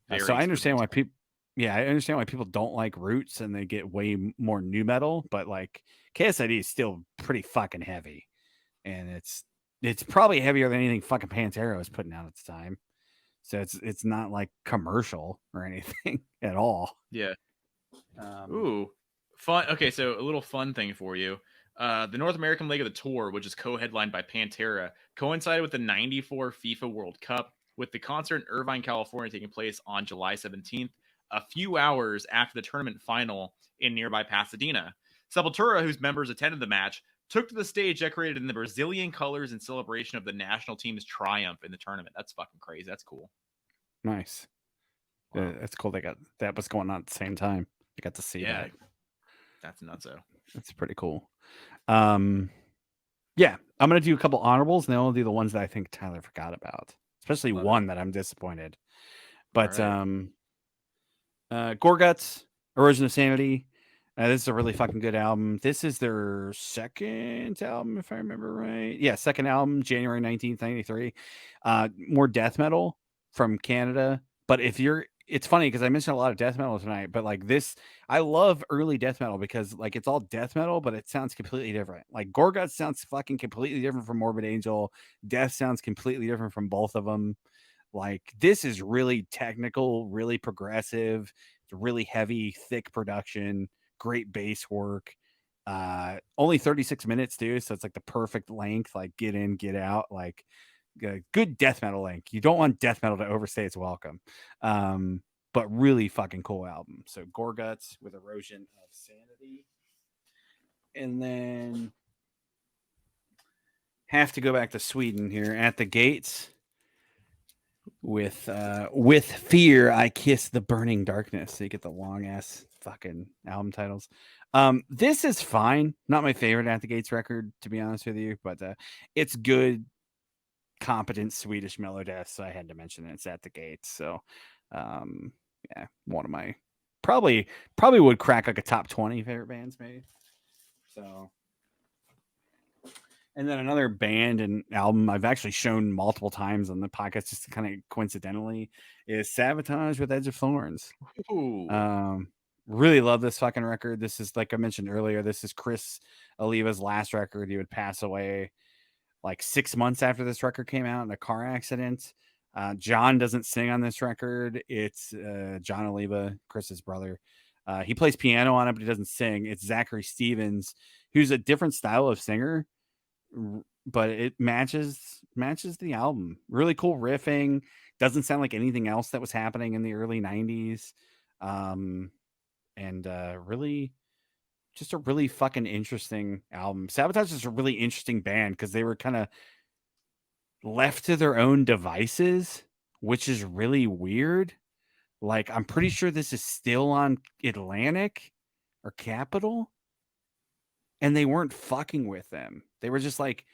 S1: So
S2: Very
S1: I understand why
S2: experimental.
S1: people. Yeah, I understand why people don't like Roots and they get way more new metal. But like KSID is still pretty fucking heavy, and it's probably heavier than anything fucking Pantera was putting out at the time. So it's not like commercial or anything at all.
S2: Yeah.
S1: Um,
S2: Ooh, fun. Okay, so a little fun thing for you. The North American leg of the tour, which is co-headlined by Pantera, coincided with the '94 FIFA World Cup, with the concert in Irvine, California, taking place on July 17th, a few hours after the tournament final in nearby Pasadena. Sepultura, whose members attended the match, took to the stage decorated in the Brazilian colors in celebration of the national team's triumph in the tournament. That's fucking crazy. That's cool.
S1: nice.
S2: Wow.
S1: That's cool. They got that was going on at the same time. I got to see
S2: Yeah,
S1: that.
S2: that's nutso.
S1: That's pretty cool. Yeah, I'm gonna do a couple honorables, and then I'll do the ones that I think Tyler forgot about, especially
S2: Love it.
S1: one that I'm disappointed.
S2: All
S1: But
S2: right.
S1: Gorguts, Origin of Sanity, This is a really fucking good album. This is their second album, if I remember right. Yeah, second album, January 1993. More death metal from Canada. But if you're, it's funny because I mentioned a lot of death metal tonight, but like this, I love early death metal because like it's all death metal, but it sounds completely different. Like Gorguts sounds fucking completely different from Morbid Angel. Death sounds completely different from both of them. Like this is really technical, really progressive, it's really heavy, thick production, great bass work. Only 36 minutes, too, so it's like the perfect length, like get in, get out, like good death metal length. You don't want death metal to overstay its welcome. But really fucking cool album. So Gorguts with Erosion of Sanity. And then have to go back to Sweden here. At the Gates with Fear I Kiss the Burning Darkness. So you get the long ass fucking album titles. This is fine, not my favorite At the Gates record, to be honest with you, but it's good, competent Swedish melodeath, so I had to mention it. It's At the Gates. So yeah, one of my probably would crack like a top 20 favorite bands maybe. So and then another band and album I've actually shown multiple times on the podcast, just kind of coincidentally, is Sabotage with Edge of Thorns.
S2: Ooh.
S1: Really love this fucking record. This is, like I mentioned earlier, this is Chris Oliva's last record. He would pass away like 6 months after this record came out in a car accident. John doesn't sing on this record. It's John Oliva, Chris's brother. He plays piano on it, but he doesn't sing. It's Zachary Stevens, who's a different style of singer, but it matches the album. Really cool riffing. Doesn't sound like anything else that was happening in the early 90s. And really just a really fucking interesting album. Sabotage is a really interesting band because they were kind of left to their own devices, which is really weird. Like, I'm pretty sure this is still on Atlantic or Capitol, and they weren't fucking with them. They were just like,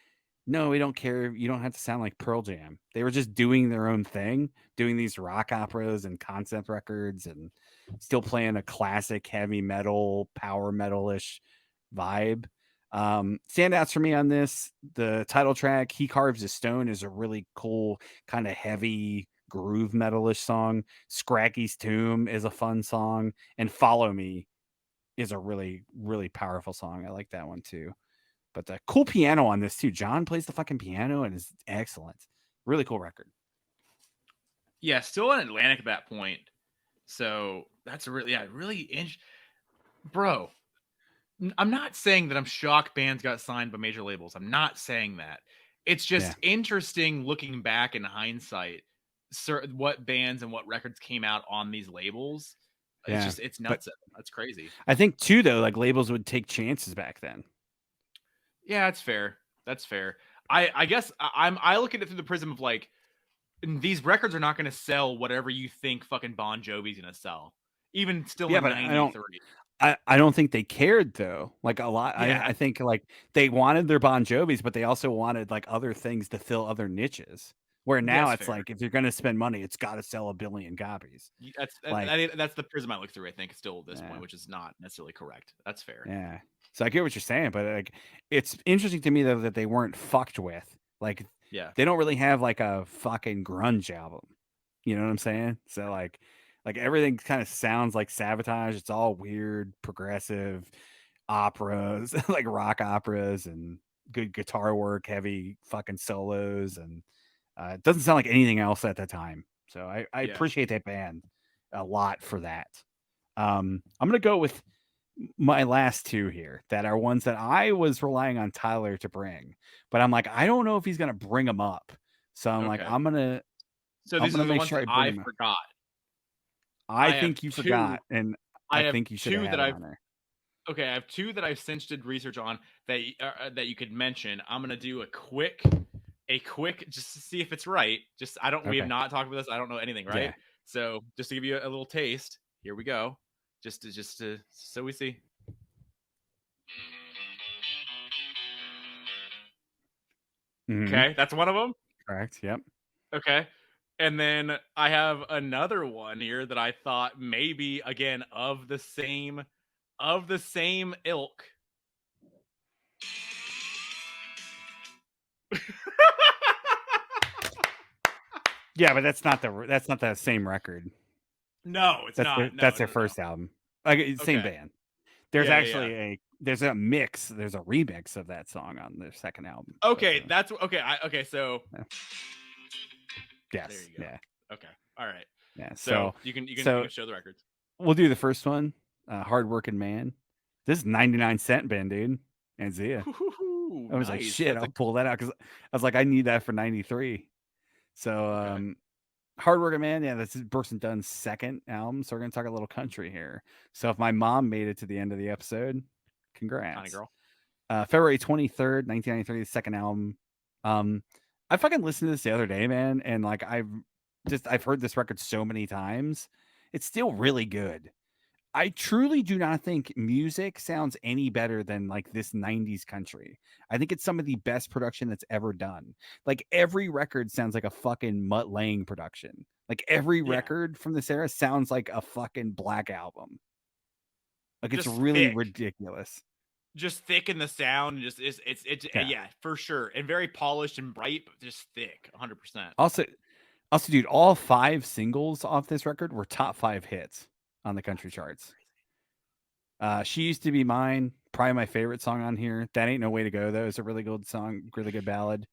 S1: no, we don't care. You don't have to sound like Pearl Jam. They were just doing their own thing, doing these rock operas and concept records and still playing a classic heavy metal, power metal-ish vibe. Standouts for me on this, the title track, He Carves a Stone, is a really cool, kind of heavy groove metalish song. Scraggy's Tomb is a fun song. And Follow Me is a really, really powerful song. I like that one too. But the cool piano on this too. John plays the fucking piano and is excellent. Really cool record.
S2: Yeah, still in Atlantic at that point. So that's a really bro. I'm not saying that I'm shocked bands got signed by major labels. I'm not saying that. It's
S1: Yeah.
S2: just interesting looking back in hindsight, what bands and what records came out on these labels.
S1: Yeah.
S2: It's
S1: But
S2: nuts. That's crazy.
S1: I think too though, like labels would take chances back then.
S2: Yeah, that's fair. That's fair. I guess I look at it through the prism of like these records are not going to sell whatever you think fucking Bon Jovi's going to sell, even still
S1: Yeah,
S2: in
S1: but
S2: '93.
S1: I don't think they cared though. Like a lot,
S2: Yeah,
S1: I think like they wanted their Bon Jovis, but they also wanted like other things to fill other niches. Where now
S2: that's
S1: it's
S2: fair.
S1: like if you're going to spend money, it's got to sell a billion copies. Like,
S2: That's the prism I look through. I think still at this
S1: yeah,
S2: point, which is not necessarily correct. That's fair.
S1: yeah. So I get what you're saying, but like it's interesting to me though that they weren't fucked with. Like
S2: Yeah,
S1: they don't really have like a fucking grunge album. You know what I'm saying? So like everything kind of sounds like Sabotage. It's all weird, progressive operas, like rock operas and good guitar work, heavy fucking solos, and it doesn't sound like anything else at the time. So I
S2: yeah.
S1: appreciate that band a lot for that. I'm gonna go with my last two here that are ones that I was relying on Tyler to bring, but I'm like, I don't know if he's gonna bring them up. So I'm like,
S2: Okay. So
S1: I'm
S2: these
S1: gonna
S2: are the
S1: make
S2: ones
S1: sure
S2: that
S1: I bring
S2: I
S1: them up.
S2: forgot.
S1: I
S2: I have
S1: think you
S2: two.
S1: forgot, and
S2: I
S1: I
S2: have
S1: think you should have
S2: two
S1: had
S2: that
S1: them
S2: I've
S1: on there.
S2: okay. I have two that I've since did research on that you could mention. I'm gonna do a quick just to see if it's right. Just I don't we have
S1: Okay.
S2: not talked about this. I don't know anything, right?
S1: Yeah.
S2: So just to give you a little taste, here we go. Just to so we see.
S1: Hmm.
S2: Okay, that's one of them.
S1: Correct. Yep.
S2: Okay. And then I have another one here that I thought maybe again of the same of the same ilk.
S1: Yeah, but that's not the same record.
S2: No, it's not. No,
S1: That's their
S2: no, no.
S1: first album. Like same
S2: Okay.
S1: band. There's
S2: Yeah, yeah, yeah.
S1: actually there's a remix of that song on their second album. But
S2: Okay, that's okay. Okay, so
S1: yeah.
S2: there
S1: Yes,
S2: you go.
S1: yeah,
S2: Okay, all right.
S1: yeah.
S2: So
S1: So
S2: you can
S1: so
S2: show the records.
S1: we'll do the first one. Hard Working Man. This is 99 Cent Band, dude, and Zia.
S2: Ooh,
S1: I was like,
S2: nice.
S1: shit,
S2: That's a
S1: I'll pull that out because I was like, I need that for '93. So
S2: okay.
S1: Hard Working Man, yeah, this is Brooks and Dunn's second album. So we're gonna talk a little country here. So if my mom made it to the end of the episode,
S2: Tiny
S1: congrats.
S2: girl.
S1: February 23rd, 1993, the second album. Um, I fucking listened to this the other day, man, and like I've heard this record so many times. It's still really good. I truly do not think music sounds any better than like this 90s country. I think it's some of the best production that's ever done. Like every record sounds like a fucking Mutt Lange production. Like every
S2: Yeah,
S1: record from this era sounds like a fucking Black album. Like it's
S2: just
S1: really
S2: thick,
S1: ridiculous.
S2: just thick in the sound. Just it's
S1: Yeah.
S2: yeah, for sure, and very polished and bright, but just thick, 100%.
S1: Also, dude, all 5 singles off this record were top 5 hits on the country
S2: That's fucking
S1: charts.
S2: crazy.
S1: She Used to Be Mine, probably my favorite song on here. That Ain't No Way to Go, though, is a really good song, really good ballad.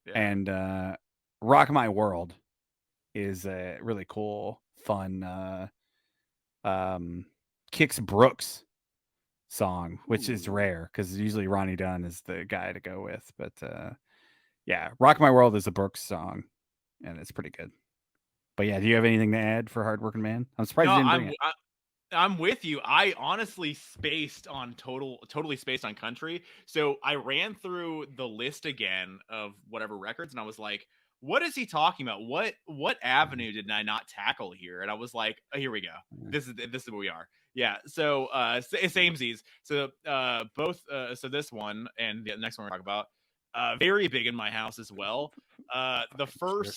S2: Yeah.
S1: And Rock My World is a really cool, fun Kix Brooks song, which is
S2: Ooh.
S1: rare because usually Ronnie Dunn is the guy to go with. But yeah, Rock My World is a Brooks song, and it's pretty good. But yeah, do you have anything to add for Hardworking Man? I'm surprised
S2: No,
S1: you didn't bring it.
S2: I'm with you. I honestly spaced on totally spaced on country. So I ran through the list again of whatever records, and I was like, "What is he talking about? What avenue did I not tackle here?" And I was like, oh, "Here we go. This is where we are." Yeah. So samesies. So both. So this one and the next one we're talking about, very big in my house as well. The
S1: Fucking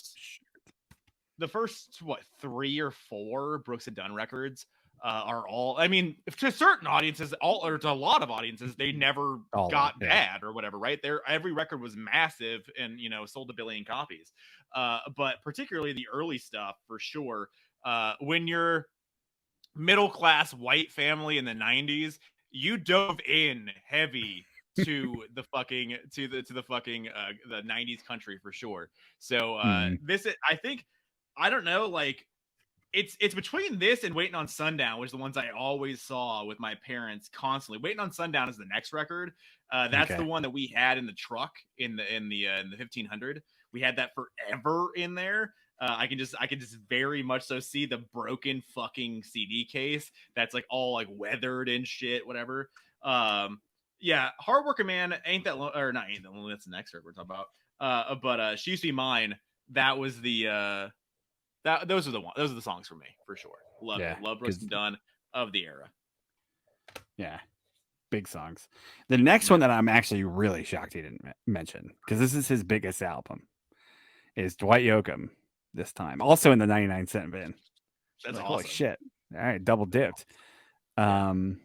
S1: sure.
S2: first what 3 or 4 Brooks and Dunn records are all. I mean, to certain audiences, all or to a lot of audiences, they never
S1: All of it.
S2: got
S1: Yeah.
S2: bad or whatever. Right there, every record was massive and sold a billion copies. But particularly the early stuff for sure. When you're middle class white family in the '90s, you dove in heavy to the fucking the '90s country for sure. So
S1: Hmm.
S2: this is, I think, I don't know, like it's between this and Waiting on Sundown, which is the ones I always saw with my parents constantly. Waiting on Sundown is the next record. That's the
S1: Okay.
S2: one that we had in the truck in the 1500. We had that forever in there. I can just very much so see the broken fucking CD case that's like all like weathered and shit, whatever. Yeah, Hardworking Man ain't that or not ain't that lonely. That's the next record we're talking about. But She Used to Be Mine. That was the those are the songs for me for sure. Love
S1: Yeah.
S2: it. Love Brooks
S1: Because,
S2: and Dunn of the era.
S1: yeah, big songs. The next one
S2: Yeah,
S1: that I'm actually really shocked he didn't mention, because this is his biggest album, is Dwight Yoakam this time. Also in the 99 Cent Band.
S2: that's
S1: Like, holy
S2: awesome.
S1: shit. All right, double dipped.
S2: Yeah,
S1: Um,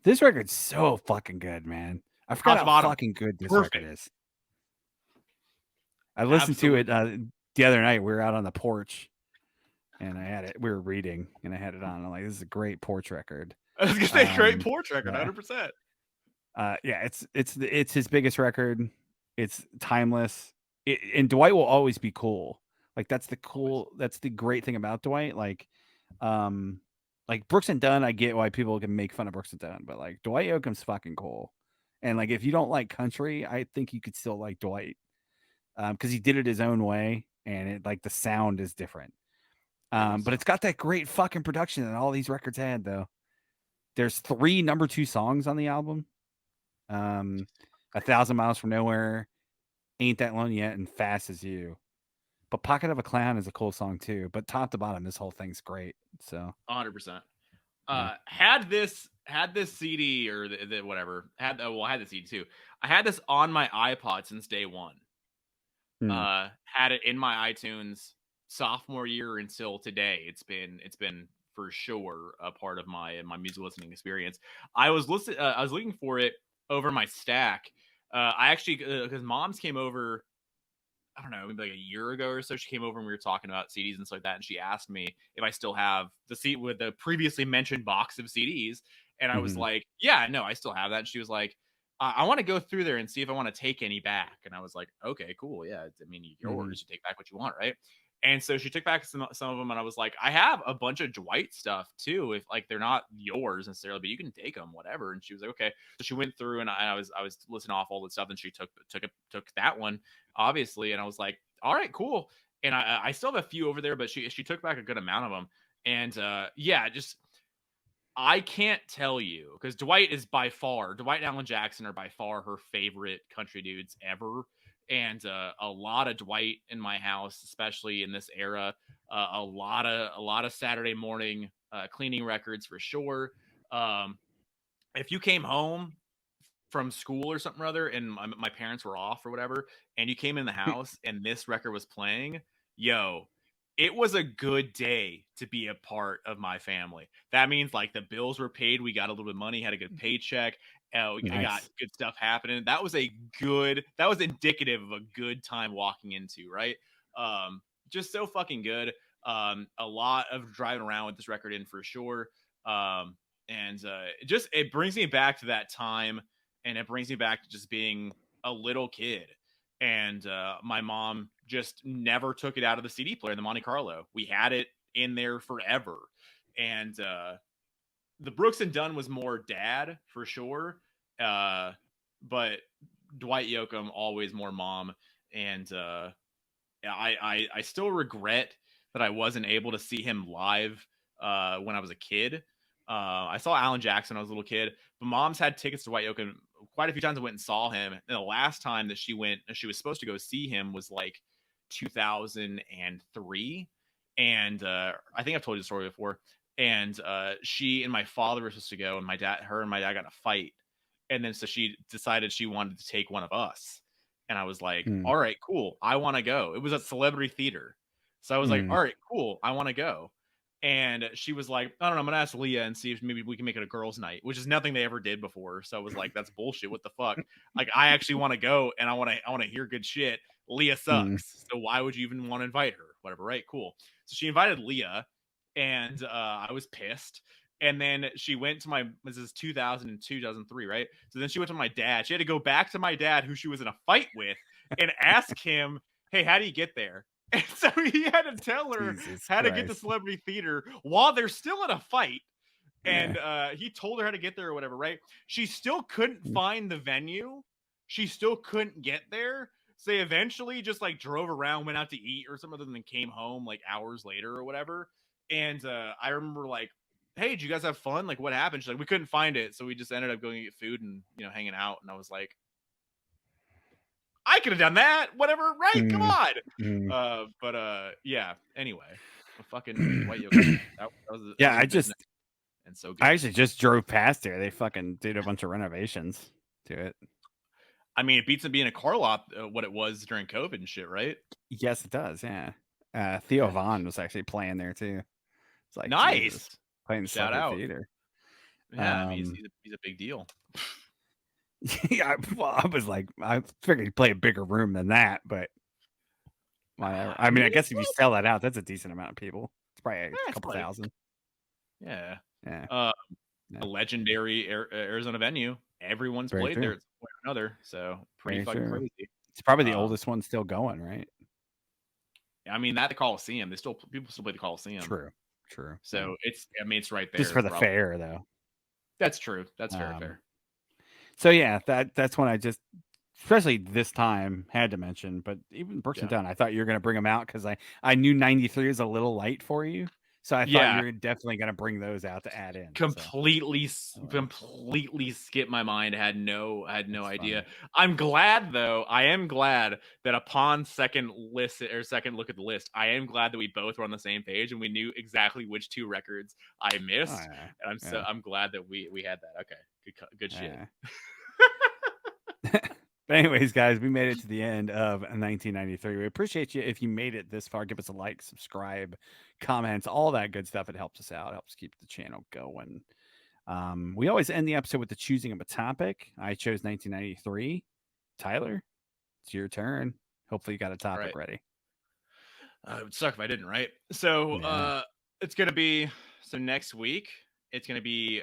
S1: this record's so fucking good, man. I forgot
S2: top to
S1: how
S2: bottom,
S1: fucking good this record
S2: perfect.
S1: is. I listened to it
S2: Absolutely.
S1: the other night. We were out on the porch and I had it. We were reading and I had it on. I'm like, this is a great porch record.
S2: I was gonna say great porch record,
S1: Yeah.
S2: 100%.
S1: Yeah, it's his biggest record. It's timeless. And Dwight will always be cool. Like
S2: Always.
S1: that's the great thing about Dwight. Like Brooks and Dunn, I get why people can make fun of Brooks and Dunn, but like Dwight Yoakam's fucking cool. And like if you don't like country, I think you could still like Dwight. Because he did it his own way and it like the sound is different.
S2: It is
S1: But
S2: so.
S1: it's got that great fucking production that all these records had though. There's 3 number 2 songs on the album. Um, 1,000 Miles from Nowhere, Ain't That Lonely Yet, and Fast as You. But Pocket of a Clown is a cool song too. But top to bottom, this whole thing's great. So
S2: 100%.
S1: yeah.
S2: Had this CD or the whatever I had the CD too. I had this on my iPod since day one.
S1: Hmm.
S2: Had it in my iTunes sophomore year until today. It's been for sure a part of my music listening experience. I was looking for it over my stack. I actually because Mom's came over, I don't know, maybe like a year ago or so. She came over and we were talking about CDs and stuff like that. And she asked me if I still have the seat with the previously mentioned box of CDs. And I was
S1: Mhm.
S2: like, yeah, no, I still have that. And she was like, I want to go through there and see if I want to take any back. And I was like, okay, cool. Yeah. I mean,
S1: Mhm.
S2: yours, you take back what you want, right? And so she took back some of them. And I was like, I have a bunch of Dwight stuff too. If like they're not yours necessarily, but you can take them, whatever. And she was like, okay. So she went through and I was listening off all the stuff and she took that one obviously. And I was like, all right, cool. And I still have a few over there, but she took back a good amount of them. And yeah, just I can't tell you because Dwight and Alan Jackson are by far her favorite country dudes ever. And a lot of Dwight in my house, especially in this era. A lot of Saturday morning cleaning records for sure. Um, if you came home from school or something or other and my parents were off or whatever and you came in the house and this record was playing, yo, it was a good day to be a part of my family. That means like the bills were paid, we got a little bit of money, had a good paycheck, I got
S1: Nice.
S2: good stuff happening. That was indicative of a good time walking into, right? Just so fucking good. A lot of driving around with this record in for sure. And it brings me back to that time, and it brings me back to just being a little kid. And my mom just never took it out of the CD player in the Monte Carlo. We had it in there forever. And the Brooks and Dunn was more dad for sure. But Dwight Yoakam always more mom. And I still regret that I wasn't able to see him live when I was a kid. I saw Alan Jackson when I was a little kid, but Mom's had tickets to White Yoakum quite a few times. I went and saw him, and the last time that she went, she was supposed to go see him was like 2003, and I think I've told you the story before. And she and my father were supposed to go, and her and my dad got in a fight, and then so she decided she wanted to take one of us. And I was like,
S1: Mm.
S2: all right, cool. I want to go. It was at Celebrity Theater. So I was like,
S1: Mm.
S2: all right, cool. I want to go. And she was like, I don't know. I'm going to ask Leah and see if maybe we can make it a girls' night, which is nothing they ever did before. So I was like, that's bullshit. What the fuck? Like, I actually want to go and I want to hear good shit. Leah
S1: Mm.
S2: sucks. So why would you even want to invite her? Whatever. Right. Cool. So she invited Leah and I was pissed. And then she went to this is 2002, 2003, right? So then she went to my dad. She had to go back to my dad, who she was in a fight with, and ask him, hey, how do you get there? And so he had to tell her
S1: Jesus
S2: how to get to
S1: Christ.
S2: Celebrity Theater while they're still in a fight.
S1: Yeah.
S2: And he told her how to get there or whatever, right? She still couldn't
S1: Mm.
S2: find the venue. She still couldn't get there. So they eventually just like drove around, went out to eat or something, and then came home like hours later or whatever. And I remember like, hey, did you guys have fun? Like, what happened? She's like, we couldn't find it, so we just ended up going to get food and hanging out. And I was like, I could have done that. Whatever, right? Come
S1: Mm.
S2: on.
S1: Mm.
S2: But yeah. Anyway, a fucking Dwight Yoakam, man. That
S1: Yeah,
S2: was a business and so
S1: I
S2: good.
S1: actually just drove past there. They fucking did a bunch of renovations to it.
S2: I mean, it beats it being a car lot what it was during COVID and shit, right?
S1: Yes, it does. Yeah. Theo
S2: Yeah.
S1: Vaughn was actually playing there too. It's like Jesus,
S2: Nice.
S1: playing the
S2: Shout
S1: Celebrity
S2: out.
S1: Theater.
S2: Yeah, I mean,
S1: Um,
S2: he's a big deal.
S1: yeah, well, I was like, I figured he'd play a bigger room than that, but whatever.
S2: I
S1: I mean,
S2: mean,
S1: I guess
S2: it's
S1: if you
S2: like,
S1: sell that out, that's a decent amount of people. It's probably a
S2: it's
S1: couple
S2: like,
S1: thousand.
S2: yeah.
S1: Yeah,
S2: Uh,
S1: yeah,
S2: a legendary Arizona venue. Everyone's
S1: very
S2: played there
S1: true.
S2: at some point or another, so pretty
S1: Very
S2: fucking
S1: true.
S2: crazy.
S1: It's probably the
S2: Um,
S1: oldest one still going, right?
S2: I mean, that the Coliseum, people still play the Coliseum,
S1: True. True. Yeah.
S2: so I mean, it's right
S1: Just
S2: there.
S1: for the
S2: Probably
S1: fair, though.
S2: that's true. That's very
S1: Um,
S2: fair.
S1: so yeah, that's when I just, especially this time, had to mention. But even Brooks and
S2: Yeah,
S1: Dunn, I thought you were going to bring them out because I knew '93 is a little light for you, so I thought
S2: yeah.
S1: you were definitely going to bring those out to add in. So anyway,
S2: Completely skipped my mind. I had no
S1: it's
S2: idea.
S1: fine.
S2: I'm glad though. I am glad that upon second list or second look at the list, I am glad that we both were on the same page and we knew exactly which two records I
S1: Oh
S2: missed.
S1: yeah,
S2: And
S1: yeah,
S2: I'm glad that we had that. Okay, good shit.
S1: yeah. But anyways, guys, we made it to the end of 1993. We appreciate you if you made it this far. Give us a like, subscribe, comments, all that good stuff. It helps us out. Helps keep the channel going. We always end the episode with the choosing of a topic. I chose 1993. Tyler, it's your turn. Hopefully, you got a
S2: All
S1: topic
S2: right.
S1: ready.
S2: It would suck if I didn't, right? So
S1: Yeah.
S2: it's gonna be next week. It's gonna be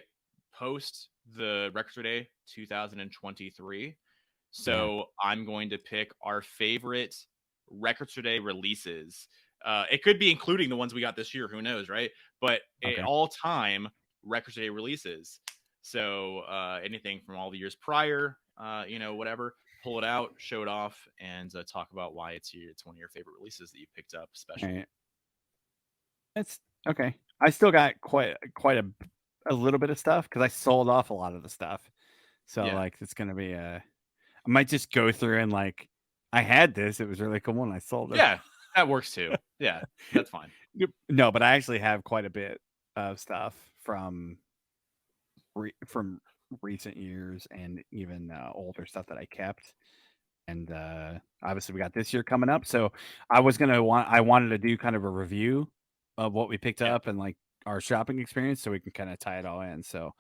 S2: post the Record Store Day 2023.
S1: Yeah.
S2: So I'm going to pick our favorite Record Store Day releases. It could be including the ones we got this year. Who knows, right? But
S1: Okay.
S2: all time Record Store Day releases. So anything from all the years prior, whatever, pull it out, show it off, and talk about why it's here. It's one of your favorite releases that you picked up,
S1: All
S2: especially.
S1: right. That's okay. I still got quite a little bit of stuff because I sold off a lot of the stuff. So
S2: Yeah,
S1: like it's gonna be I might just go through and like I had this. It was really cool and I sold it.
S2: yeah, that works too. Yeah, that's fine.
S1: Yep. No, but I actually have quite a bit of stuff from recent years and even older stuff that I kept. And obviously, we got this year coming up. So I wanted to do kind of a review of what we picked
S2: Yeah,
S1: up and like our shopping experience, so we can kind of tie it all in. So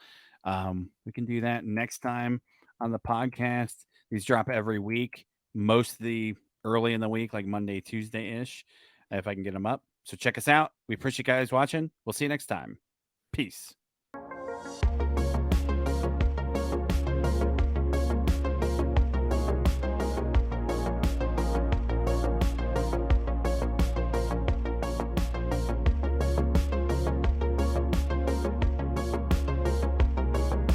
S1: we can do that next time on the podcast. These drop every week, mostly early in the week, like Monday, Tuesday ish, if I can get them up. So check us out. We appreciate you guys watching. We'll see you next time. Peace.